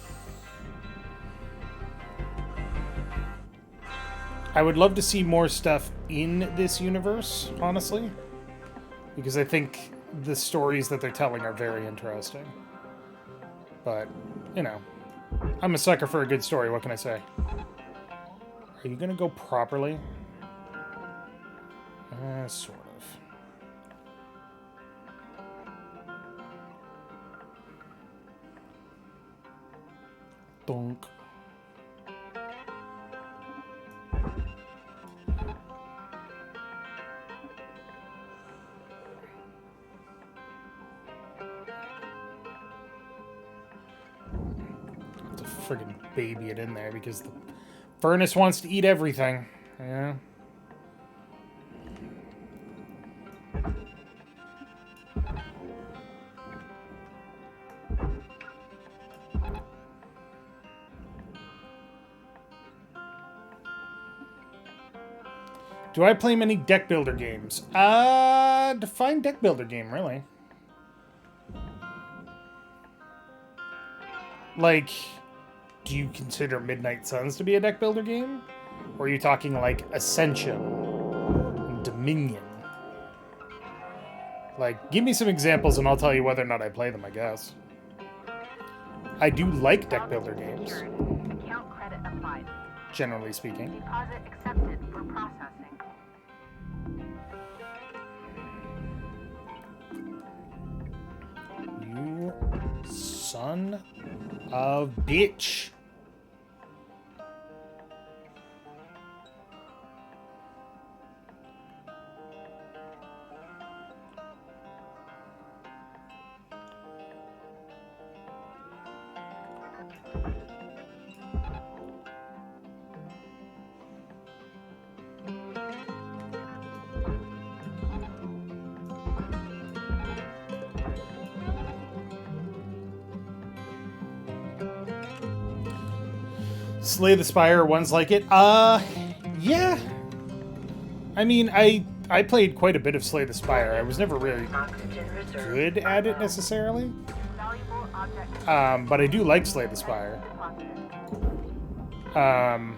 I would love to see more stuff in this universe, honestly. Because I think the stories that they're telling are very interesting. But, you know, I'm a sucker for a good story, what can I say? Are you gonna go properly? Sort of. Donk. To friggin' baby it in there because the furnace wants to eat everything. Yeah. Do I play many deck builder games? Define deck builder game, really. Like, do you consider Midnight Suns to be a deck builder game? Or are you talking like Ascension and Dominion? Like, give me some examples and I'll tell you whether or not I play them, I guess. I do like deck builder games, Account credit applied. generally speaking. Deposit accepted for processing. You son of bitch. Slay the Spire, ones like it. Yeah. I mean, I played quite a bit of Slay the Spire. I was never really Oxygen reserve. good at it necessarily. Valuable object But I do like Slay the Spire. deposited.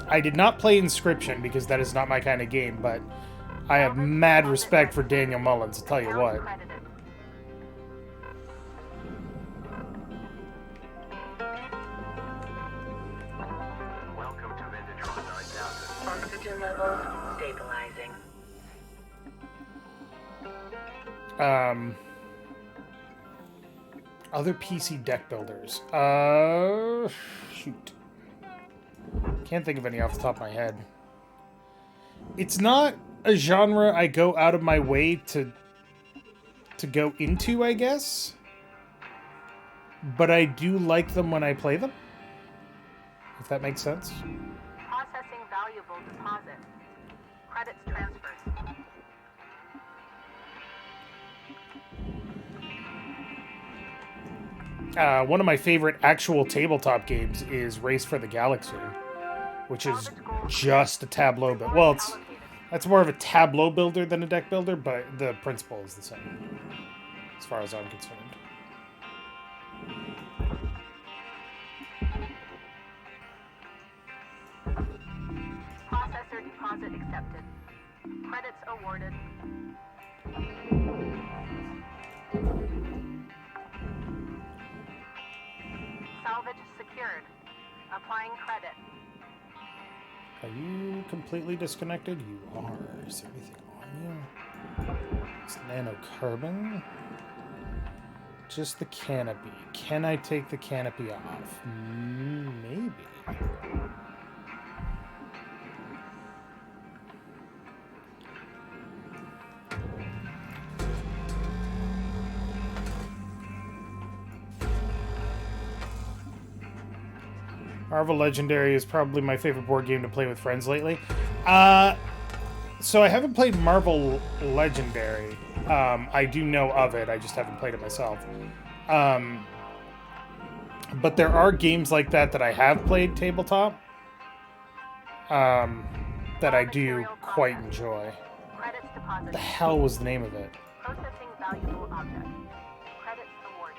I did not play Inscription because that is not my kind of game, but I have mad respect for Daniel Mullins, I'll tell you Account what. credited. Welcome to Vindatron 9000. Oxygen levels stabilizing. Other PC deck builders. Shoot. Can't think of any off the top of my head. It's not a genre I go out of my way to go into, I guess. But I do like them when I play them. If that makes sense. Processing valuable deposit. Credits transfers. One of my favorite actual tabletop games is Race for the Galaxy, which is just a tableau build. Well, that's more of a tableau builder than a deck builder, but the principle is the same, as far as I'm concerned. Processor deposit accepted. Credits awarded. Salvage secured. Applying credit. Are you completely disconnected? You are. Is there anything on you? It's nanocarbon. Just the canopy. Can I take the canopy off? Maybe. Marvel Legendary is probably my favorite board game to play with friends lately. So I haven't played Marvel Legendary. I do know of it, I just haven't played it myself. But there are games like that I have played tabletop that I do quite enjoy. Credits The deposited. hell was the name of it? Processing valuable object. Credits awarded.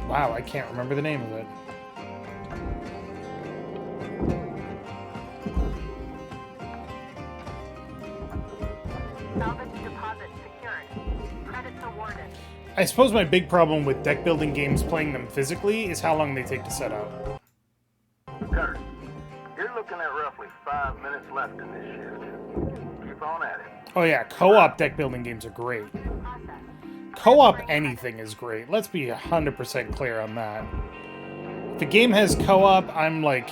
Wow, I can't remember the name of it. Salvage deposit secured. Credits awarded. I suppose my big problem with deck building games playing them physically is how long they take to set up. Kurt, you're looking at roughly 5 minutes left in this shift. Keep on at it. Oh yeah, co-op deck building games are great. Co-op anything is great. Let's be 100% clear on that. If a game has co-op, I'm like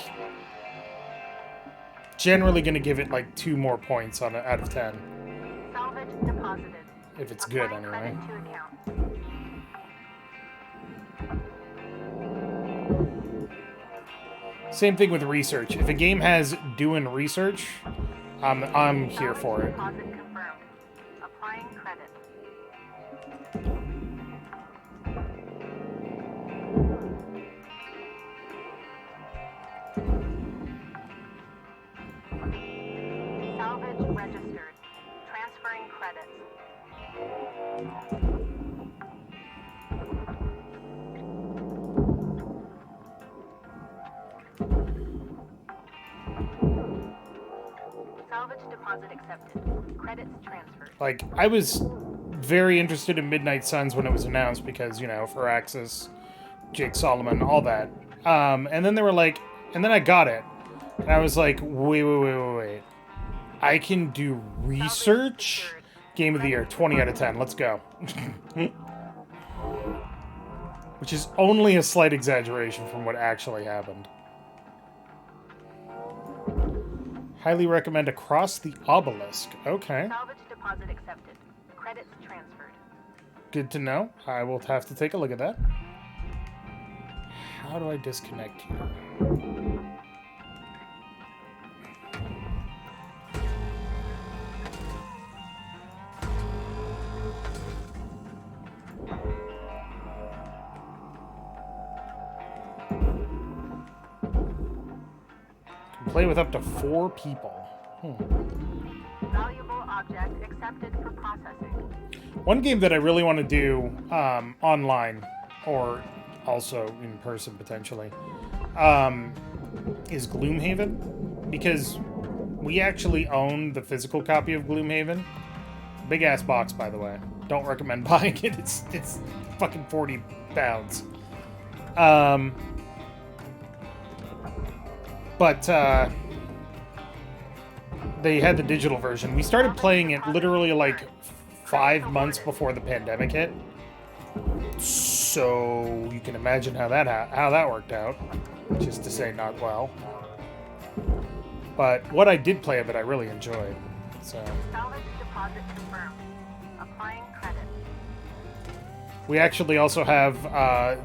generally going to give it like 2 more points on it out of 10. Salvage deposited. If it's good, Applying anyway. credit to account. Same thing with research. If a game has doing research, I'm here for it. Deposit confirmed. Applying credit. Salvage registered. Transferring credits. Salvage deposit accepted. Credits transferred. Like, I was very interested in Midnight Suns when it was announced because, you know, Firaxis, Jake Solomon, all that. And then they were like, and then I got it. And I was like, wait. I can do research? Game of the year, 20 out of 10. Let's go. Which is only a slight exaggeration from what actually happened. Highly recommend Across the Obelisk. Okay. Salvage deposit accepted. Credits transferred. Good to know. I will have to take a look at that. How do I disconnect here? Can play with up to 4 people. Valuable object accepted for processing. One game that I really want to do online, or also in person potentially, is Gloomhaven, because we actually own the physical copy of Gloomhaven. Big ass box, by the way. Don't recommend buying it. It's fucking 40 pounds. But they had the digital version. We started playing it literally like 5 months before the pandemic hit. So you can imagine how that worked out. Just to say, not well. But what I did play of it, I really enjoyed. So Salvage deposit confirmed. Applying credit. we actually also have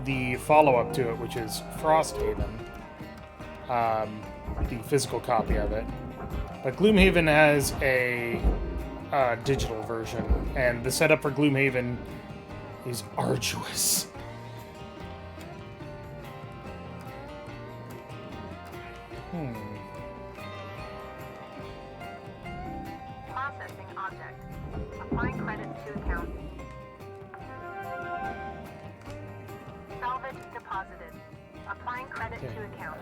the follow-up to it, which is Frosthaven. The physical copy of it. But Gloomhaven has a digital version, and the setup for Gloomhaven is arduous. Processing object. Applying credits to account. Salvage deposited. Applying credit to account.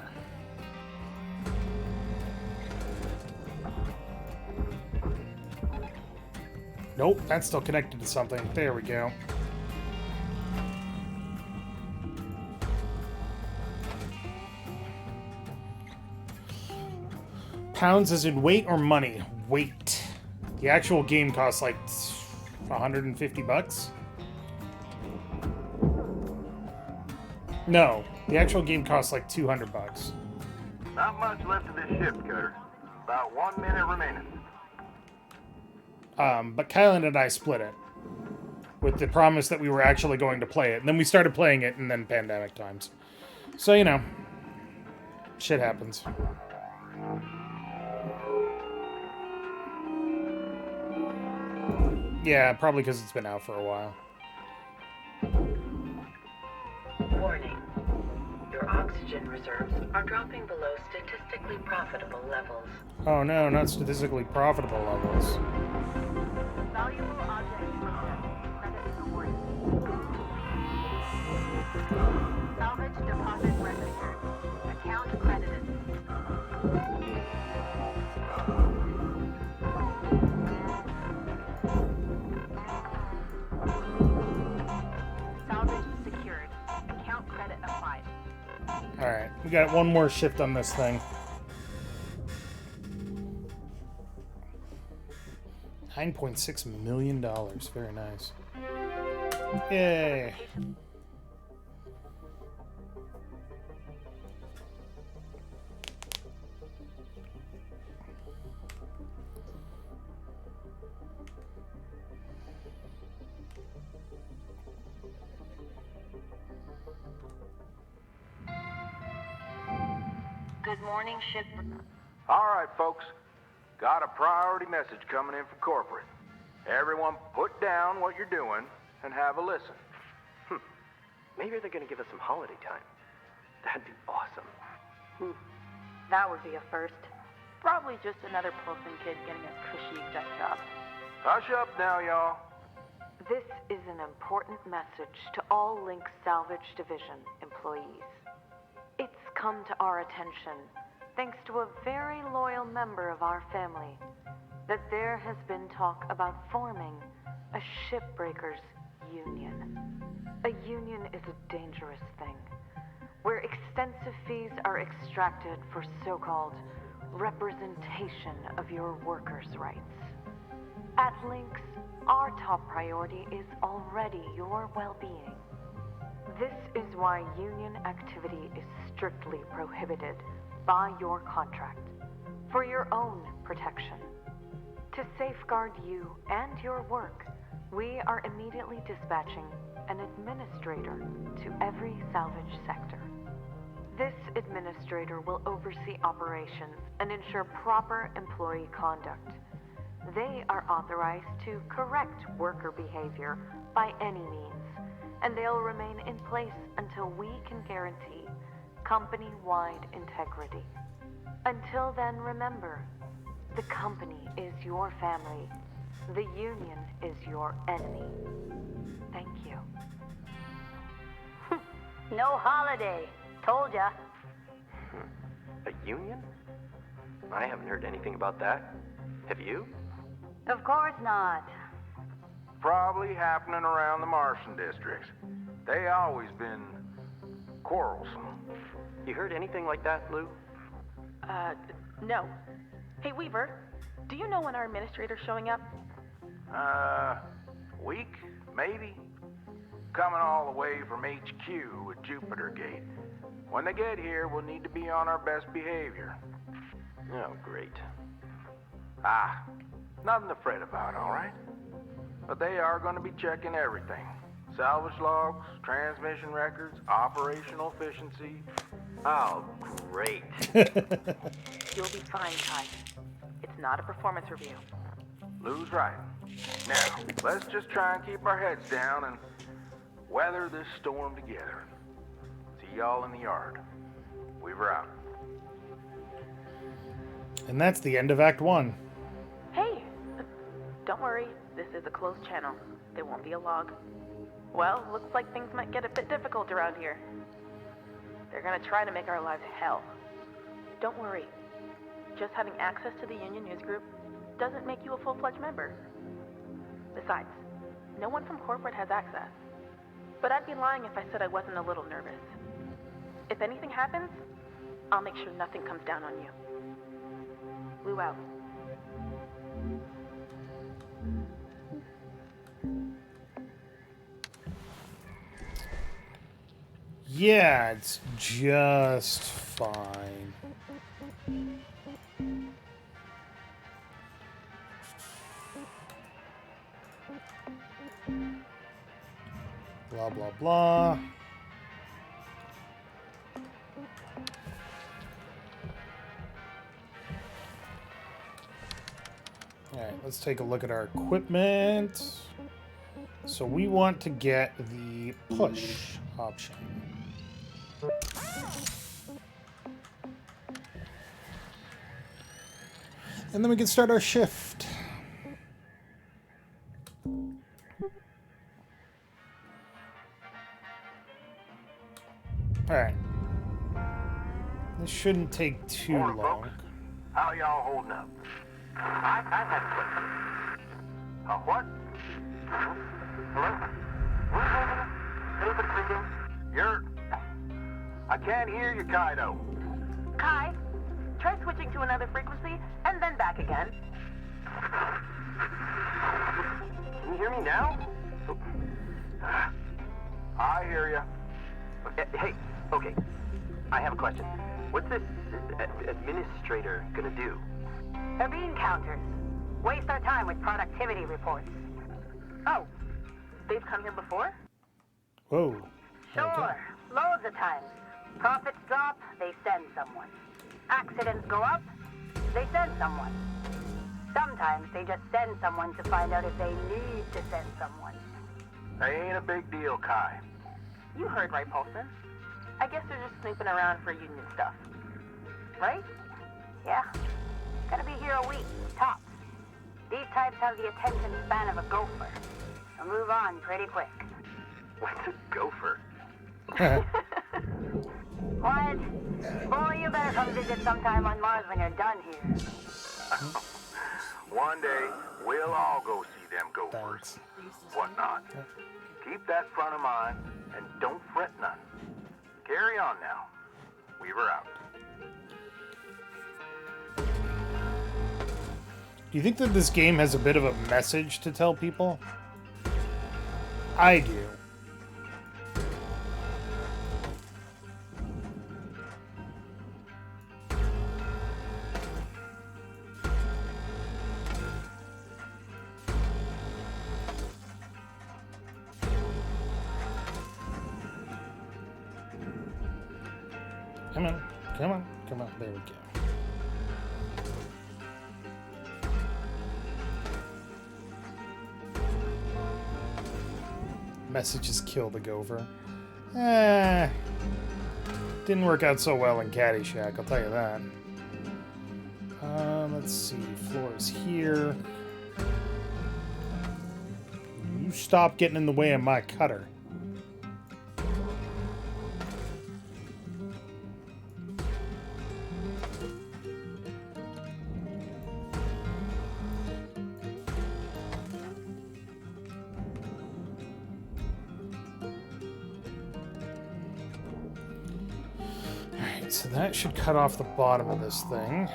Nope, that's still connected to something. There we go. Pounds as in weight or money? Weight. The actual game costs like 150 bucks. No, the actual game costs like 200 bucks. Not much left of this ship, Cutter. About 1 minute remaining. But Kylan and I split it with the promise that we were actually going to play it. And then we started playing it, and then pandemic times. So, you know, shit happens. Yeah, probably because it's been out for a while. Warning. Your oxygen reserves are dropping below statistically profitable levels. Oh no, not statistically profitable levels. Valuable object processed. Credit awarded. Salvage deposit registered. Account credited. Salvage secured. Account credit applied. Alright, we got one more shift on this thing. $9.6 million. Very nice. Yay. Good morning, ship. All right, folks. Got a priority message coming in from corporate. Everyone put down what you're doing and have a listen. Maybe they're gonna give us some holiday time. That'd be awesome. That would be a first. Probably just another Pilsen kid getting a cushy exec job. Hush up now, y'all. This is an important message to all Link Salvage Division employees. It's come to our attention, thanks to a very loyal member of our family, that there has been talk about forming a Shipbreakers union. A union is a dangerous thing, where extensive fees are extracted for so-called representation of your workers' rights. At Lynx, our top priority is already your well-being. This is why union activity is strictly prohibited by your contract, for your own protection. To safeguard you and your work, we are immediately dispatching an administrator to every salvage sector. This administrator will oversee operations and ensure proper employee conduct. They are authorized to correct worker behavior by any means, and they'll remain in place until we can guarantee company-wide integrity. Until then, remember, the company is your family. The union is your enemy. Thank you. No holiday. Told ya. A union? I haven't heard anything about that. Have you? Of course not. Probably happening around the Martian districts. They always been quarrelsome. You heard anything like that, Lou? No. Hey, Weaver, do you know when our administrator's showing up? Week, maybe? Coming all the way from HQ at Jupiter Gate. When they get here, we'll need to be on our best behavior. Oh, great. Nothing to fret about, all right? But they are going to be checking everything. Salvage logs, transmission records, operational efficiency. Oh, great. You'll be fine, Ty. It's not a performance review. Lou's right. Now, let's just try and keep our heads down and weather this storm together. See y'all in the yard. Weaver out. And that's the end of Act 1. Hey, don't worry. This is a closed channel. There won't be a log. Well, looks like things might get a bit difficult around here. They're gonna try to make our lives hell. Don't worry. Just having access to the Union News Group doesn't make you a full-fledged member. Besides, no one from corporate has access. But I'd be lying if I said I wasn't a little nervous. If anything happens, I'll make sure nothing comes down on you. flew out. Yeah, it's just fine. Blah, blah, blah. Alright, let's take a look at our equipment. So we want to get the push option. And then we can start our shift. Alright. This shouldn't take too Morning, long. folks. How y'all holding up? I've had a question. What? Hello? David speaking. You're... I can't hear you, Kaido. Kai, try switching to another frequency and then back again. Can you hear me now? I hear you. Hey, okay. I have a question. What's this administrator gonna do? They're being counters. Waste our time with productivity reports. Oh, they've come here before? Whoa. Sure, Okay. loads of times. Profits drop, they send someone. Accidents go up, they send someone. Sometimes they just send someone to find out if they need to send someone. They ain't a big deal, Kai. You heard right, Paulson. I guess they're just snooping around for union stuff. Right? Yeah, gonna be here a week, tops. These types have the attention span of a gopher. They'll move on pretty quick. What's a gopher? What? Boy, you better come visit sometime on Mars when you're done here. One day, we'll all go see them gophers. Thanks. Whatnot. Keep that front of mind, and don't fret none. Carry on now. Weaver out. Do you think that this game has a bit of a message to tell people? I do. Come on, come on, come on. There we go. Messages kill the gopher. Didn't work out so well in Caddyshack, I'll tell you that. Let's see, floors here. You stop getting in the way of my cutter. So that should cut off the bottom of this thing.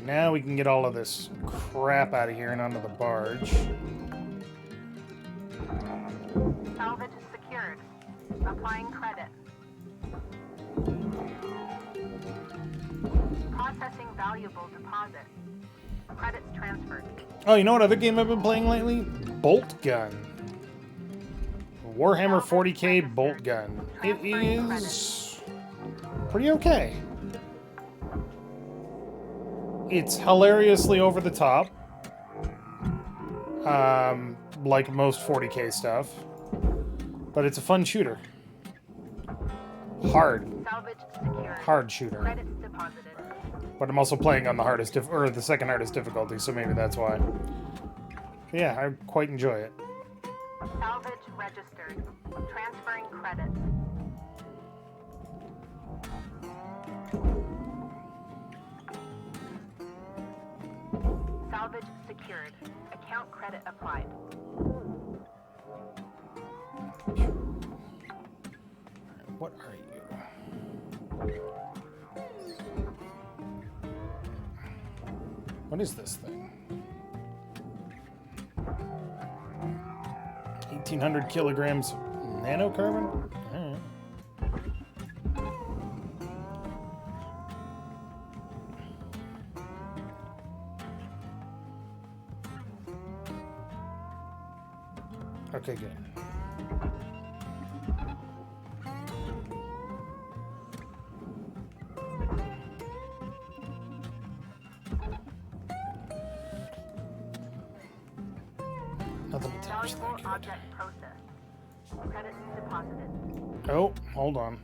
Now we can get all of this crap out of here and onto the barge. Salvage secured. Applying credit. Processing valuable deposit. Credits transferred. Oh, you know what other game I've been playing lately? Bolt Gun. Warhammer 40k Bolt Gun. It is pretty okay. It's hilariously over the top. Like most 40k stuff. But it's a fun shooter. Hard. Salvage secured. Hard shooter. Credits deposited. But I'm also playing on the hardest, or the second hardest difficulty, so maybe that's why. But yeah, I quite enjoy it. Salvage registered. Transferring credits. Salvage secured. Account credit applied. What are you? What is this thing? 1,800 kilograms of nanocarbon? Alright. Okay, good. Nothing to touch. Valuable object processed. Credits deposited. Oh, hold on.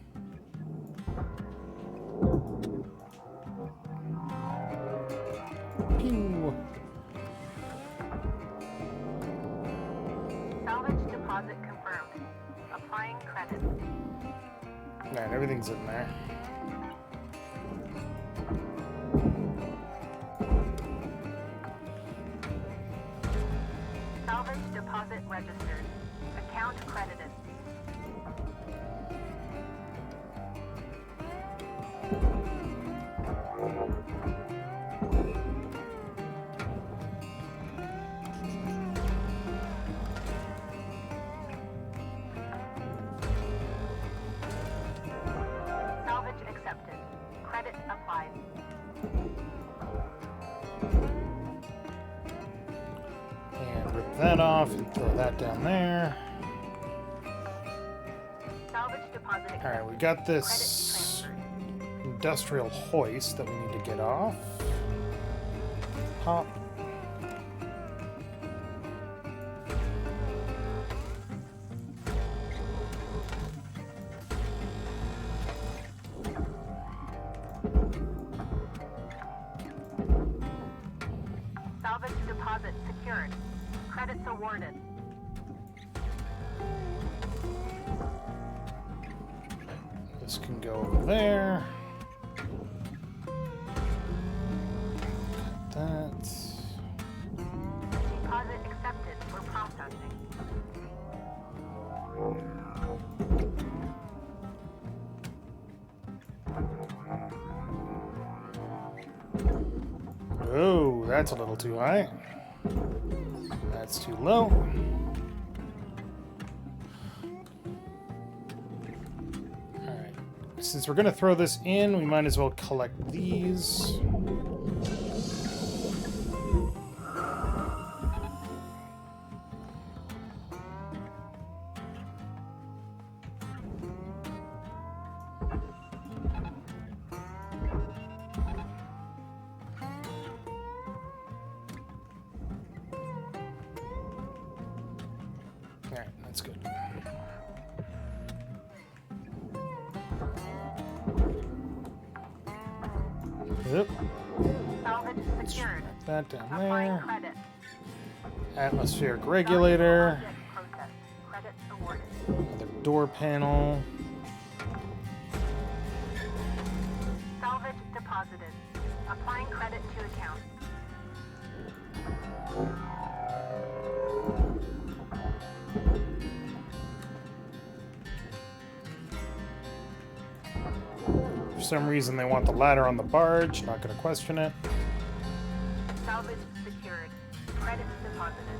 Pew. Salvage deposit confirmed. Applying credits. Alright, everything's in there. Salvage deposit registered. Account credited. Salvage accepted. Credit applied. And rip that off and throw that down there. Salvage deposit accepted. Alright, we got Credit this transferred. industrial hoist that we need to get off. Pop. Salvage deposit secured. Credits awarded. This can go over there. Got that. Deposit accepted for processing. Oh, that's a little too high. That's too low. Alright. Since we're going to throw this in, we might as well collect these. Alright, that's good. Yep. Salvage secured. That down Applying there. credit. Atmospheric regulator. Object processed. Credits awarded. Another door panel. Salvage deposited. Applying credit to account. For some reason, they want the ladder on the barge. Not going to question it. Salvage secured. Credits deposited.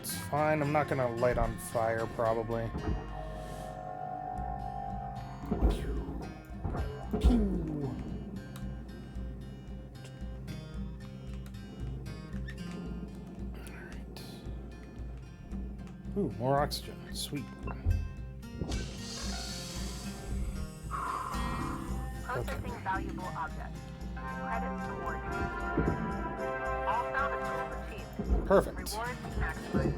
It's fine. I'm not going to light on fire, probably. Pew. Alright. Ooh, more oxygen. Sweet. Processing valuable objects. Credits awarded. All salvage goals achieved. Perfect. Rewards maximized.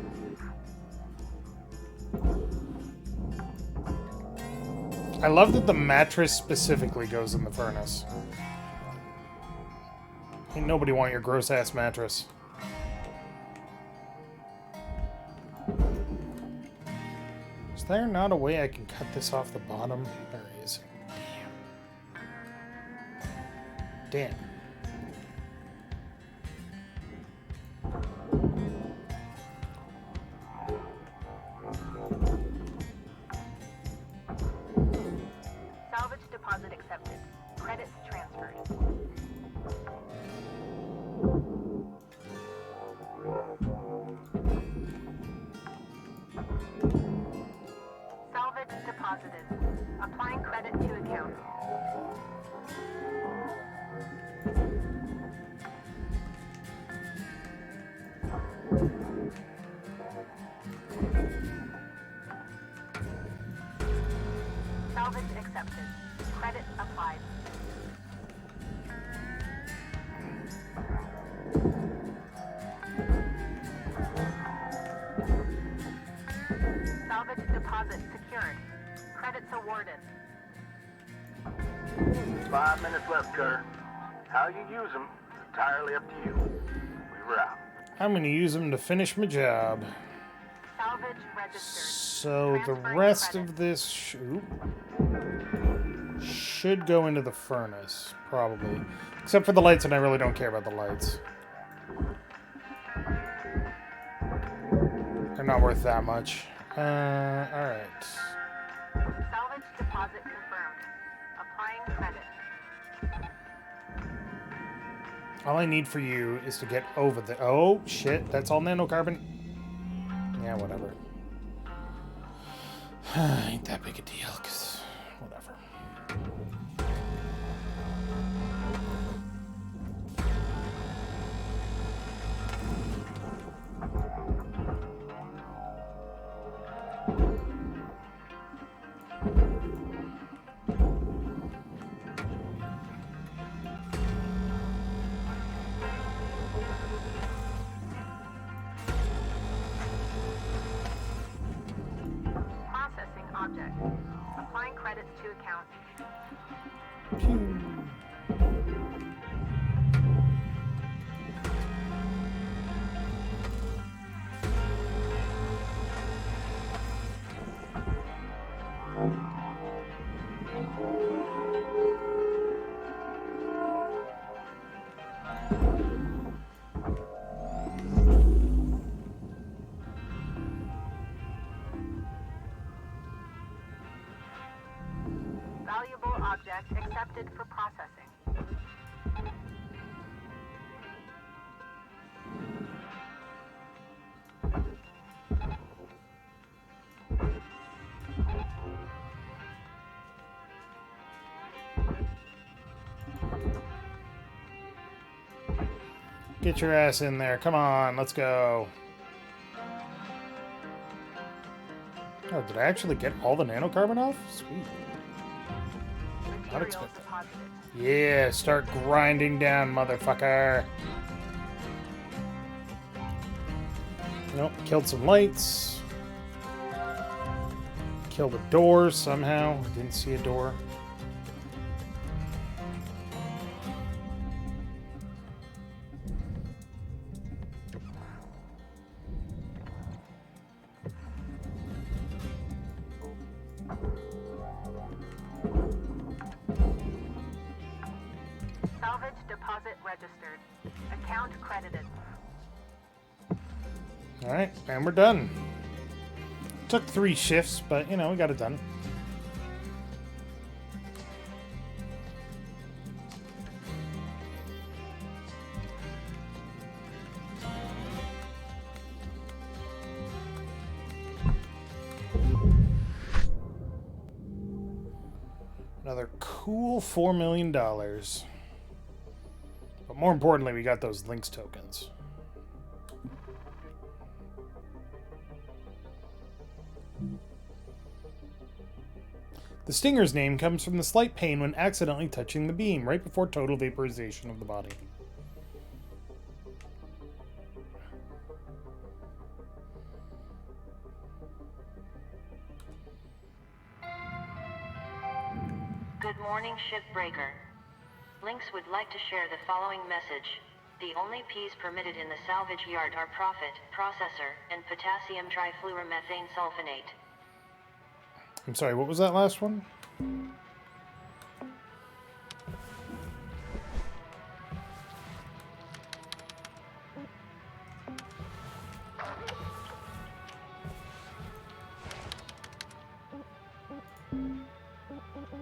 I love that the mattress specifically goes in the furnace. Ain't nobody want your gross ass mattress. Is there not a way I can cut this off the bottom? There is. Damn. deposit accepted. Credits transferred. Salvage deposited. Applying credit to account. Salvage accepted. Credit applied. Salvage deposit secured. Credits awarded. 5 minutes left, Cutter. How you use them is entirely up to you. We were out. I'm going to use them to finish my job. Salvage registered. So the Transferring rest credit. of this should go into the furnace, probably. Except for the lights, and I really don't care about the lights. They're not worth that much. Alright. Salvage deposit confirmed. Applying credit. All I need for you is to get over the... Oh, shit. That's all nanocarbon? Yeah, whatever. Ain't that big a deal, because... Whatever. Processing object. Applying credits to account. Valuable object accepted for processing. Get your ass in there. Come on, let's go. Oh, did I actually get all the nanocarbon off? Sweet. Not Materials expected. deposited. Yeah, start grinding down, motherfucker. Nope, killed some lights. Killed a door somehow. Didn't see a door. Salvage deposit registered. Account credited. Alright, and we're done. Took 3 shifts, but, you know, we got it done. Another cool $4 million. But more importantly, we got those links tokens. The Stinger's name comes from the slight pain when accidentally touching the beam, right before total vaporization of the body. Good morning, Shipbreaker. Lynx would like to share the following message. The only P's permitted in the salvage yard are profit, processor, and potassium trifluoromethane sulfonate. I'm sorry, what was that last one?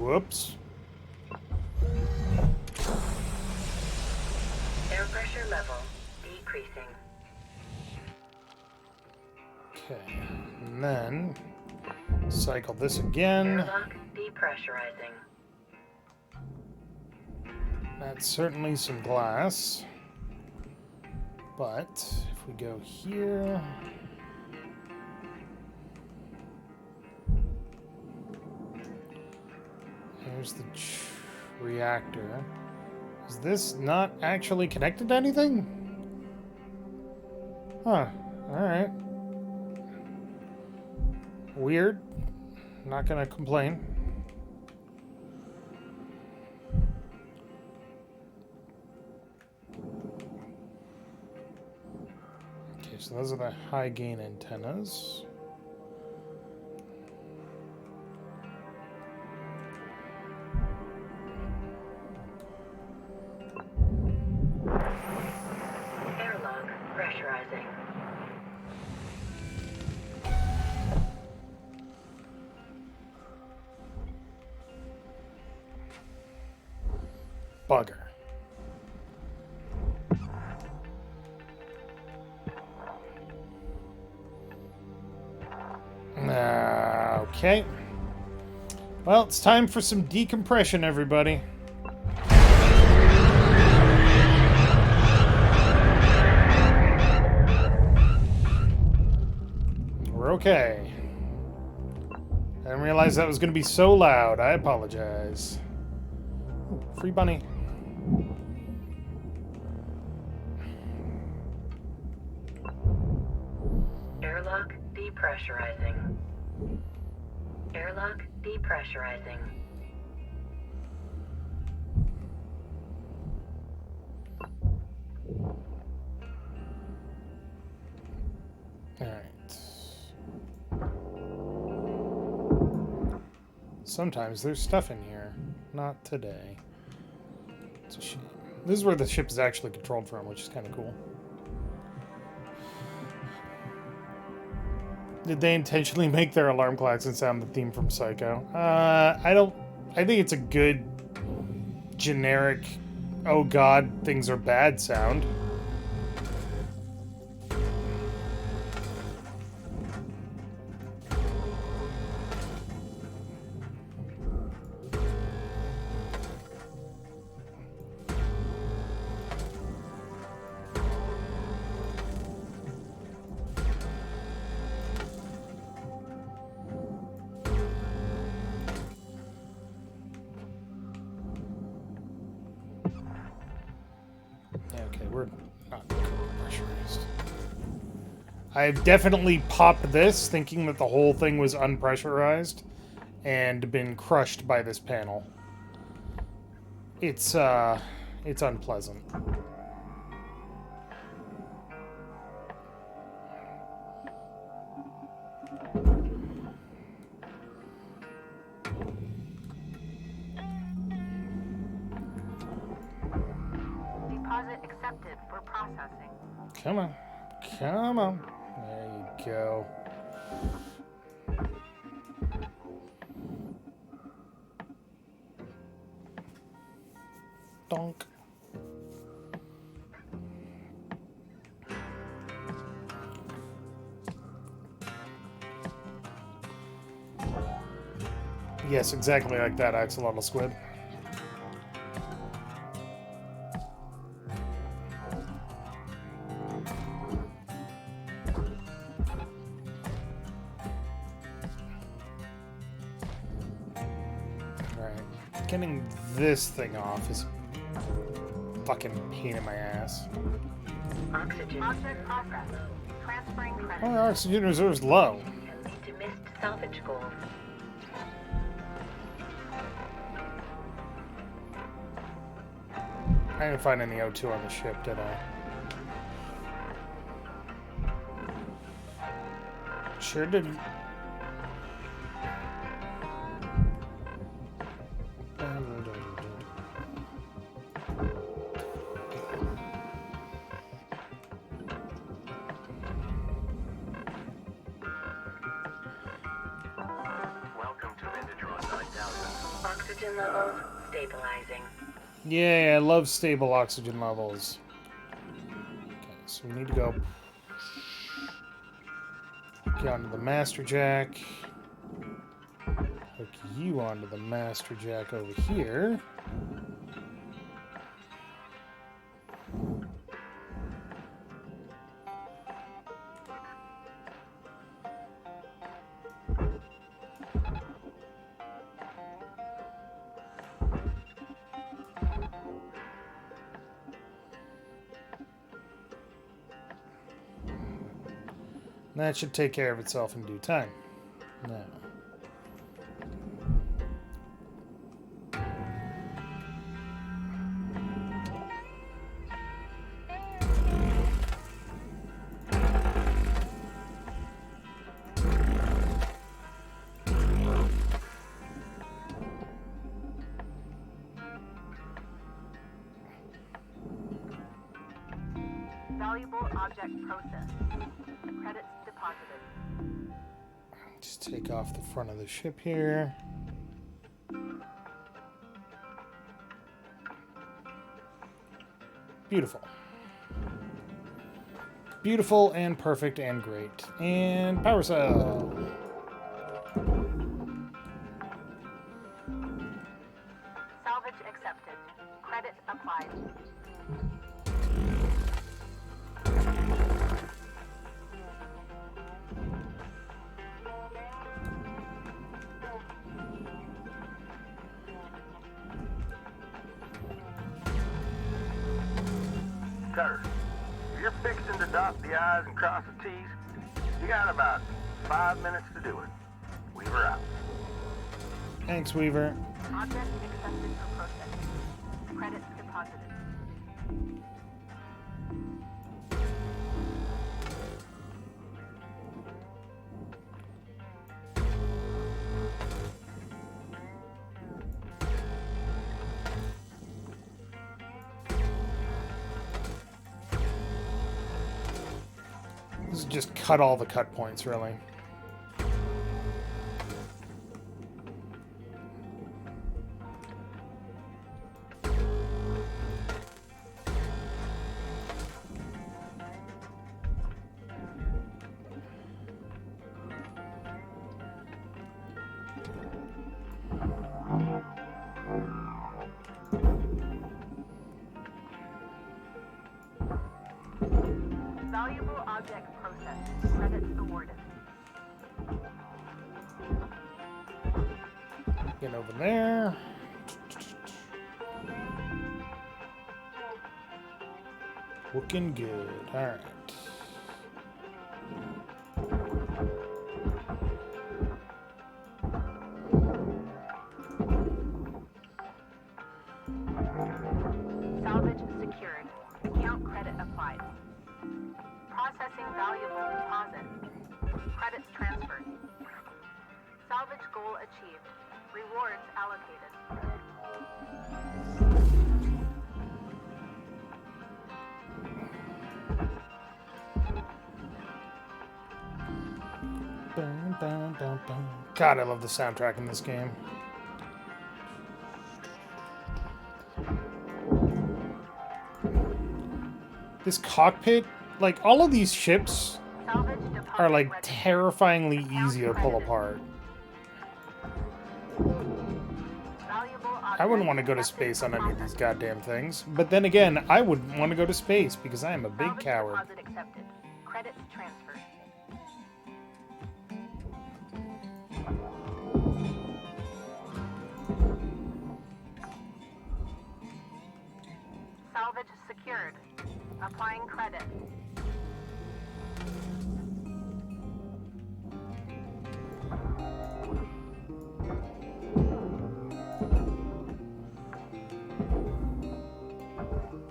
Whoops. Air pressure level decreasing. Okay, and then cycle this again. Airlock depressurizing. That's certainly some glass. But if we go here... There's the reactor. Is this not actually connected to anything? Huh. Alright. Weird. Not gonna complain. Okay, so those are the high gain antennas. Airlock pressurizing. Bugger. Okay. Well, it's time for some decompression, everybody. We're okay. I didn't realize that was going to be so loud. I apologize. Ooh, free bunny. Airlock depressurizing. Airlock depressurizing. Alright. Sometimes there's stuff in here. Not today. It's a shame. This is where the ship is actually controlled from, which is kind of cool. Did they intentionally make their alarm klaxon sound the theme from Psycho? I think it's a good, generic, oh god, things are bad sound. Okay, we're not pressurized. I've definitely popped this, thinking that the whole thing was unpressurized, and been crushed by this panel. It's unpleasant. Deposit accepted for processing. Come on. Come on. There you go. Donk. Yes, exactly like that, axolotl squid. Alright. Getting this thing off is a fucking pain in my ass. Oxygen Object progress. Transferring Oh, credit. the oxygen reserve's low. can lead to missed salvage goals. I didn't find any O2 on the ship, did I? Sure didn't. Welcome to Inditron 9000. Oxygen levels stabilizing. Yeah, I love stable oxygen levels. Okay, so we need to go hook you onto the master jack. Hook you onto the master jack over here. That should take care of itself in due time. Now. Valuable object processed. Credits deposited. Just take off the front of the ship here. Beautiful. Beautiful and perfect and great. And power cell. Salvage accepted. Credit applied. Cutter, if you're fixing to dot the I's and cross the T's, you got about 5 minutes to do it. Weaver out. Thanks, Weaver. Object accepted for processing. Credits deposited. This is just cut all the cut points, really. Valuable object processed. Credits awarded. Get over there. Looking good. All right. Salvage secured. Account credit applied. Processing valuable deposit. Credits transferred. Salvage goal achieved. Rewards allocated. Dun, dun, dun, dun. God, I love the soundtrack in this game. This cockpit, like all of these ships Salvage deposit are like ready. terrifyingly easy to pull apart. Valuable I wouldn't want to go to space on any of these goddamn things. But then again, I wouldn't want to go to space because I am a big Salvage coward. deposit accepted. Credits transferred. Salvage secured. Applying credit.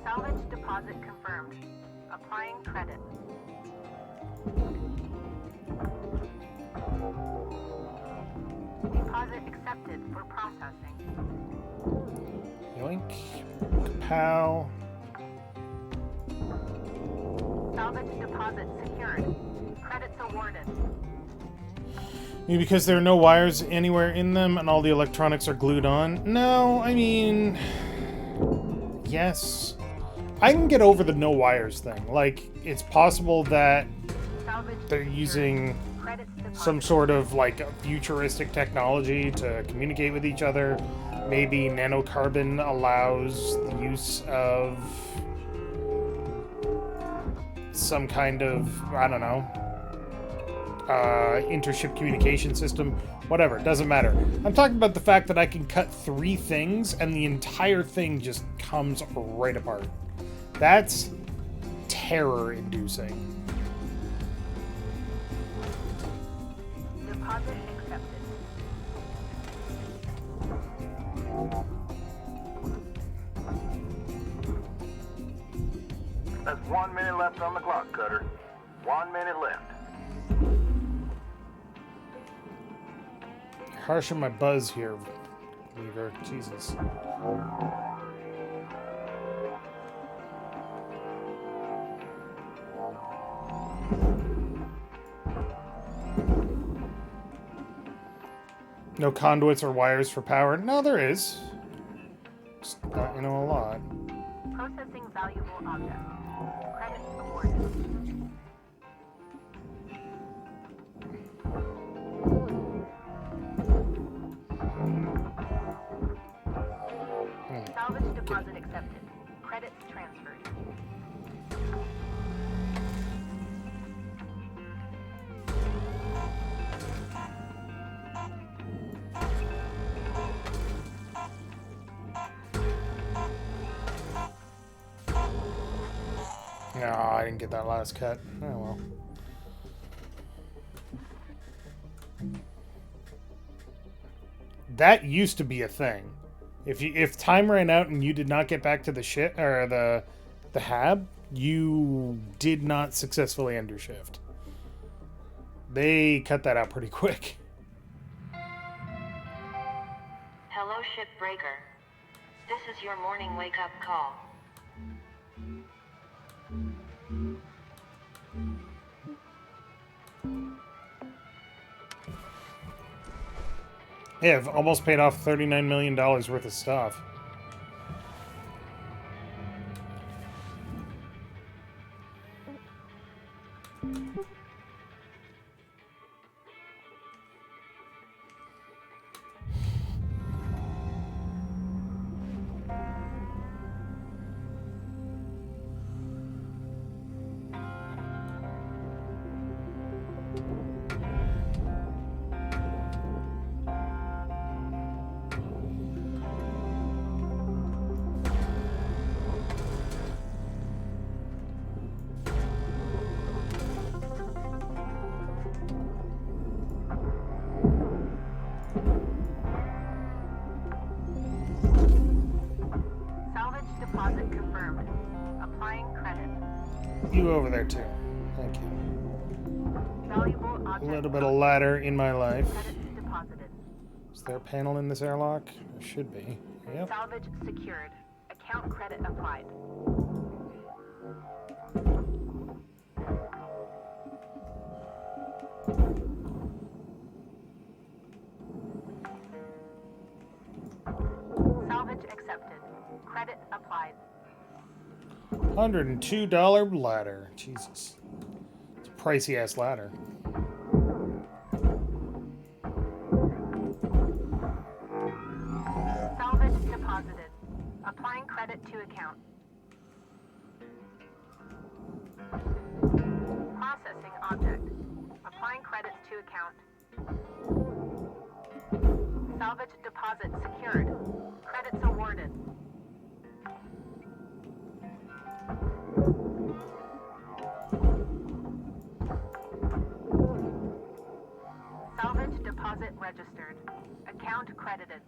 Salvage deposit confirmed. Applying credit. Deposit accepted for processing. Yoink. Kapow. Salvage deposit secured. Credits awarded. Maybe because there are no wires anywhere in them and all the electronics are glued on? No, I mean... Yes. I can get over the no wires thing. Like, it's possible that they're using some sort of, like, futuristic technology to communicate with each other. Maybe nanocarbon allows the use of some kind of, I don't know, intership communication system. Whatever, it doesn't matter. I'm talking about the fact that I can cut 3 things and the entire thing just comes right apart. That's terror-inducing. Deposit accepted. There's 1 minute left on the clock, Cutter. 1 minute left. Harshing my buzz here, Weaver. Jesus. No conduits or wires for power? No, there is. Just not, you know, a lot. Processing valuable object. Credits awarded. Salvage deposit accepted. Credits transferred. No, I didn't get that last cut. Oh well. That used to be a thing. If time ran out and you did not get back to the ship or the hab, you did not successfully end your shift. They cut that out pretty quick. Hello, Shipbreaker. This is your morning wake-up call. Yeah, I've almost paid off $39 million worth of stuff. Deposit confirmed. Applying credit. You over there too. Thank you. Valuable A object. little bit of ladder in my life. Credits deposited. Is there a panel in this airlock? There should be. Yep. Salvage secured. Account credit applied. Salvage accepted. Credit applied. $102 ladder. Jesus. It's a pricey ass ladder. Salvage deposited. Applying credit to account. Processing object. Applying credits to account. Salvage deposit secured. Credits awarded. Salvage deposit registered. Account credited.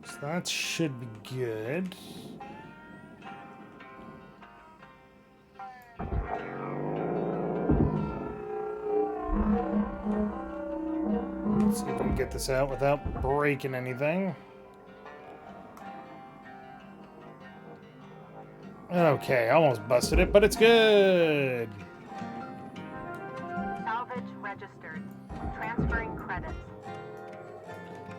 So that should be good. Let's see if we can get this out without breaking anything. Okay, almost busted it, but it's good. registered. Transferring credits.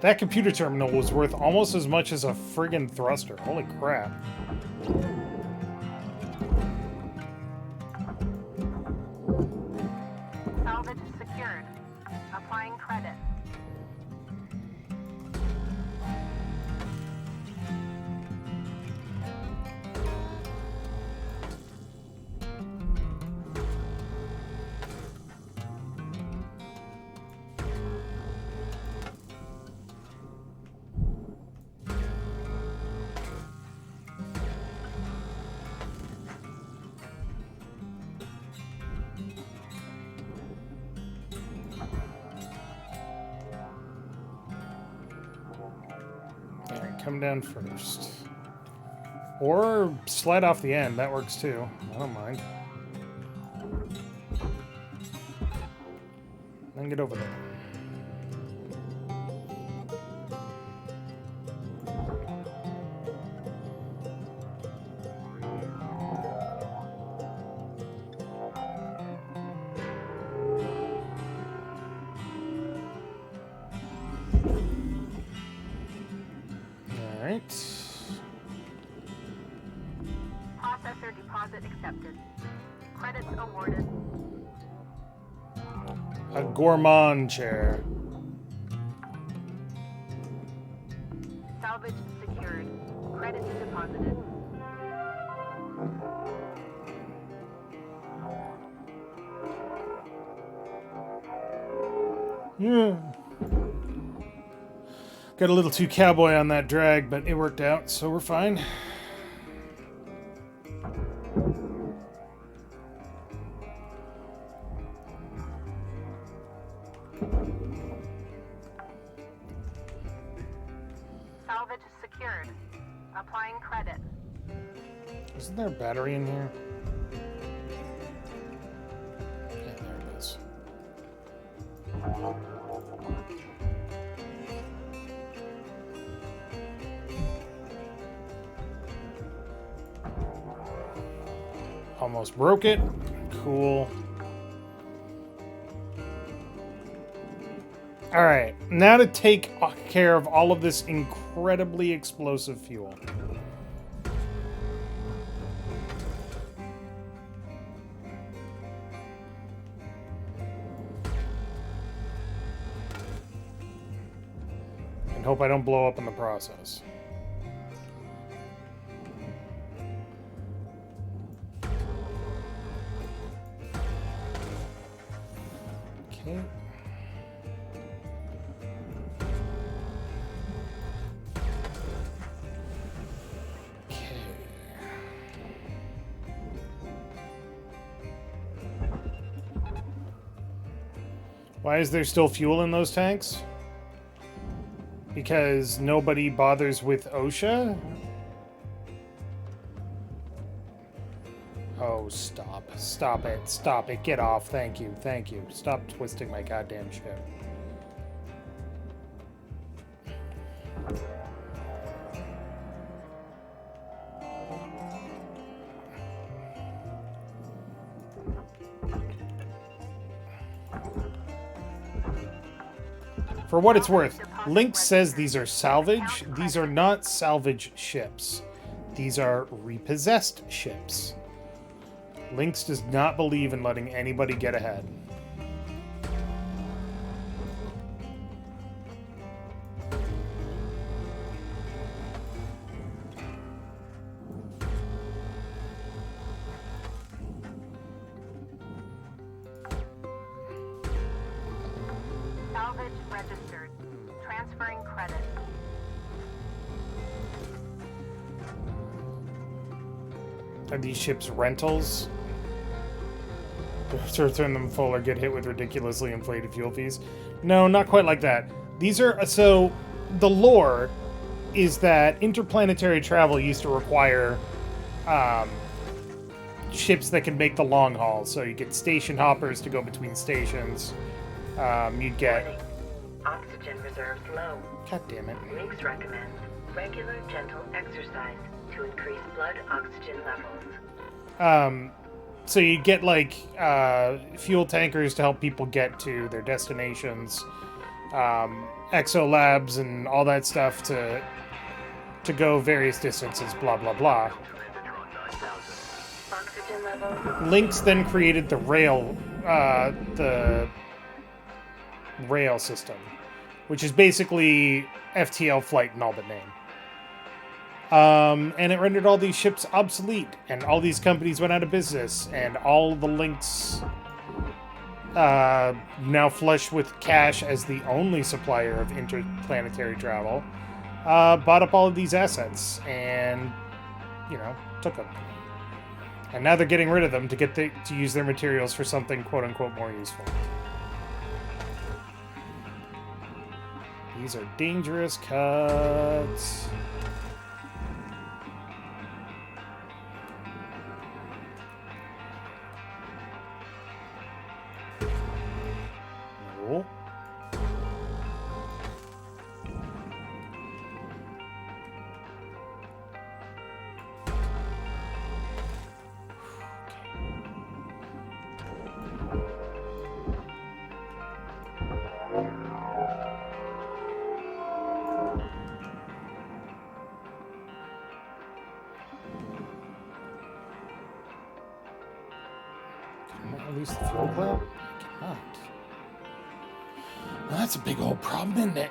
That computer terminal was worth almost as much as a friggin' thruster. Holy crap. Salvage secured. Applying credit. Alright, come down first. Or slide off the end, that works too. I don't mind. Then get over there. Alright. Processor deposit accepted. Credits awarded. A gourmand chair. Salvage secured. Credits deposited. Yeah. Got a little too cowboy on that drag, but it worked out, so we're fine. Salvage secured. Applying credit. Isn't there a battery in here? Yeah, there it is. Almost broke it. Cool. Alright, now to take care of all of this incredibly explosive fuel. And hope I don't blow up in the process. Okay. Why is there still fuel in those tanks? Because nobody bothers with OSHA? Oh, stop. Stop it. Stop it. Get off. Thank you. Thank you. Stop twisting my goddamn ship. For what it's worth, Link says these are salvage. These are not salvage ships. These are repossessed ships. Lynx does not believe in letting anybody get ahead. Salvage registered. Transferring credit. Are these ships rentals? To return them full or get hit with ridiculously inflated fuel fees? No, not quite like that. These are... So, the lore is that interplanetary travel used to require ships that can make the long haul. So you get station hoppers to go between stations. You'd get... Warning. Oxygen reserves low. God damn it. Links recommend regular, gentle exercise to increase blood oxygen levels. So you get like fuel tankers to help people get to their destinations, exo labs and all that stuff to go various distances, blah blah blah. Oxygen levels. Lynx then created the rail system, which is basically FTL flight in all but name. And it rendered all these ships obsolete, and all these companies went out of business, and all the Lynx, now flush with cash as the only supplier of interplanetary travel, bought up all of these assets and, took them. And now they're getting rid of them to use their materials for something quote-unquote more useful. These are dangerous cuts. No. Release the fuel clamp? I cannot. Well, that's a big old problem, isn't it?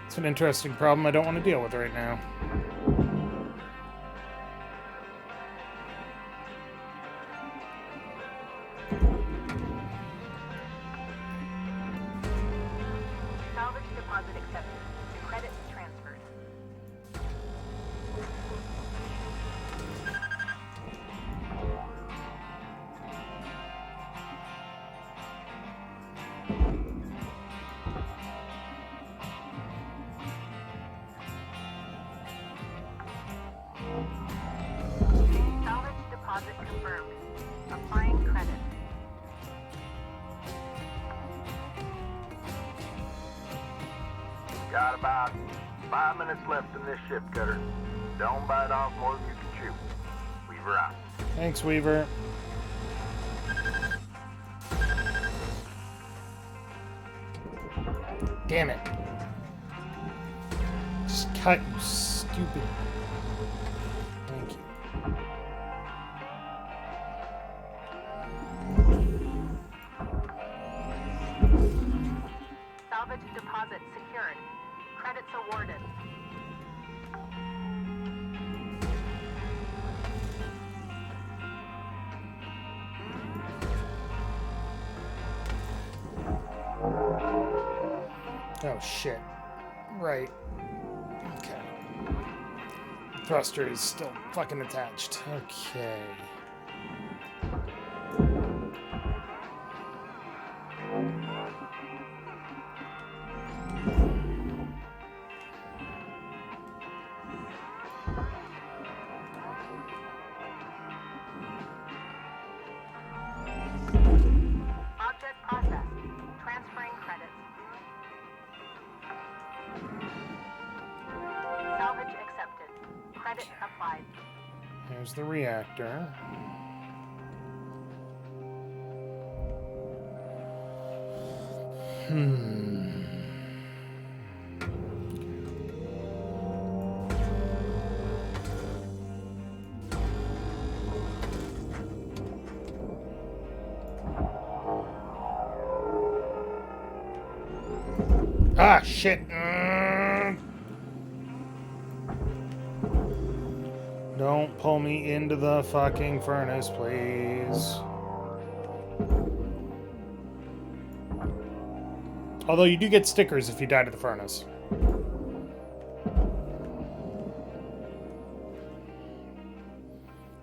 It's an interesting problem I don't want to deal with right now. Salvage deposit accepted. Credits transferred. Salvage deposit confirmed. Applying credits. Got about 5 minutes left in this ship, Cutter. Don't bite off more than you can chew. Weaver out. Thanks, Weaver. Damn it. Just cut, you stupid. Thank you. Salvage deposit secured. Credits awarded. Oh, shit. Right. Okay. Thruster is still fucking attached. Okay. Object processed. Transferring credits. Salvage accepted. Credit applied. Here's the reactor. Ah, shit. Don't pull me into the fucking furnace, please. Although you do get stickers if you die to the furnace.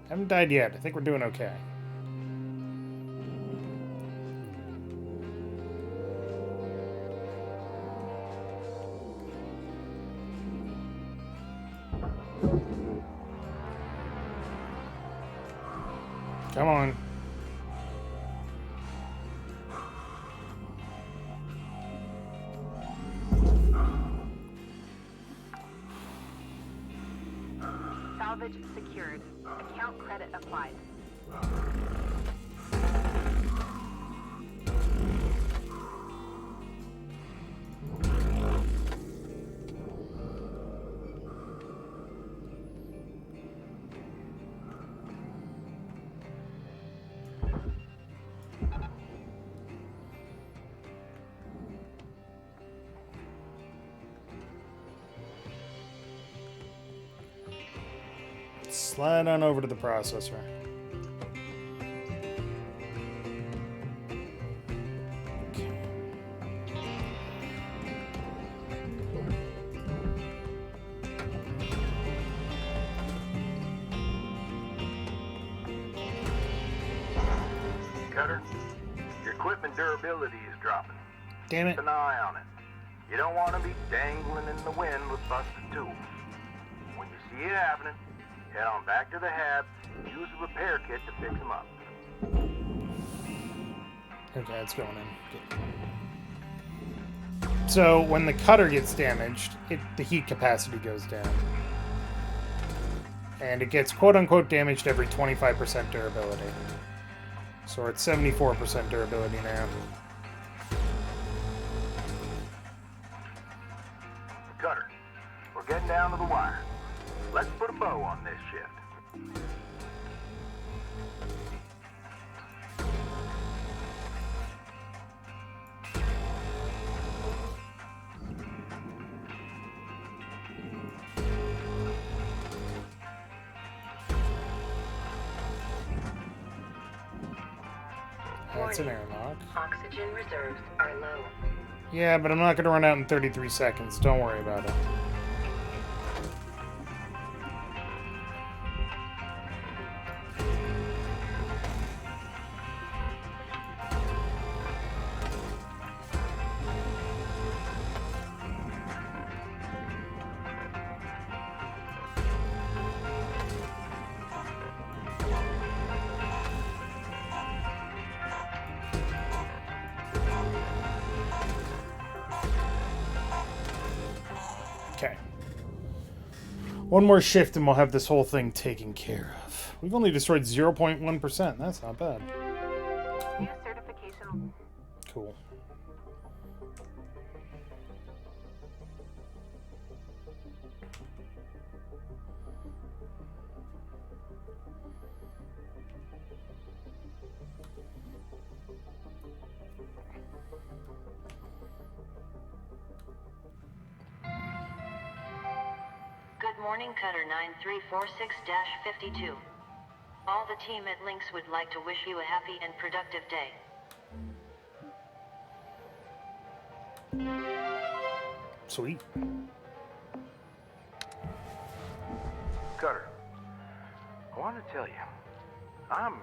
Haven't died yet. I think we're doing okay. Come on. Salvage secured. Account credit applied. Slide on over to the processor. Cutter, your equipment durability is dropping. Damn it. Keep an eye on it. You don't want to be dangling in the wind with busted tools. When you see it happening, head on back to the hab, use a repair kit to fix them up. Okay, it's going in. Good. So when the cutter gets damaged, the heat capacity goes down. And it gets quote-unquote damaged every 25% durability. So we're at 74% durability now. Cutter, we're getting down to the wire. Let's put a bow on this shift. That's an airlock. Oxygen reserves are low. Yeah, but I'm not going to run out in 33 seconds. Don't worry about it. Okay. One more shift and we'll have this whole thing taken care of. We've only destroyed 0.1%. That's not bad. New certification. Cool. Good morning, Cutter 9346-52. All the team at Lynx would like to wish you a happy and productive day. Sweet. Cutter, I want to tell you, I'm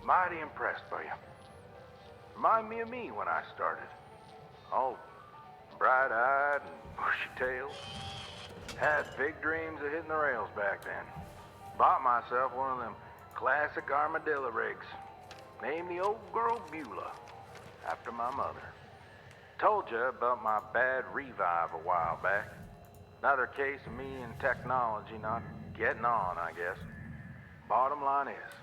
mighty impressed by you. Remind me of me when I started. All bright-eyed and bushy-tailed. Had big dreams of hitting the rails back then. Bought myself one of them classic armadillo rigs. Named the old girl Beulah, after my mother. Told you about my bad revive a while back. Another case of me and technology not getting on, I guess. Bottom line is,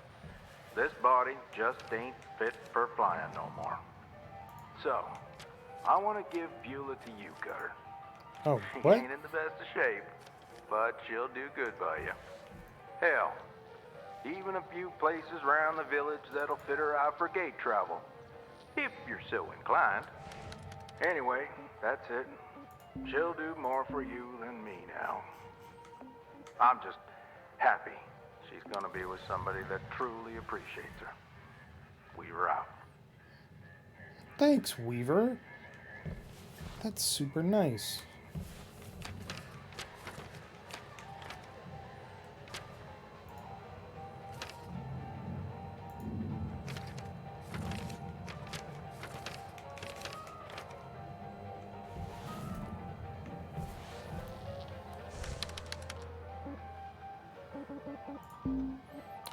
this body just ain't fit for flying no more. So, I want to give Beulah to you, Cutter. Oh, She what? ain't in the best of shape, but she'll do good by you. Hell, even a few places around the village that'll fit her out for gate travel, if you're so inclined. Anyway, that's it. She'll do more for you than me now. I'm just happy she's gonna be with somebody that truly appreciates her. Weaver out. Thanks, Weaver. That's super nice.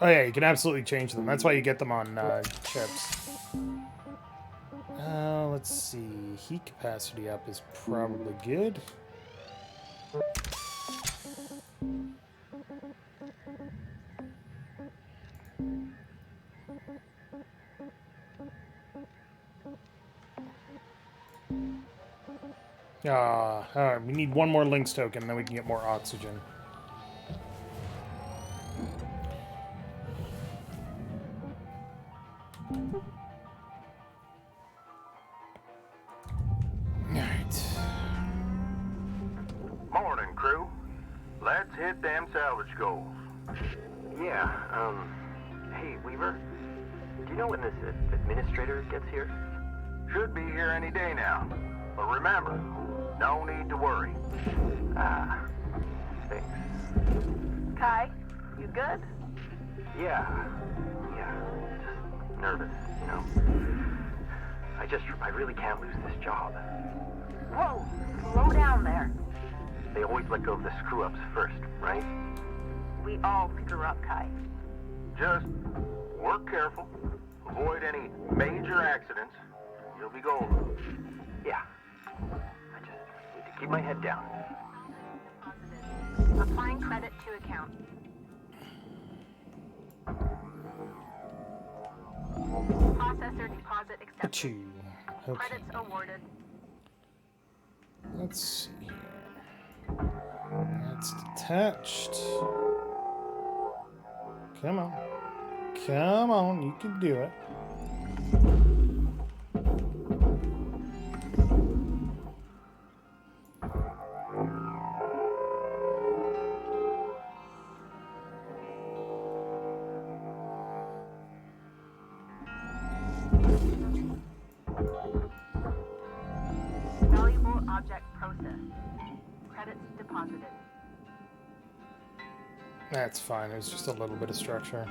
Oh yeah, you can absolutely change them. That's why you get them on chips. Let's see. Heat capacity up is probably good. Alright, we need one more Lynx token, then we can get more oxygen. Alright. Morning, crew. Let's hit them salvage goals. Yeah, hey, Weaver, do you know when this administrator gets here? Should be here any day now. But remember, no need to worry. Thanks. Kai, you good? Yeah, just nervous, you know. I really can't lose this job. Whoa, slow down there. They always let go of the screw-ups first, right? We all screw up, Kai. Just work careful. Avoid any major accidents. You'll be golden. Yeah. I just need to keep my head down. Applying credit to account. Processor deposit accepted. Achoo. Okay. Credits awarded. Let's see here. That's detached. Come on. Come on, you can do it. Valuable object processed. Credits deposited. That's fine. It was just a little bit of structure.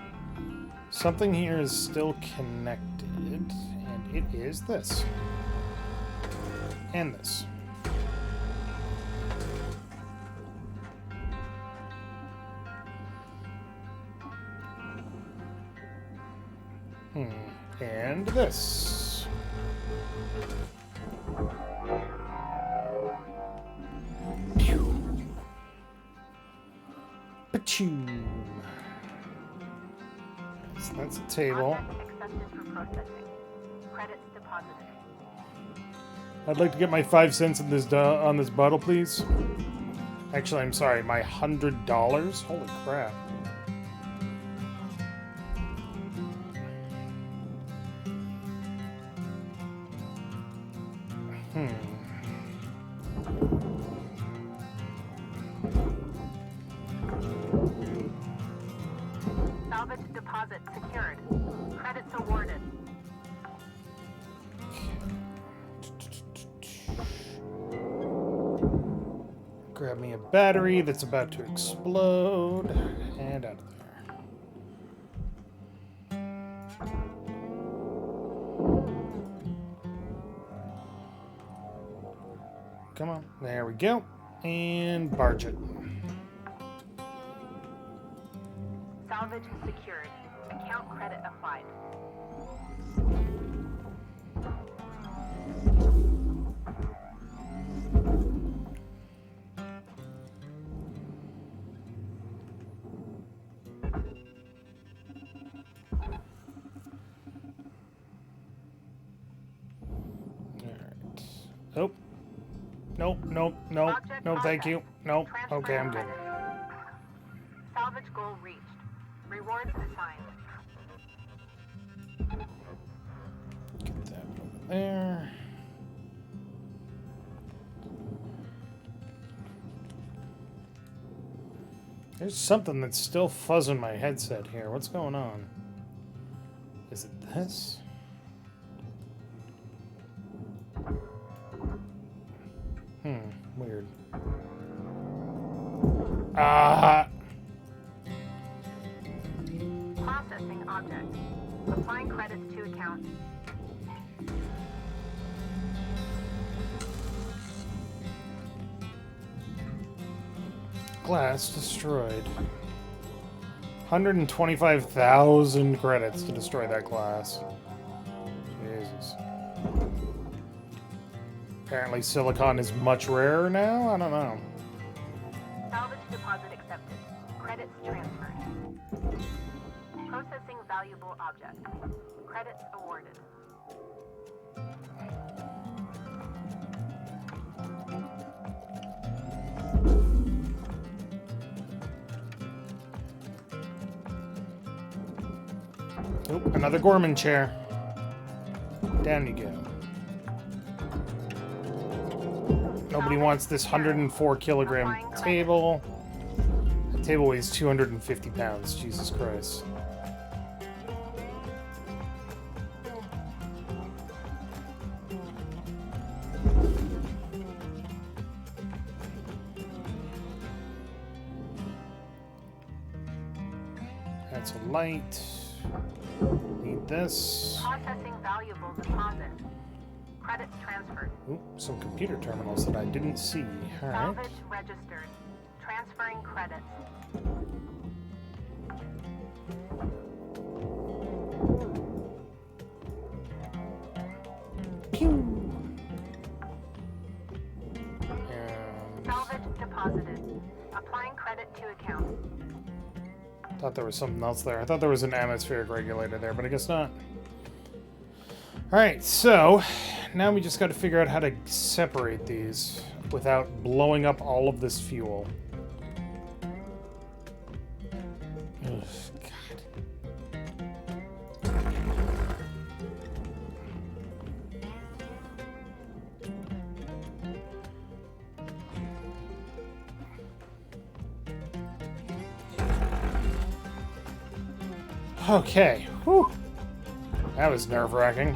Something here is still connected, and it is this. And this. And this. Pachoo. So that's a table. Object accepted for processing. Credits deposited. I'd like to get my 5 cents in this on this bottle, please. Actually, I'm sorry, my $100. Holy crap! Salvage deposit secured. Credits awarded. Grab me a battery that's about to explode, and out of there. Come on, there we go. And barge it. Salvage secured. Account credit applied. Alright. Nope. Nope, nope, nope. Object No, thank processed. you. Nope. Transfer Okay, I'm good. credit. Salvage goal reached. Rewards assigned. Get that over there. There's something that's still fuzzing my headset here. What's going on? Is it this? Weird. Processing object. Applying credits to account. Glass destroyed. 125,000 credits to destroy that class. Jesus. Apparently silicon is much rarer now? I don't know. Salvage deposit accepted. Credits transferred. Processing valuable objects. Credits awarded. Oop, another Gorman chair. Down you go. Nobody wants this 104 kilogram table. The table weighs 250 pounds. Jesus Christ. That's a light. Need this. Processing valuable deposit. Credits transferred. Ooh, some computer terminals that I didn't see. All right. Salvage registered. Transferring credits. Pew. Salvage deposited. Applying credit to account. Thought there was something else there. I thought there was an atmospheric regulator there, but I guess not. Alright, so now we just got to figure out how to separate these without blowing up all of this fuel. Ugh, God. Okay. Whew. That was nerve-wracking.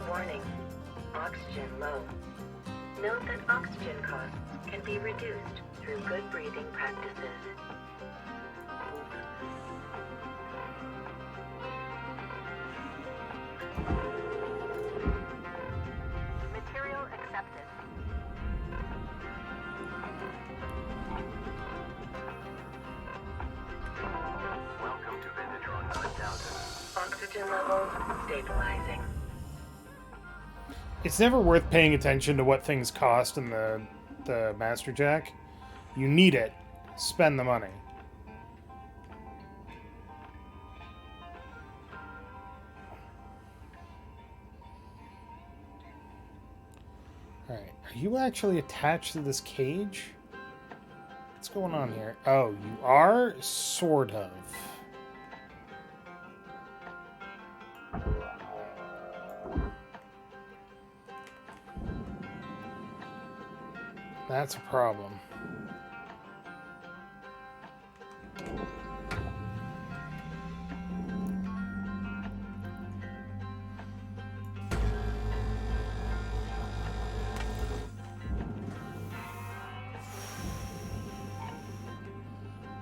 Warning. Oxygen low. Note that oxygen costs can be reduced through good breathing practices. Material accepted. Welcome to Vinatron 9000. Oxygen levels stabilizing. It's never worth paying attention to what things cost in the Master Jack. You need it. Spend the money. Alright. Are you actually attached to this cage? What's going on here? Oh, you are? Sort of. That's a problem.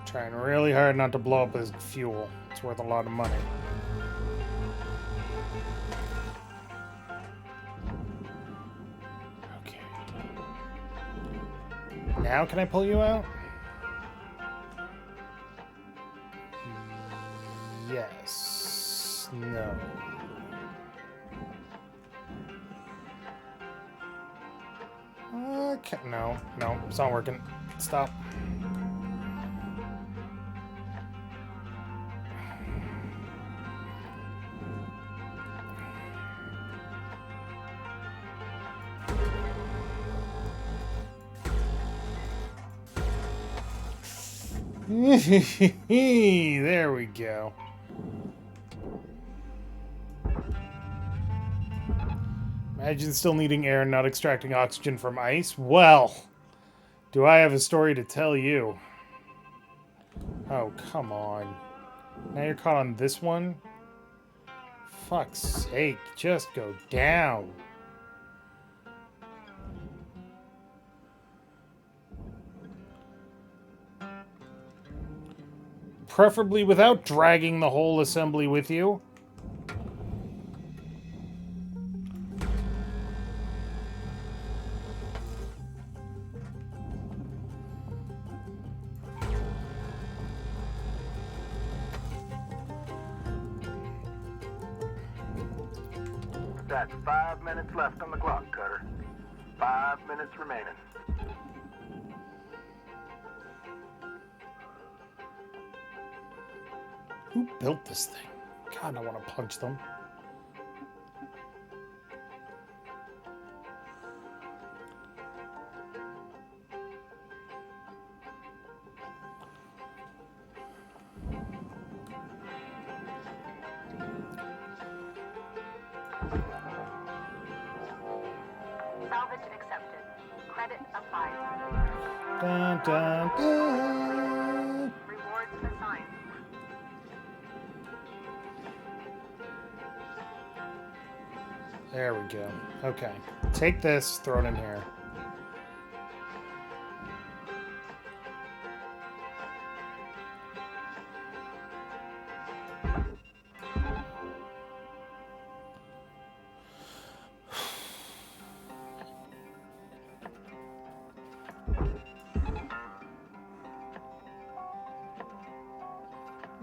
Trying really hard not to blow up his fuel. It's worth a lot of money. Now can I pull you out? Yes. No. Okay. No. No. It's not working. Stop. There we go. Imagine still needing air and not extracting oxygen from ice. Well, do I have a story to tell you? Oh, come on. Now you're caught on this one? Fuck's sake, just go down. Preferably without dragging the whole assembly with you. That's 5 minutes left on the clock, Cutter. 5 minutes remaining. Who built this thing? God, I want to punch them. Salvage accepted. Credit applied. Dun, dun, dun. Rewards assigned. There we go. Okay. Take this, throw it in here.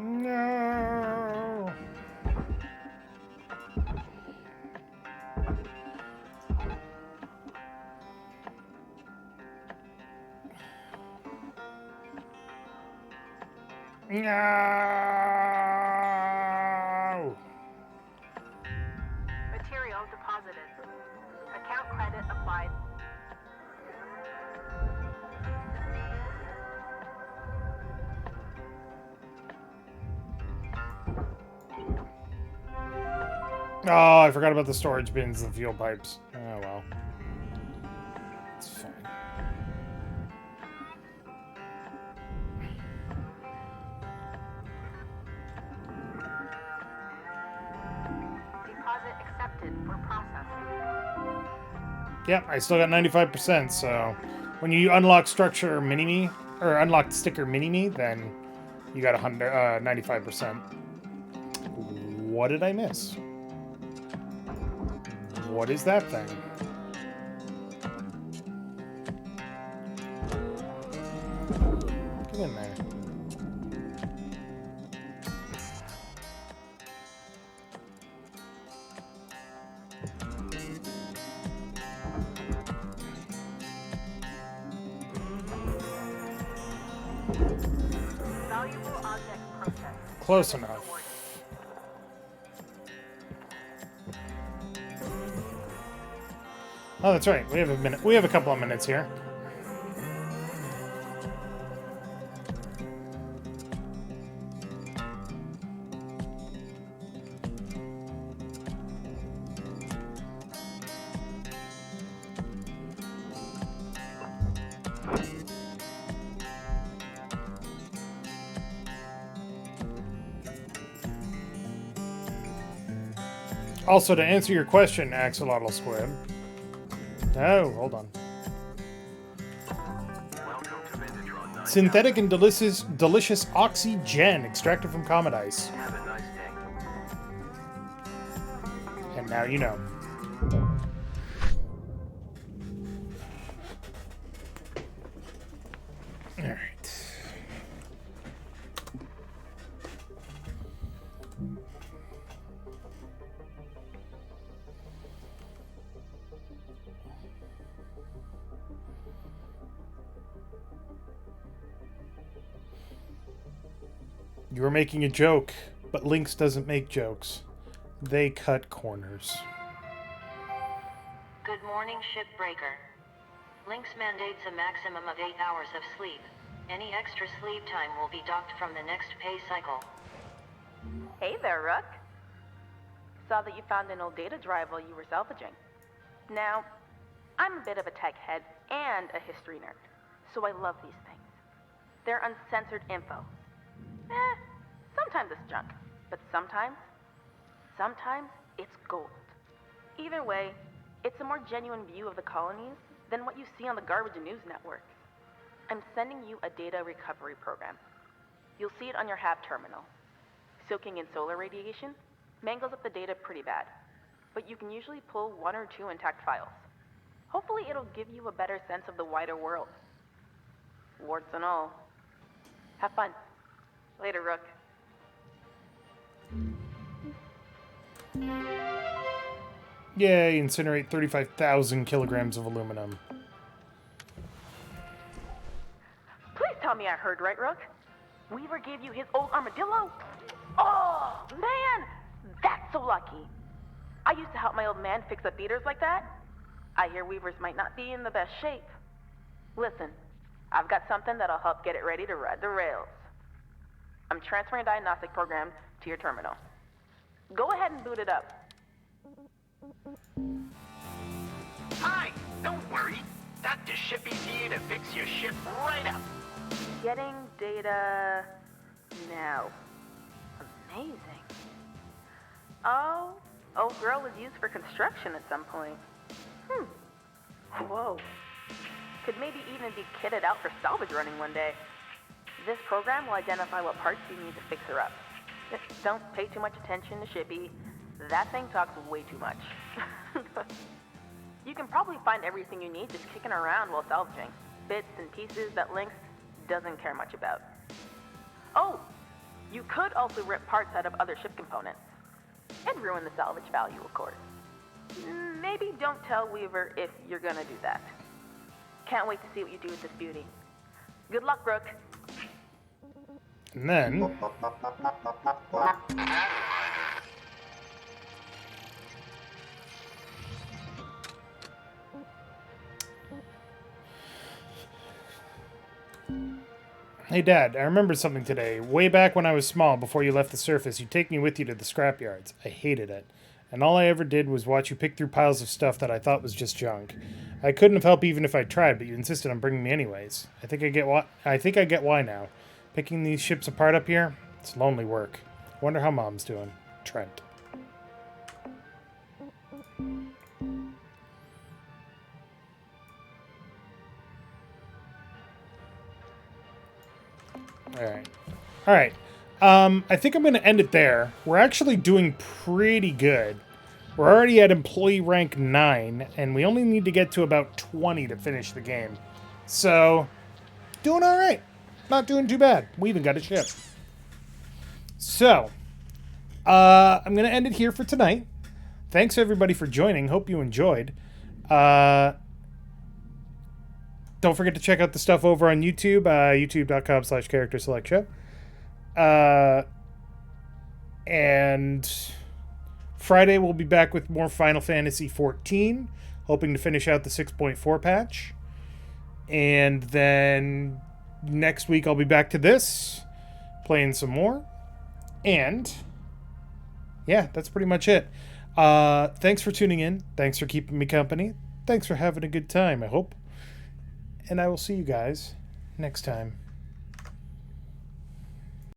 No. No. Material deposited. Account credit applied. Oh, I forgot about the storage bins and fuel pipes. Oh, well. It's fine. Deposit accepted for processing. Yep, I still got 95%, so when you unlock structure mini-me, or unlock sticker mini-me, then you got 95%. What did I miss? What is that thing? Get in there. Valuable object processed. Close enough. Oh, that's right. We have a minute. We have a couple of minutes here. Also, to answer your question, Axolotl Squib. Oh, hold on. Synthetic and delicious oxygen extracted from comet ice. Have a nice day. And now you know. All right. You were making a joke, but Lynx doesn't make jokes. They cut corners. Good morning, Shipbreaker. Lynx mandates a maximum of 8 hours of sleep. Any extra sleep time will be docked from the next pay cycle. Hey there, Rook. Saw that you found an old data drive while you were salvaging. Now, I'm a bit of a tech head and a history nerd, so I love these things. They're uncensored info. Sometimes it's junk, but sometimes it's gold. Either way, it's a more genuine view of the colonies than what you see on the garbage news networks. I'm sending you a data recovery program. You'll see it on your HAB terminal. Soaking in solar radiation mangles up the data pretty bad, but you can usually pull 1 or 2 intact files. Hopefully it'll give you a better sense of the wider world. Warts and all. Have fun. Later, Rook. Yay, incinerate 35,000 kilograms of aluminum. Please tell me I heard right, Rook. Weaver gave you his old armadillo? Oh, man! That's so lucky. I used to help my old man fix up beaters like that. I hear Weavers might not be in the best shape. Listen, I've got something that'll help get it ready to ride the rails. I'm transferring a diagnostic program to your terminal. Go ahead and boot it up. Hi, don't worry. Dr. Shippy's here to fix your ship right up. Getting data now. Amazing. Oh, old girl was used for construction at some point. Whoa. Could maybe even be kitted out for salvage running one day. This program will identify what parts you need to fix her up. Just don't pay too much attention to Shippy. That thing talks way too much. You can probably find everything you need just kicking around while salvaging. Bits and pieces that Lynx doesn't care much about. Oh, you could also rip parts out of other ship components. And ruin the salvage value, of course. Maybe don't tell Weaver if you're gonna do that. Can't wait to see what you do with this beauty. Good luck, Rook. And then... Hey Dad, I remembered something today. Way back when I was small, before you left the surface, you'd take me with you to the scrapyards. I hated it. And all I ever did was watch you pick through piles of stuff that I thought was just junk. I couldn't have helped even if I tried, but you insisted on bringing me anyways. I think I get why now. Picking these ships apart up here, it's lonely work. Wonder how Mom's doing. Trent. Alright. I think I'm going to end it there. We're actually doing pretty good. We're already at employee rank 9, and we only need to get to about 20 to finish the game. So, doing alright. Not doing too bad. We even got a ship. So, I'm going to end it here for tonight. Thanks everybody for joining. Hope you enjoyed. Don't forget to check out the stuff over on YouTube, youtube.com/CharacterSelect show. And Friday we'll be back with more Final Fantasy XIV, hoping to finish out the 6.4 patch. And then next week I'll be back to this, playing some more. And yeah, that's pretty much it. Thanks for tuning in. Thanks for keeping me company. Thanks for having a good time, I hope. And I will see you guys next time.